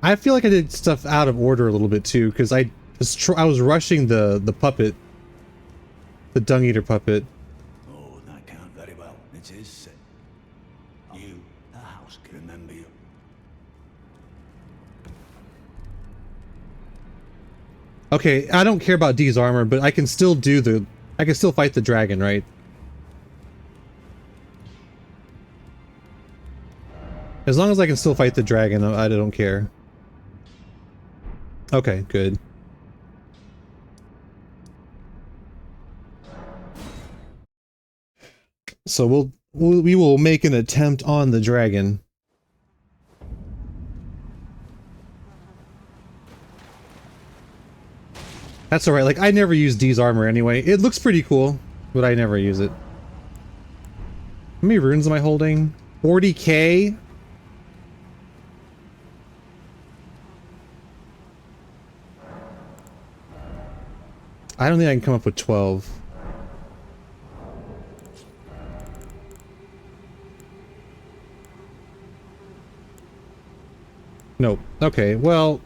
I feel like I did stuff out of order a little bit too, because I was rushing the puppet, the Dung Eater puppet. Oh, that can't very well. It is sick. You, the house, can remember you. Okay, I don't care about Dee's armor, but I can still I can still fight the dragon, right? As long as I can still fight the dragon, I don't care. Okay, good. So we will make an attempt on the dragon. That's alright, like I never use Dee's armor anyway. It looks pretty cool, but I never use it. How many runes am I holding? 40k? I don't think I can come up with 12. Nope. Okay, well...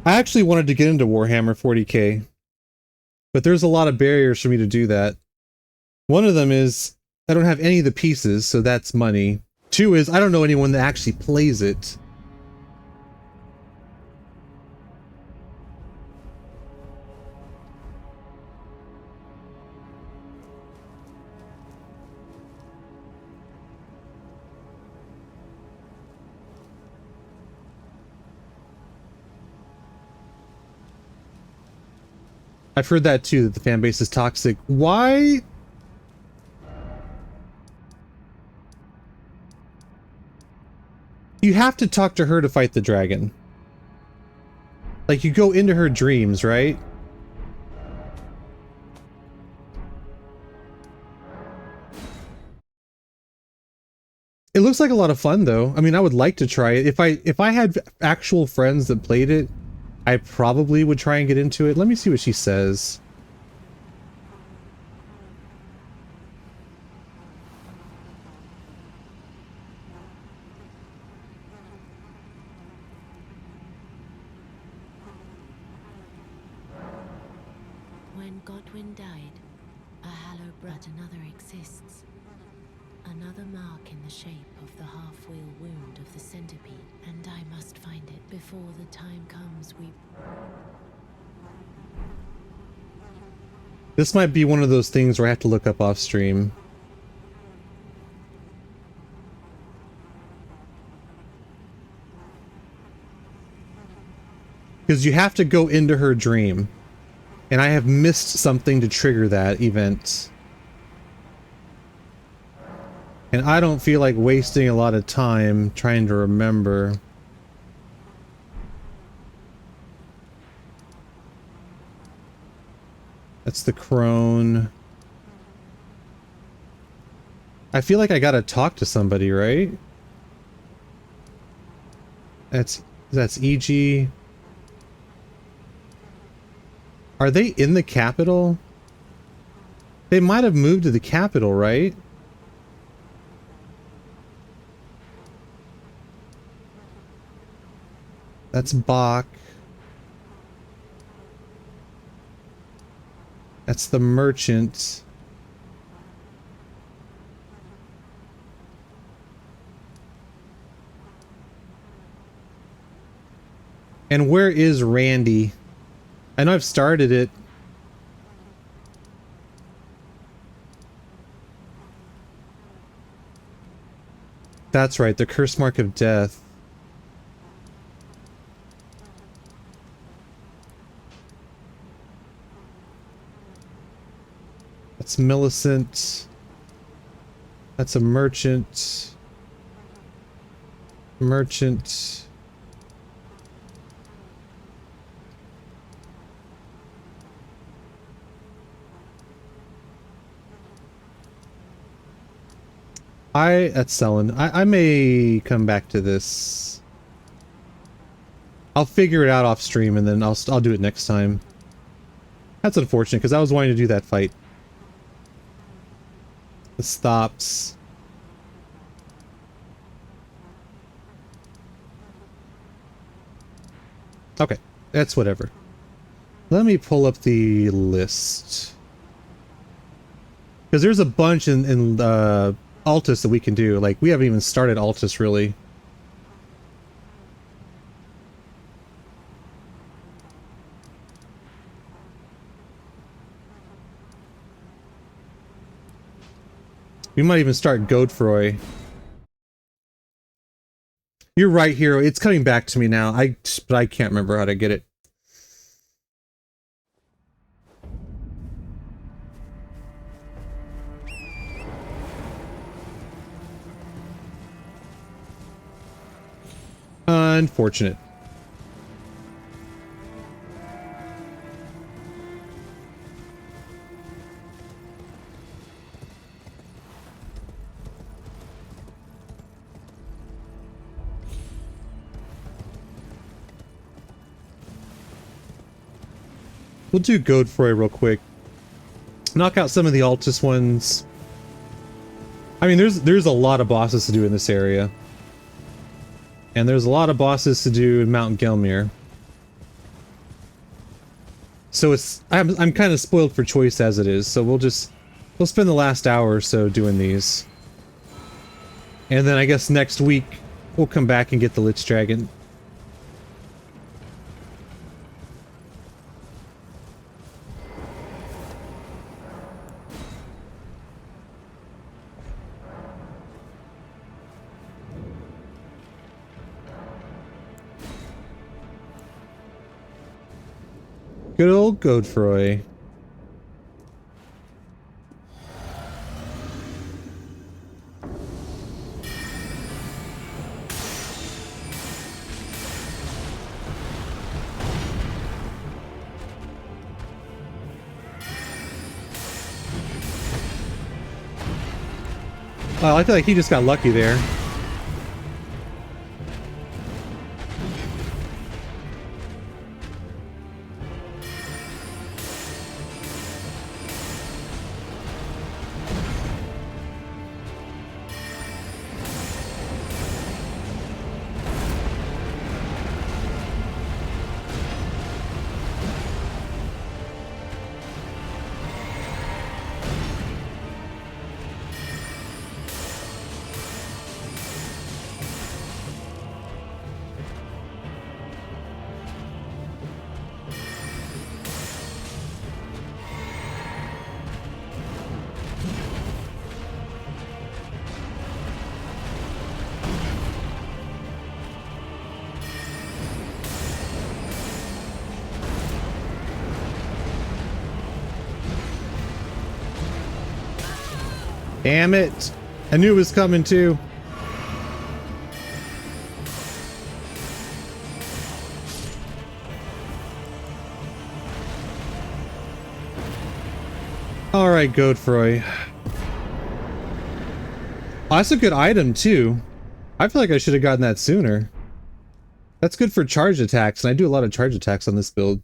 I actually wanted to get into Warhammer 40k, but there's a lot of barriers for me to do that. One of them is I don't have any of the pieces, so that's money. Two is I don't know anyone that actually plays it. I've heard that too, that the fan base is toxic. Why? You have to talk to her to fight the dragon. Like, you go into her dreams, right? It looks like a lot of fun, though. I mean, I would like to try it. If I had actual friends that played it, I probably would try and get into it. Let me see what she says. When Godwin died, a hallow but another exists. Another mark in the shape of the half-wheel wound of the centipede, and I must find it before the time comes we... This might be one of those things where I have to look up off stream. Because you have to go into her dream. And I have missed something to trigger that event. And I don't feel like wasting a lot of time trying to remember. That's the crone. I feel like I gotta talk to somebody, right? That's EG. Are they in the capital? They might have moved to the capital, right? That's Bach. That's the merchant. And where is Randy? I know I've started it. That's right, the curse mark of death. That's Millicent. That's a merchant. Merchant. That's selling. I may come back to this. I'll figure it out off stream and then I'll do it next time. That's unfortunate because I was wanting to do that fight. The stops. Okay, that's whatever. Let me pull up the list. Because there's a bunch in Altus that we can do. Like, we haven't even started Altus, really. We might even start Godefroy. You're right, Hero. It's coming back to me now. But I can't remember how to get it. Unfortunate. We'll do Godefroy real quick. Knock out some of the Altus ones. I mean, there's a lot of bosses to do in this area. And there's a lot of bosses to do in Mount Gelmir. So I'm kind of spoiled for choice as it is, so we'll spend the last hour or so doing these. And then I guess next week we'll come back and get the Lich Dragon. Good old Godefroy. Oh, I feel like he just got lucky there. Damn it! I knew it was coming too. Alright, Godfroy. Oh, that's a good item too. I feel like I should have gotten that sooner. That's good for charge attacks, and I do a lot of charge attacks on this build.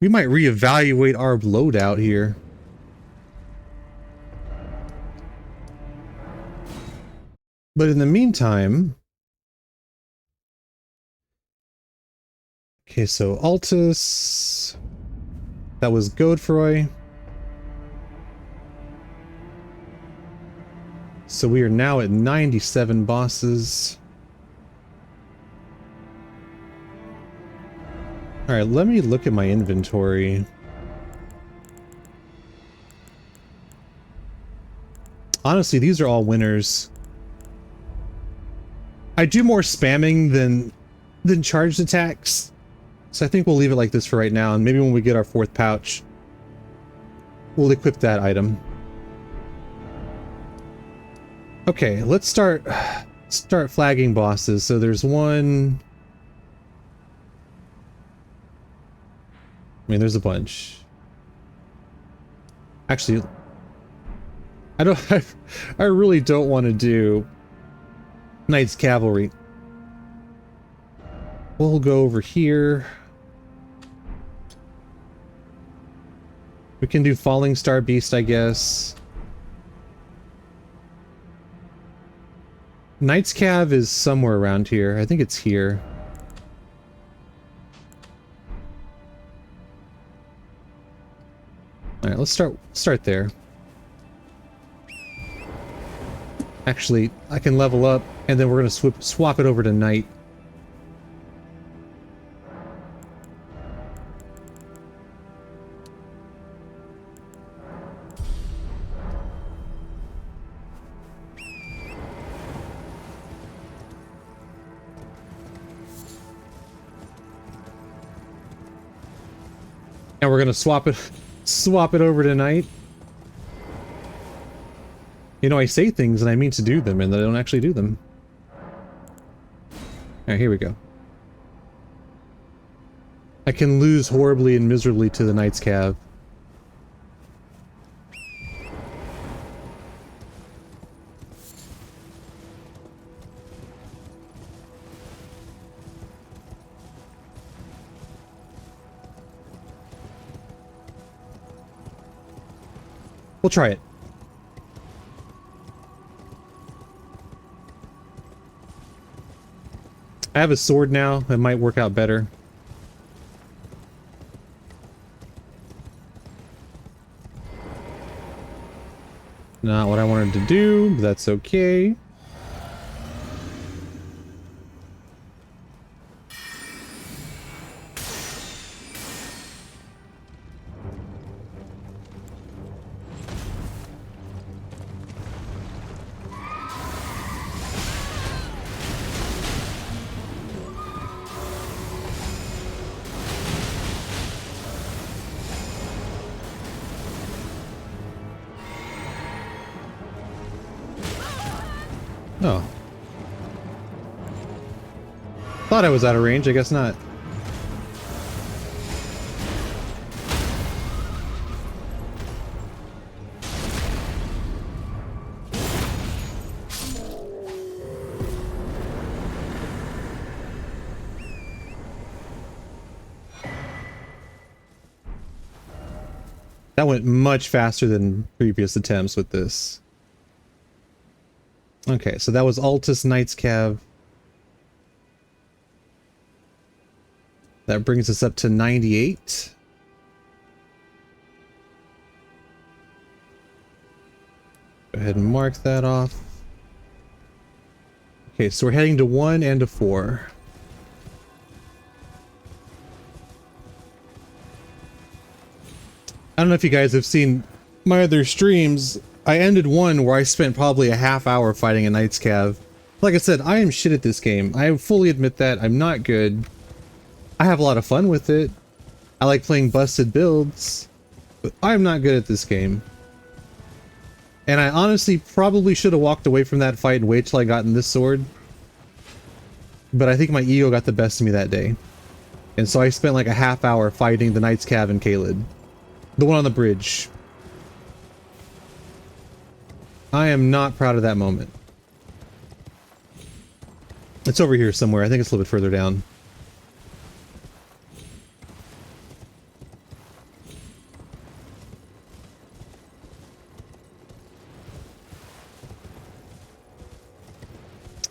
We might reevaluate our loadout here. But in the meantime... Okay, so Altus... That was Godfroy. So we are now at 97 bosses. Alright, let me look at my inventory. Honestly, these are all winners. I do more spamming than charged attacks. So I think we'll leave it like this for right now, and maybe when we get our 4th pouch, we'll equip that item. Okay, let's start flagging bosses. So there's one... I mean, there's a bunch. Actually, I really don't want to do Knight's Cavalry. We'll go over here. We can do Falling Star Beast, I guess. Knight's Cav is somewhere around here. I think it's here. Alright, let's start there. Actually, I can level up, and then we're gonna swap it over to Knight. And we're gonna swap it over to Knight. You know, I say things and I mean to do them, and I don't actually do them. Alright, here we go. I can lose horribly and miserably to the Knight's Cav. We'll try it. I have a sword now. That might work out better. Not what I wanted to do, but that's okay. Oh. Thought I was out of range, I guess not. That went much faster than previous attempts with this. Okay, so that was Altus Knights Cav. That brings us up to 98. Go ahead and mark that off. Okay, so we're heading to 1 and to 4. I don't know if you guys have seen my other streams. I ended one where I spent probably a half hour fighting a Knights Cav. Like I said, I am shit at this game. I fully admit that. I'm not good. I have a lot of fun with it. I like playing busted builds, but I'm not good at this game. And I honestly probably should have walked away from that fight and waited till I got in this sword. But I think my ego got the best of me that day. And so I spent like a half hour fighting the Knights Cav and Kaled. The one on the bridge. I am not proud of that moment. It's over here somewhere. I think it's a little bit further down.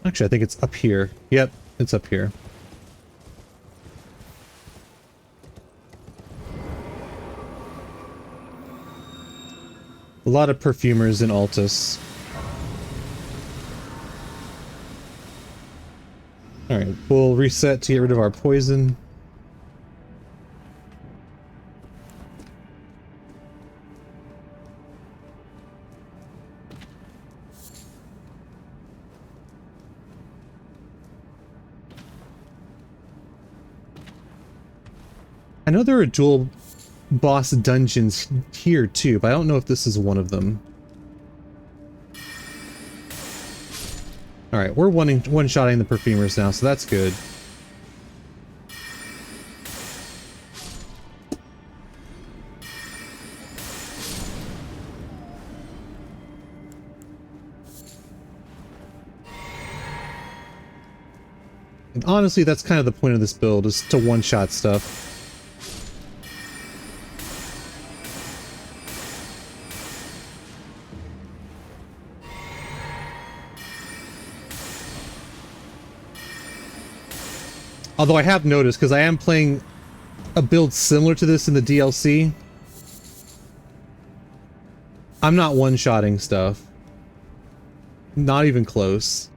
Actually, I think it's up here. Yep, it's up here. A lot of perfumers in Altus. Alright, we'll reset to get rid of our poison. I know there are dual boss dungeons here too, but I don't know if this is one of them. Alright, we're one-shotting the perfumers now, so that's good. And honestly, that's kind of the point of this build, is to one-shot stuff. Although I have noticed, because I am playing a build similar to this in the DLC, I'm not one-shotting stuff. Not even close.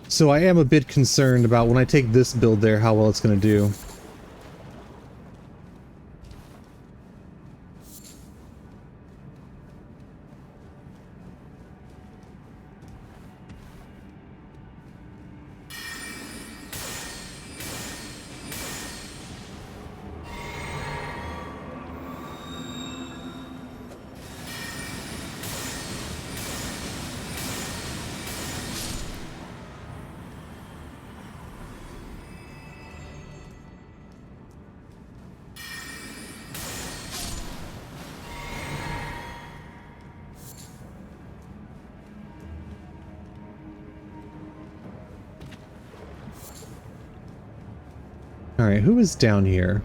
So I am a bit concerned about when I take this build there, how well it's going to do. Alright, who is down here?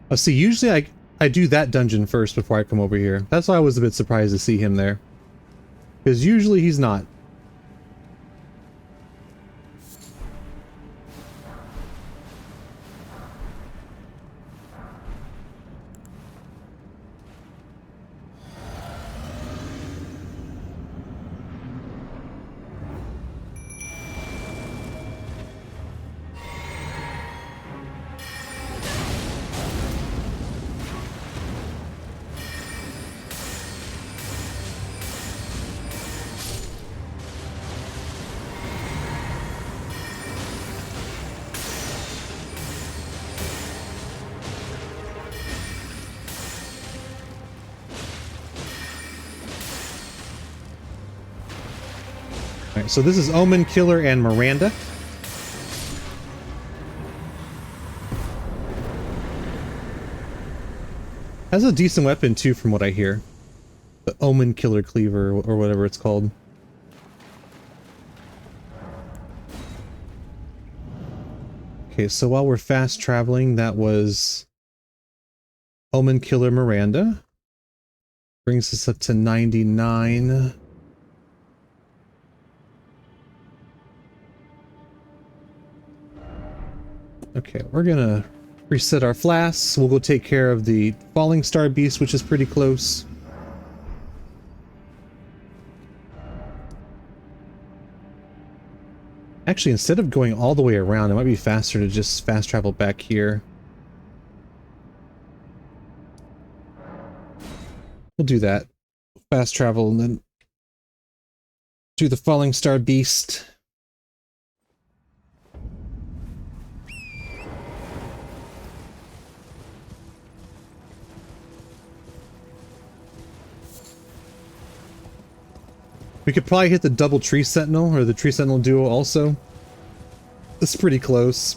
Oh, see, usually I do that dungeon first before I come over here. That's why I was a bit surprised to see him there. Because usually he's not. Alright, so this is Omen, Killer, and Miranda. Has a decent weapon too, from what I hear. The Omen Killer Cleaver, or whatever it's called. Okay, so while we're fast traveling, that was Omen Killer Miranda. Brings us up to 99. Okay, we're gonna reset our flasks. We'll go take care of the Falling Star Beast, which is pretty close. Actually, instead of going all the way around, it might be faster to just fast travel back here. We'll do that. Fast travel and then do the Falling Star Beast. We could probably hit the double Tree Sentinel, or the Tree Sentinel duo also. It's pretty close.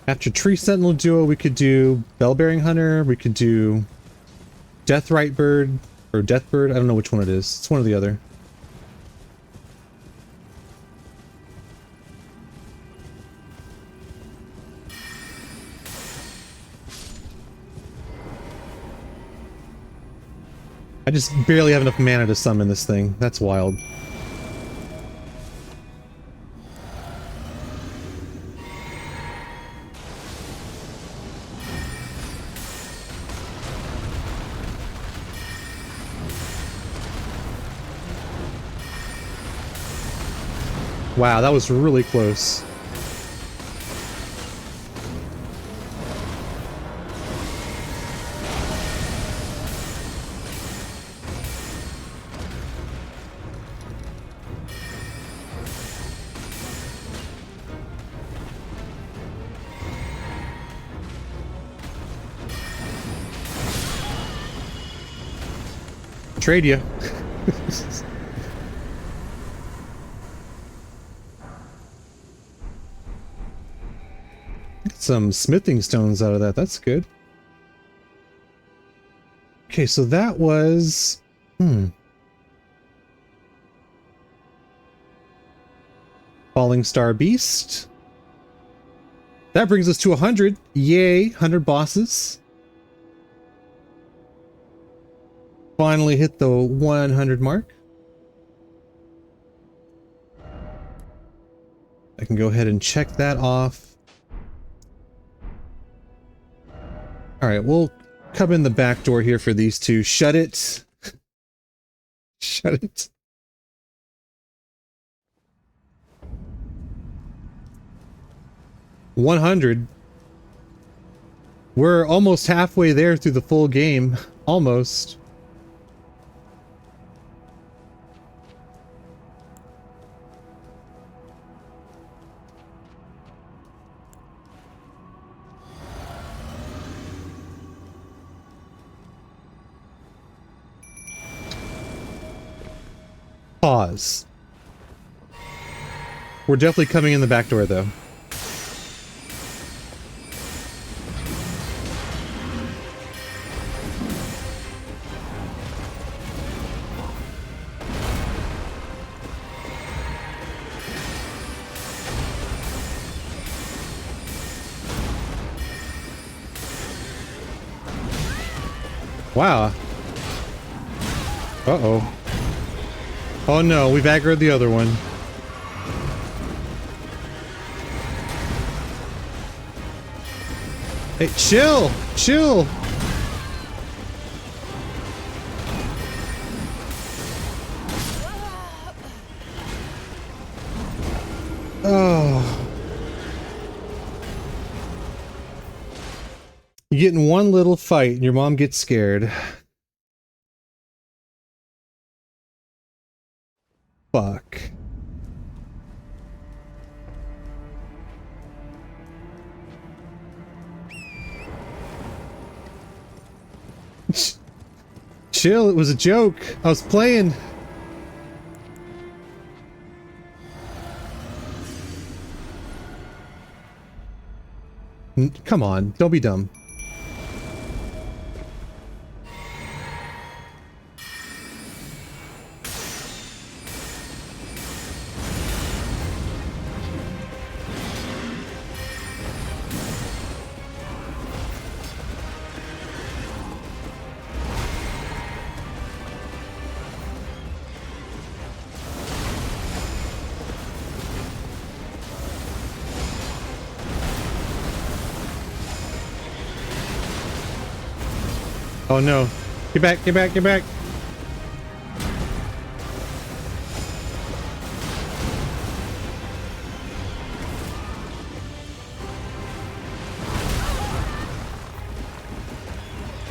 After Tree Sentinel duo, we could do Bellbearing Hunter, we could do Deathrite Bird, or Deathbird, I don't know which one it is. It's one or the other. I just barely have enough mana to summon this thing. That's wild. Wow, that was really close. Trade you. Get some smithing stones out of that. That's good. Okay, so that was... Falling Star Beast. That brings us to 100. Yay, 100 bosses. Finally hit the 100 mark. I can go ahead and check that off. Alright, we'll come in the back door here for these two. Shut it. Shut it. $100. We're almost halfway there through the full game. Almost. Pause. We're definitely coming in the back door, though. Wow. Uh-oh. Oh no, we've aggroed the other one. Hey, chill! Chill! Oh. You get in one little fight and your mom gets scared. Fuck. Chill, it was a joke. I was playing. Come on, don't be dumb. Oh no. Get back, get back, get back.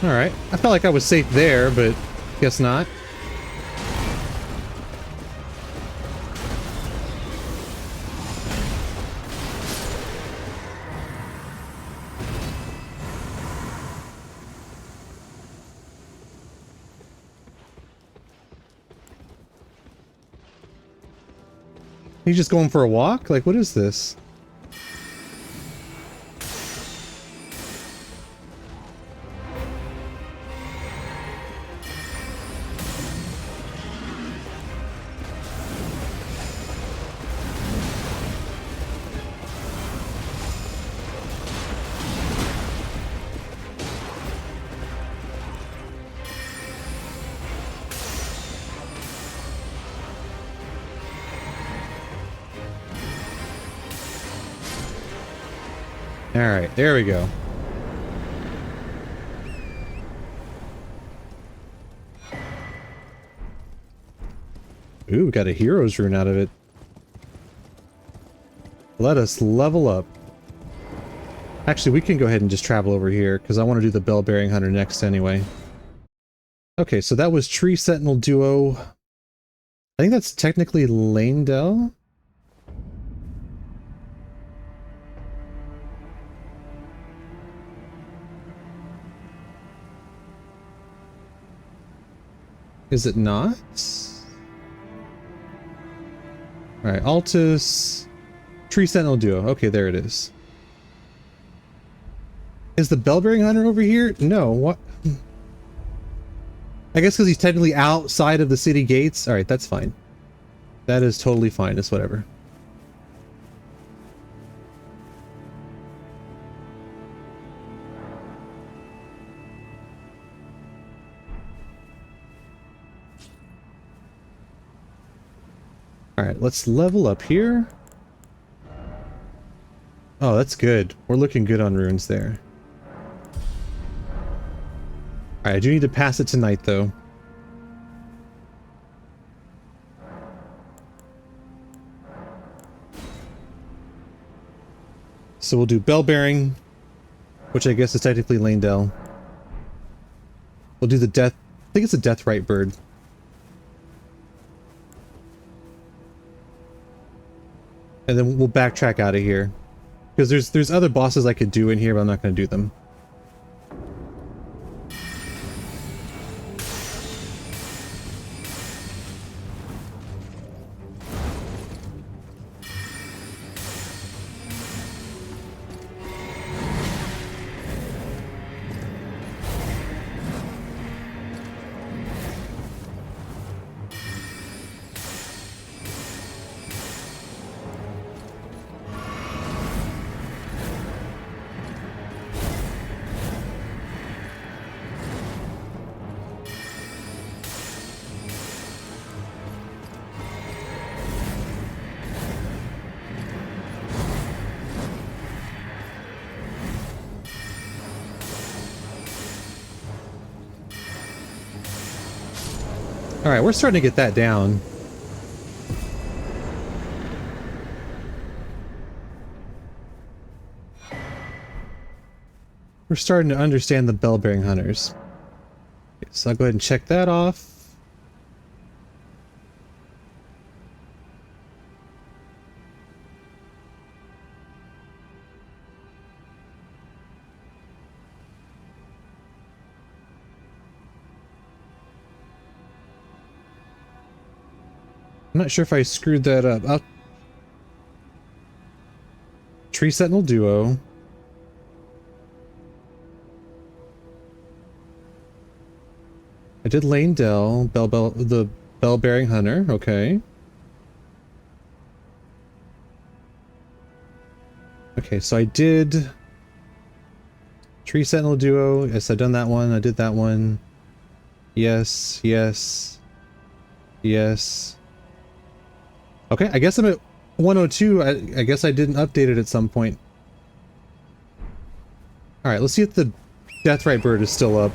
Alright. I felt like I was safe there, but guess not. He's just going for a walk? Like, what is this? Alright, there we go. Ooh, we got a hero's rune out of it. Let us level up. Actually, we can go ahead and just travel over here, because I want to do the Bell-Bearing Hunter next anyway. Okay, so that was Tree Sentinel Duo. I think that's technically Lanedell? Is it not? Alright, Altus... Tree Sentinel Duo. Okay, there it is. Is the Bell-Bearing Hunter over here? No, what? I guess because he's technically outside of the city gates. Alright, that's fine. That is totally fine. It's whatever. Alright, let's level up here. Oh, that's good. We're looking good on runes there. Alright, I do need to pass it tonight, though. So we'll do Bell-Bearing, which I guess is technically Lanedell. We'll do the Death... I think it's a Deathrite bird. And then we'll backtrack out of here. Because there's other bosses I could do in here, but I'm not going to do them. Alright, we're starting to get that down. We're starting to understand the Bell-Bearing Hunters. Okay, so I'll go ahead and check that off. I'm not sure if I screwed that up. Tree Sentinel Duo. I did Lane Dell, the Bell-Bearing Hunter, okay. Okay, so I did Tree Sentinel Duo. Yes, I've done that one. I did that one. Yes, yes, yes. Okay, I guess I'm at 102. I guess I didn't update it at some point. Alright, let's see if the Deathrite Bird is still up.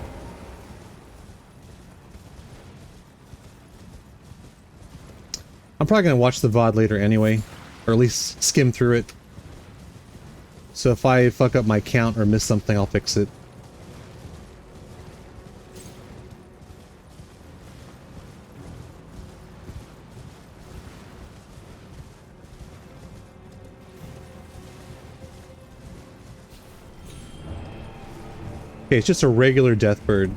I'm probably going to watch the VOD later anyway, or at least skim through it. So if I fuck up my count or miss something, I'll fix it. Okay, it's just a regular death bird.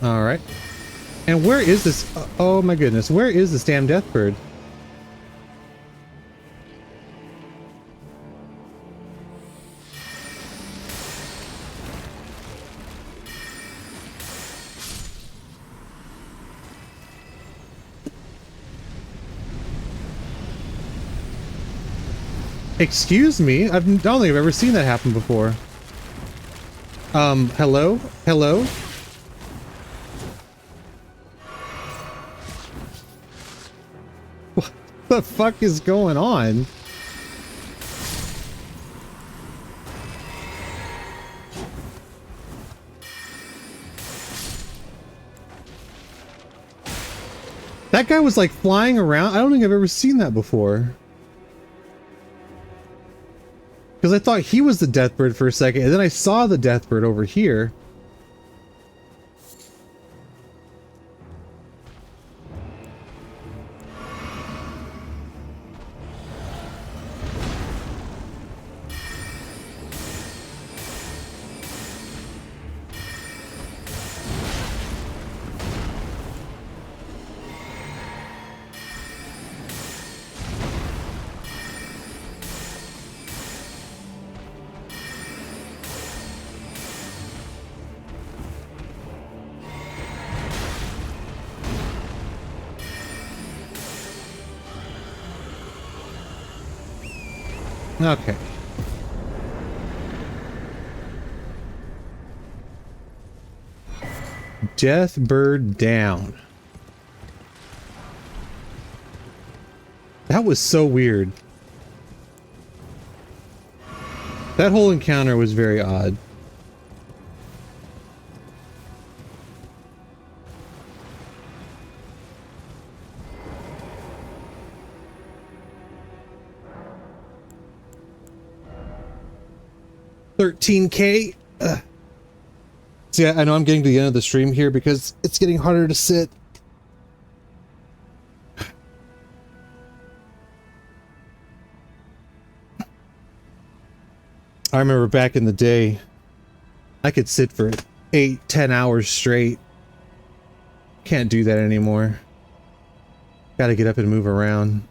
Alright. And where is this? Oh my goodness, where is this damn death bird? Excuse me? I don't think I've ever seen that happen before. Hello? Hello? What the fuck is going on? That guy was like flying around. I don't think I've ever seen that before. Because I thought he was the Deathbird for a second, and then I saw the Deathbird over here. Okay. Deathbird down. That was so weird. That whole encounter was very odd. $13K. See, I know I'm getting to the end of the stream here because it's getting harder to sit. I remember back in the day, I could sit for 8-10 hours straight. Can't do that anymore. Gotta get up and move around.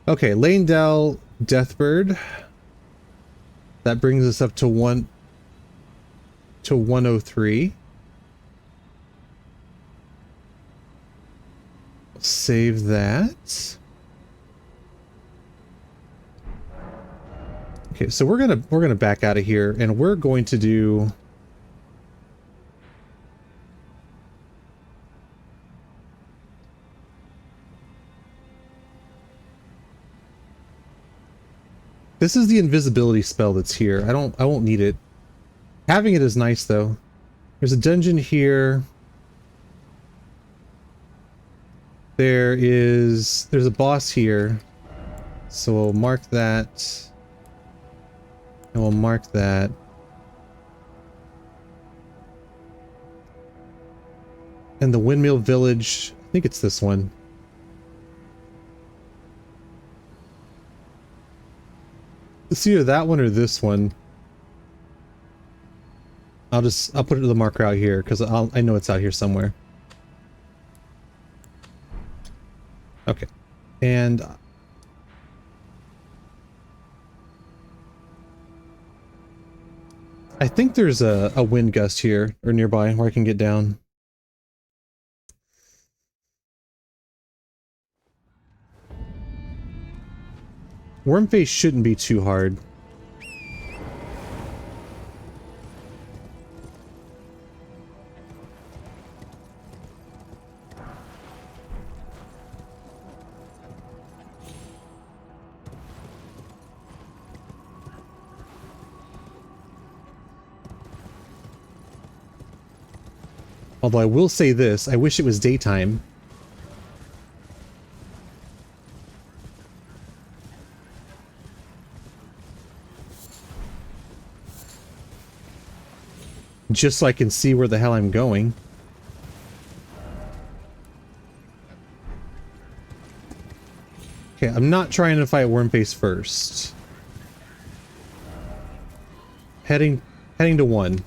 Okay, Lane Dell, Deathbird. That brings us up to 103. Save that. Okay, so we're gonna back out of here, and we're going to do. This is the invisibility spell that's here. I won't need it. Having it is nice though. There's a dungeon here. There's a boss here. So we'll mark that. And we'll mark that. And the Windmill Village, I think it's this one. It's either that one or this one. I'll put it to the marker out here because I know it's out here somewhere. Okay, and I think there's a wind gust here or nearby where I can get down. Wormface shouldn't be too hard. Although I will say this, I wish it was daytime. Just so I can see where the hell I'm going. Okay, I'm not trying to fight Wormface first. Heading to 1.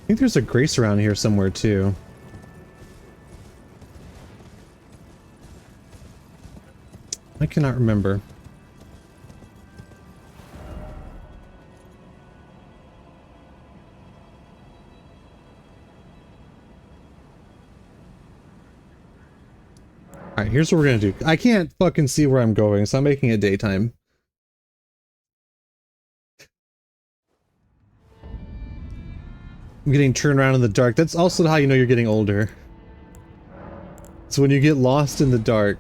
I think there's a grace around here somewhere too. I cannot remember. Alright, here's what we're gonna do. I can't fucking see where I'm going, so I'm making it daytime. I'm getting turned around in the dark. That's also how you know you're getting older. It's when you get lost in the dark.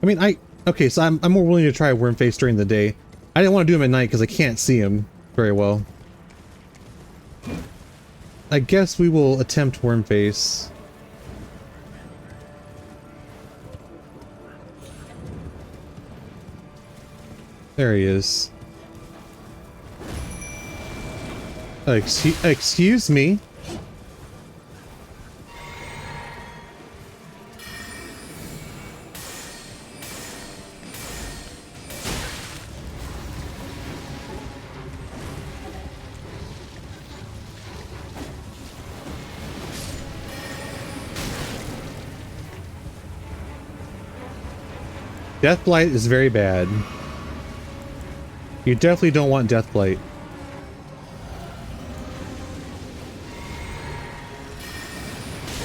I mean, okay, so I'm more willing to try Wormface during the day. I didn't want to do him at night because I can't see him very well. I guess we will attempt Wormface. There he is. Excuse me. Deathblight is very bad. You definitely don't want Deathblight.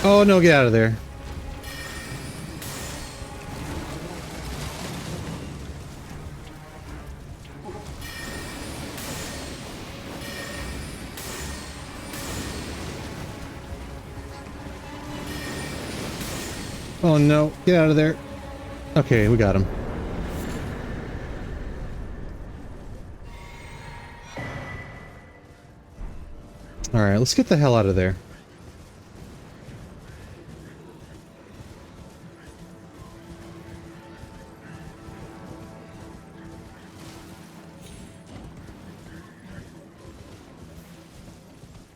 Oh no, get out of there. Oh no, get out of there. Okay, we got him. Alright, let's get the hell out of there.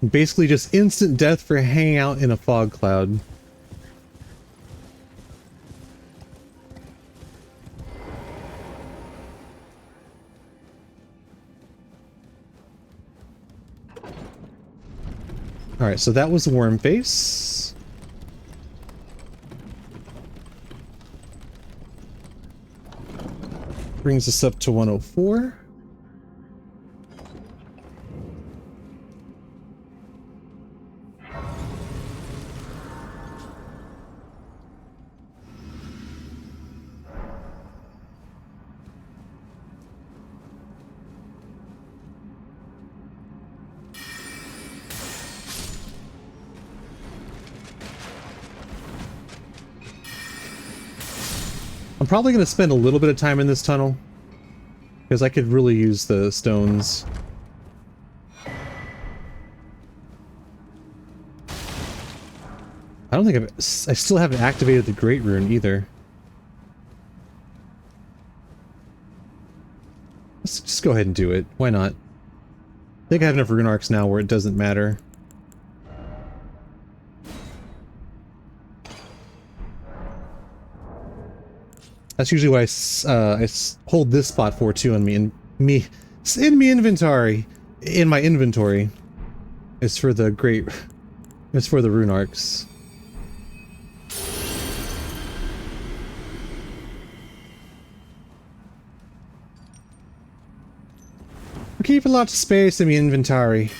Basically just instant death for hanging out in a fog cloud. Alright, so that was Wormface. Brings us up to 104. I'm probably going to spend a little bit of time in this tunnel, because I could really use the stones. I don't think I still haven't activated the Great Rune either. Let's just go ahead and do it. Why not? I think I have enough rune arcs now where it doesn't matter. That's usually what I hold this spot for too on me inventory. In my inventory, is for the it's for the rune arcs. We're keeping lots of space in my inventory.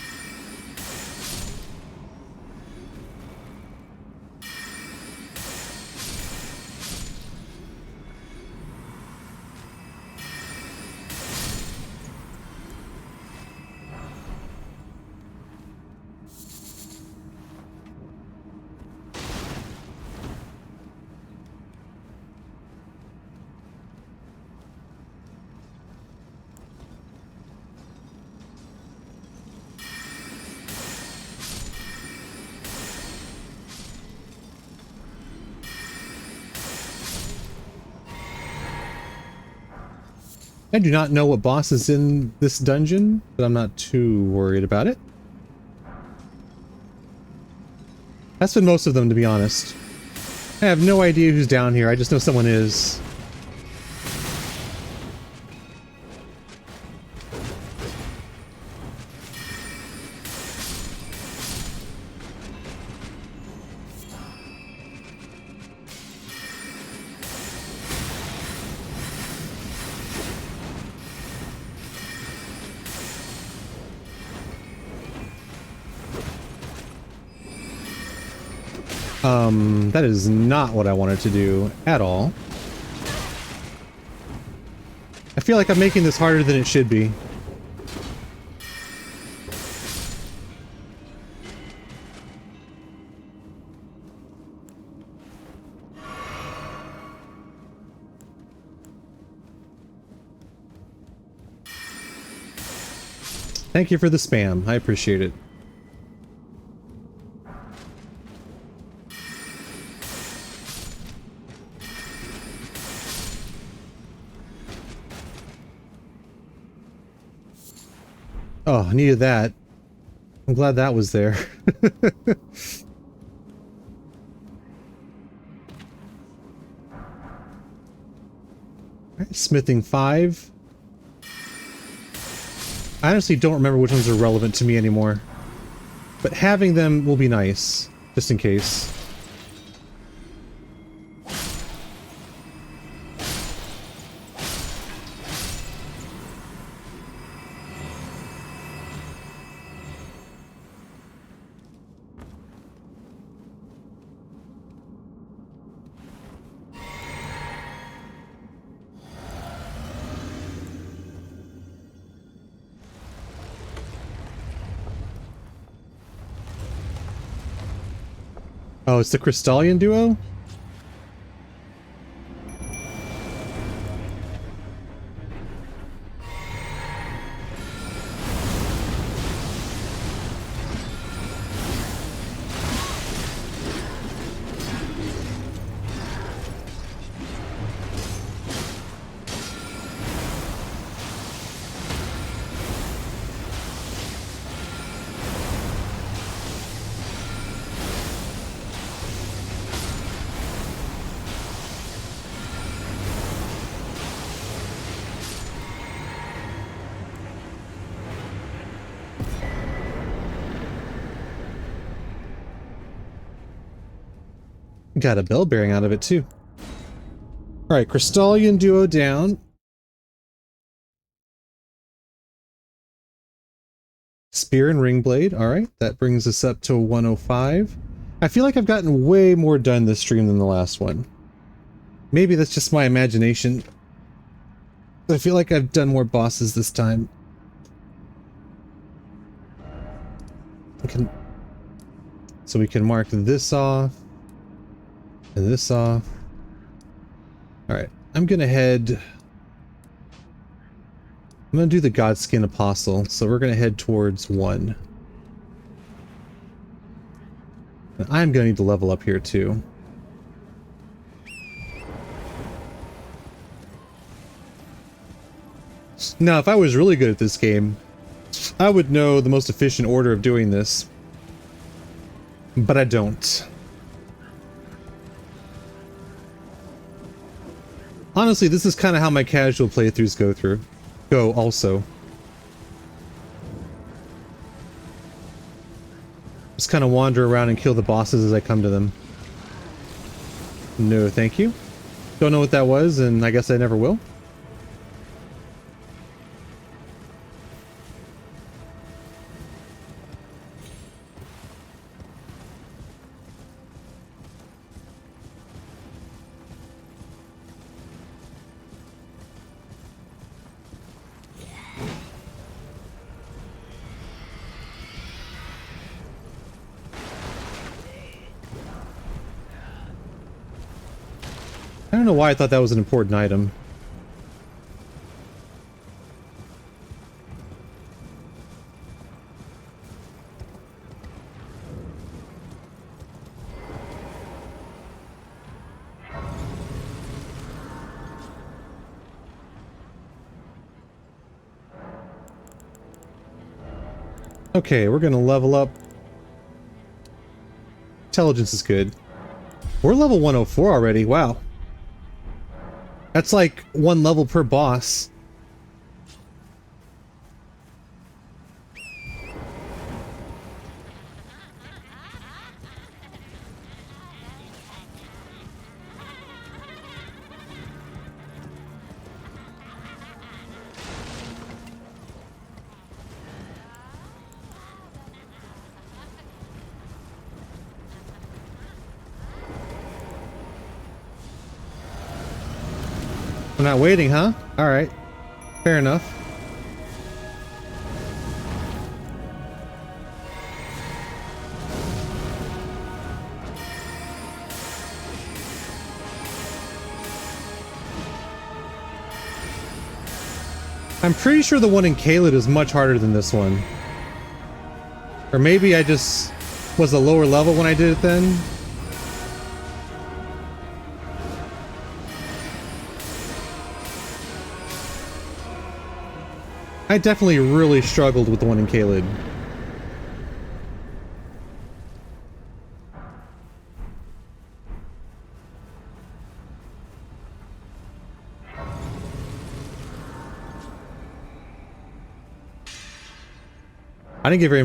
I do not know what boss is in this dungeon, but I'm not too worried about it. That's been most of them, to be honest. I have no idea who's down here, I just know someone is. That is not what I wanted to do at all. I feel like I'm making this harder than it should be. Thank you for the spam. I appreciate it. Oh, I needed that. I'm glad that was there. Alright, smithing 5. I honestly don't remember which ones are relevant to me anymore. But having them will be nice, just in case. Oh, it's the Crystallian duo? Got a bell bearing out of it too. Alright, Crystallian duo down. Spear and ring blade. Alright, that brings us up to 105. I feel like I've gotten way more done this stream than the last one. Maybe that's just my imagination. I feel like I've done more bosses this time. So we can mark this off. And this off. Alright. I'm gonna head... I'm gonna do the Godskin Apostle, so we're gonna head towards 1. And I'm gonna need to level up here too. Now, if I was really good at this game, I would know the most efficient order of doing this. But I don't. Honestly, this is kind of how my casual playthroughs go also. Just kind of wander around and kill the bosses as I come to them. No, thank you. Don't know what that was, and I guess I never will. I don't know why I thought that was an important item. Okay, we're gonna level up. Intelligence is good. We're level 104 already, wow. That's like 1 level per boss. We're not waiting, huh? Alright. Fair enough. I'm pretty sure the one in Caelid is much harder than this one. Or maybe I just was a lower level when I did it then. I definitely really struggled with the one in Caelid. I didn't get very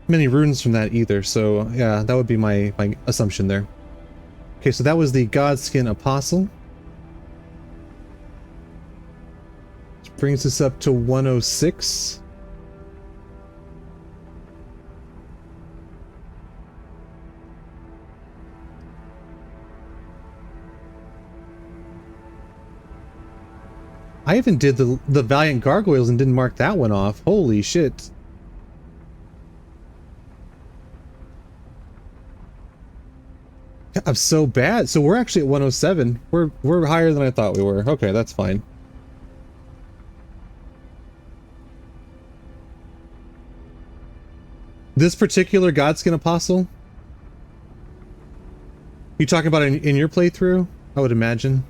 many runes from that either, so yeah, that would be my assumption there. Okay, so that was the Godskin Apostle. Which brings us up to 106. I even did the Valiant Gargoyles and didn't mark that one off. Holy shit. I'm so bad. So we're actually at 107. We're higher than I thought we were. Okay, that's fine. This particular Godskin Apostle? You talking about in your playthrough? I would imagine.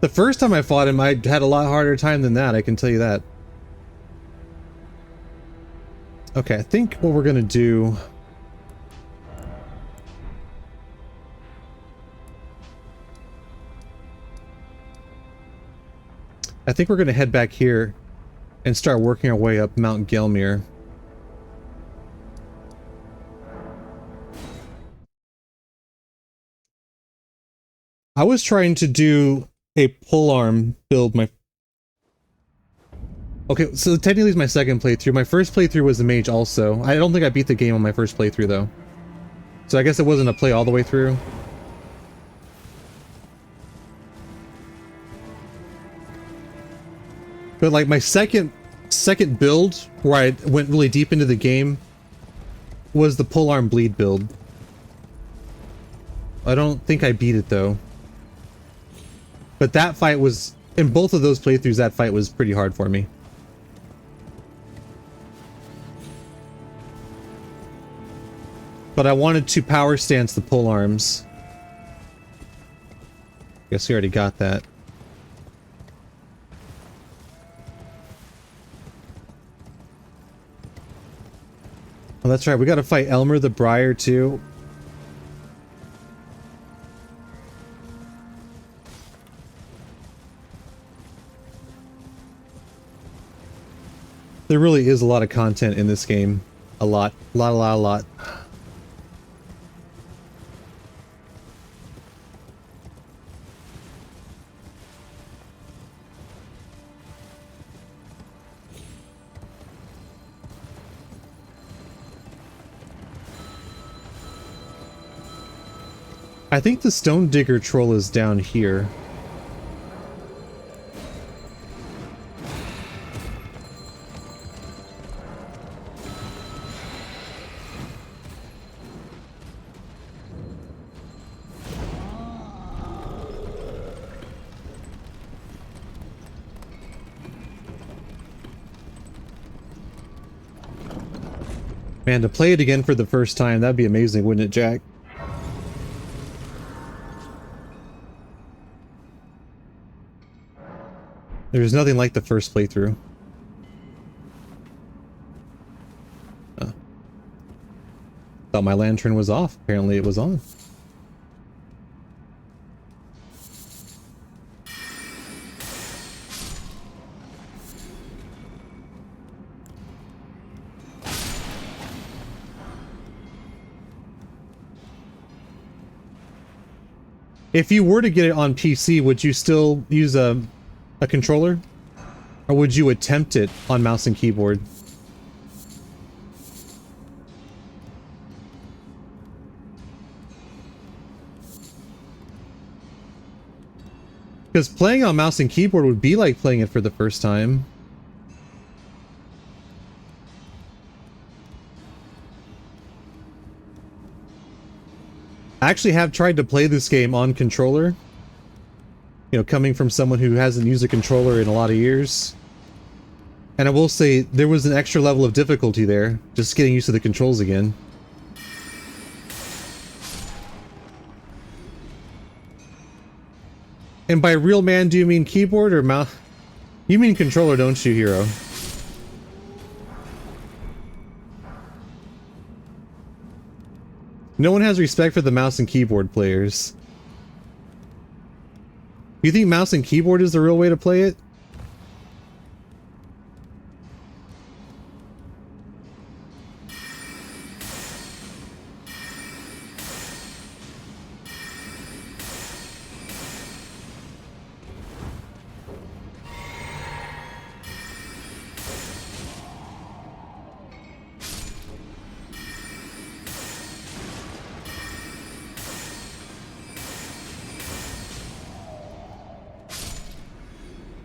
The first time I fought him, I had a lot harder time than that, I can tell you that. Okay, I think what we're gonna do... I think we're gonna head back here and start working our way up Mount Gelmir. I was trying to do a polearm build Okay, so technically it's my second playthrough. My first playthrough was the mage also. I don't think I beat the game on my first playthrough though. So I guess it wasn't a play all the way through. But like my second build, where I went really deep into the game, was the polearm bleed build. I don't think I beat it though. But that fight was, in both of those playthroughs, that fight was pretty hard for me. But I wanted to power stance the pole arms. Guess we already got that. Oh, that's right. We gotta fight Elmer the Briar too. There really is a lot of content in this game. A lot. A lot. I think the Stone Digger troll is down here. Man, to play it again for the first time, that'd be amazing, wouldn't it, Jack? There's nothing like the first playthrough. Oh. Thought my lantern was off. Apparently it was on. If you were to get it on PC, would you still use a controller? Or would you attempt it on mouse and keyboard? Because playing on mouse and keyboard would be like playing it for the first time. I actually have tried to play this game on controller. You know, coming from someone who hasn't used a controller in a lot of years. And I will say, there was an extra level of difficulty there, just getting used to the controls again. And by real man, do you mean keyboard or mouse? You mean controller, don't you, Hero? No one has respect for the mouse and keyboard players. You think mouse and keyboard is the real way to play it?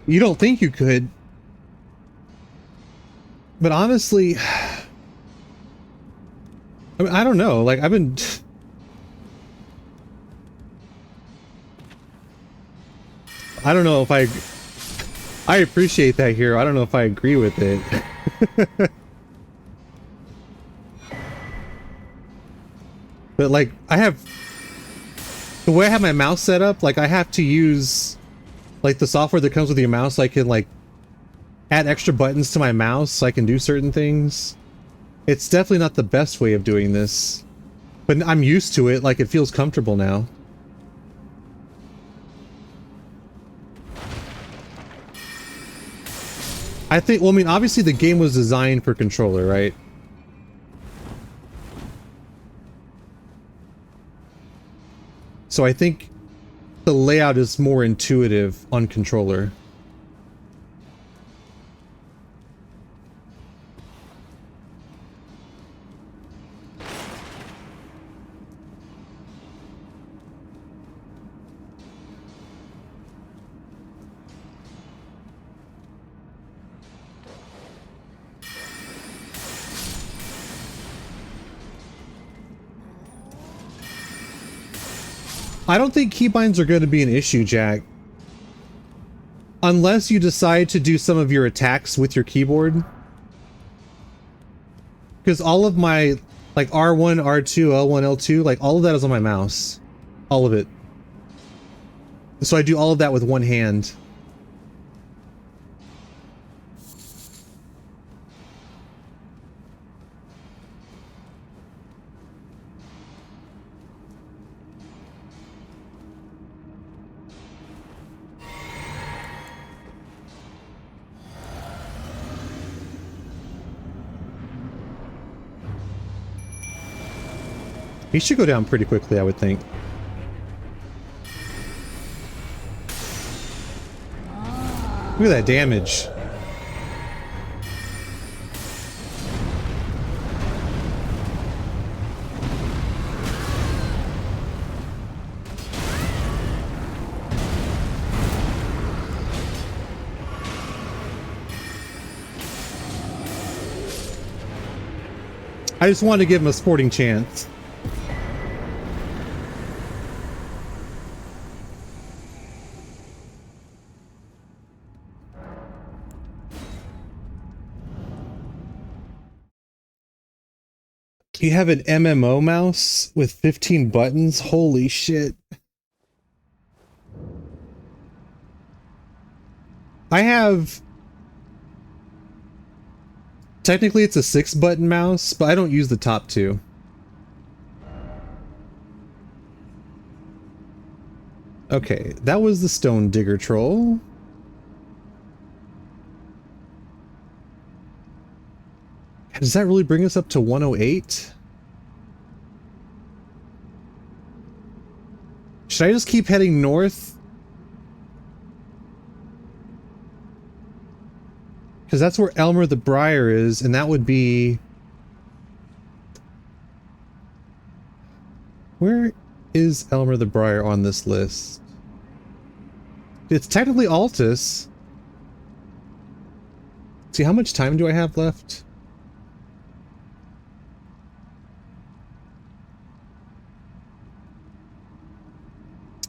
You don't think you could. But honestly, I mean, I don't know. Like, I've been... I don't know if I appreciate that, Hero. I don't know if I agree with it. But, like, I have... The way I have my mouse set up, like, I have to use... Like, the software that comes with your mouse, I can, like, add extra buttons to my mouse so I can do certain things. It's definitely not the best way of doing this. But I'm used to it, like, it feels comfortable now. I think, well, I mean, obviously the game was designed for controller, right? So I think the layout is more intuitive on controller. I don't think keybinds are going to be an issue, Jack. Unless you decide to do some of your attacks with your keyboard. Because all of my, like R1, R2, L1, L2, like all of that is on my mouse. All of it. So I do all of that with one hand. He should go down pretty quickly, I would think. Look at that damage. I just wanted to give him a sporting chance. You have an MMO mouse with 15 buttons? Holy shit. I have... Technically it's a 6-button mouse, but I don't use the top two. Okay, that was the Stone Digger Troll. Does that really bring us up to 108? Should I just keep heading north? Because that's where Elmer the Briar is, and that would be... Where is Elmer the Briar on this list? It's technically Altus. See, how much time do I have left?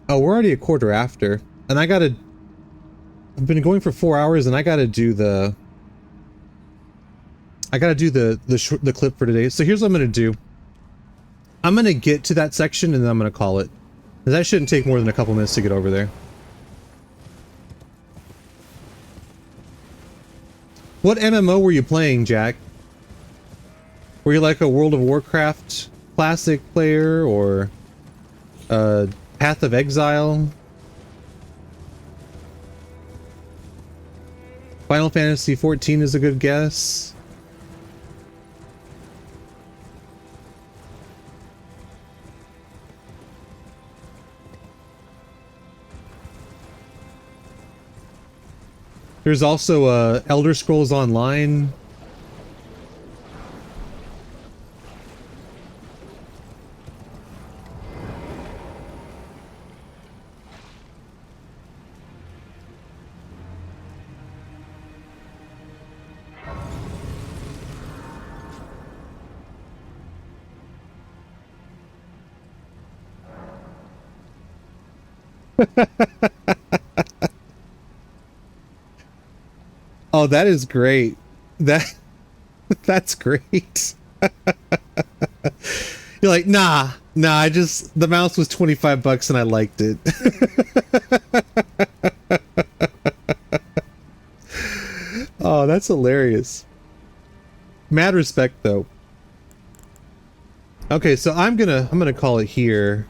Oh, we're already a quarter after, and I gotta... I've been going for 4 hours, and I gotta do the... the clip for today. So here's what I'm gonna do. I'm gonna get to that section, and then I'm gonna call it. That shouldn't take more than a couple minutes to get over there. What MMO were you playing, Jack? Were you like a World of Warcraft classic player, or... Path of Exile? Final Fantasy XIV is a good guess. There's also Elder Scrolls Online. Oh, that is great. That's great. You're like, nah, I just, the mouse was 25 bucks and I liked it. Oh, that's hilarious. Mad respect though. Okay, so I'm gonna call it here.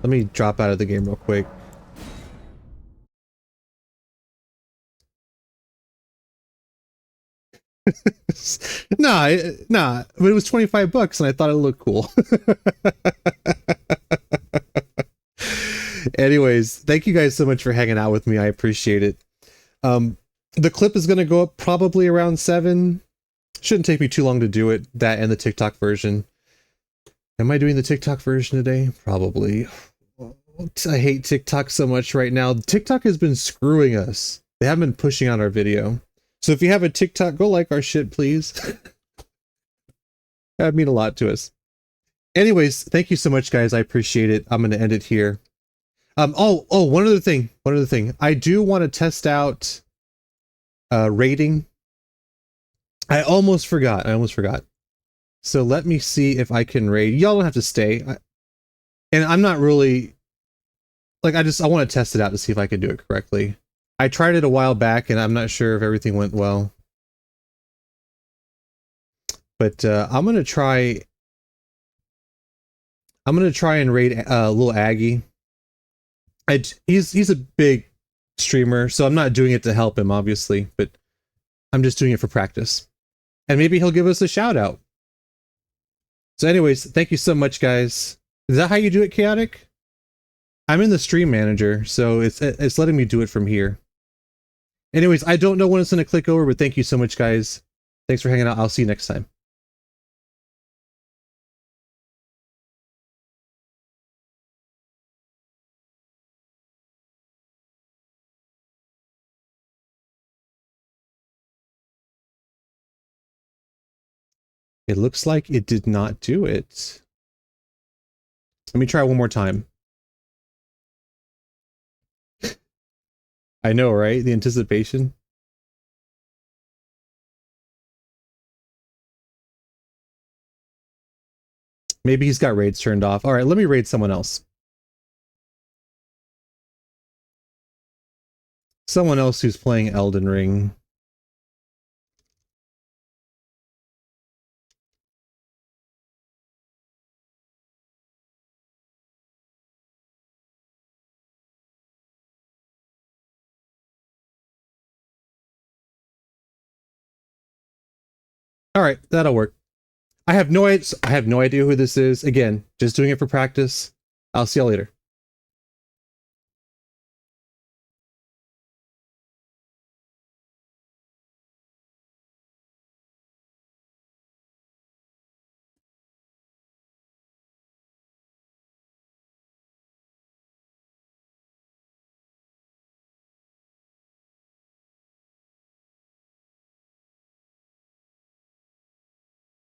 Let me drop out of the game real quick. Nah, but it was 25 bucks and I thought it looked cool. Anyways, thank you guys so much for hanging out with me. I appreciate it. The clip is going to go up probably around 7. Shouldn't take me too long to do it, that and the TikTok version. Am I doing the TikTok version today? Probably. I hate TikTok so much right now. TikTok has been screwing us. They haven't been pushing out our video. So if you have a TikTok, go like our shit, please. That'd mean a lot to us. Anyways, thank you so much, guys. I appreciate it. I'm going to end it here. One other thing. I do want to test out raiding. I almost forgot. So let me see if I can raid. Y'all don't have to stay. And I'm not really like, I want to test it out to see if I can do it correctly. I tried it a while back and I'm not sure if everything went well. But I'm gonna try and raid little Aggie. He's a big streamer, so I'm not doing it to help him, obviously, but I'm just doing it for practice. And maybe he'll give us a shout out. So anyways, thank you so much, guys. Is that how you do it, Chaotic? I'm in the stream manager, so it's letting me do it from here. Anyways, I don't know when it's going to click over, but thank you so much, guys. Thanks for hanging out. I'll see you next time. It looks like it did not do it. Let me try one more time. I know, right? The anticipation. Maybe he's got raids turned off. All right, let me raid someone else. Someone else who's playing Elden Ring. All right, that'll work. I have no idea who this is. Again, just doing it for practice. I'll see y'all later.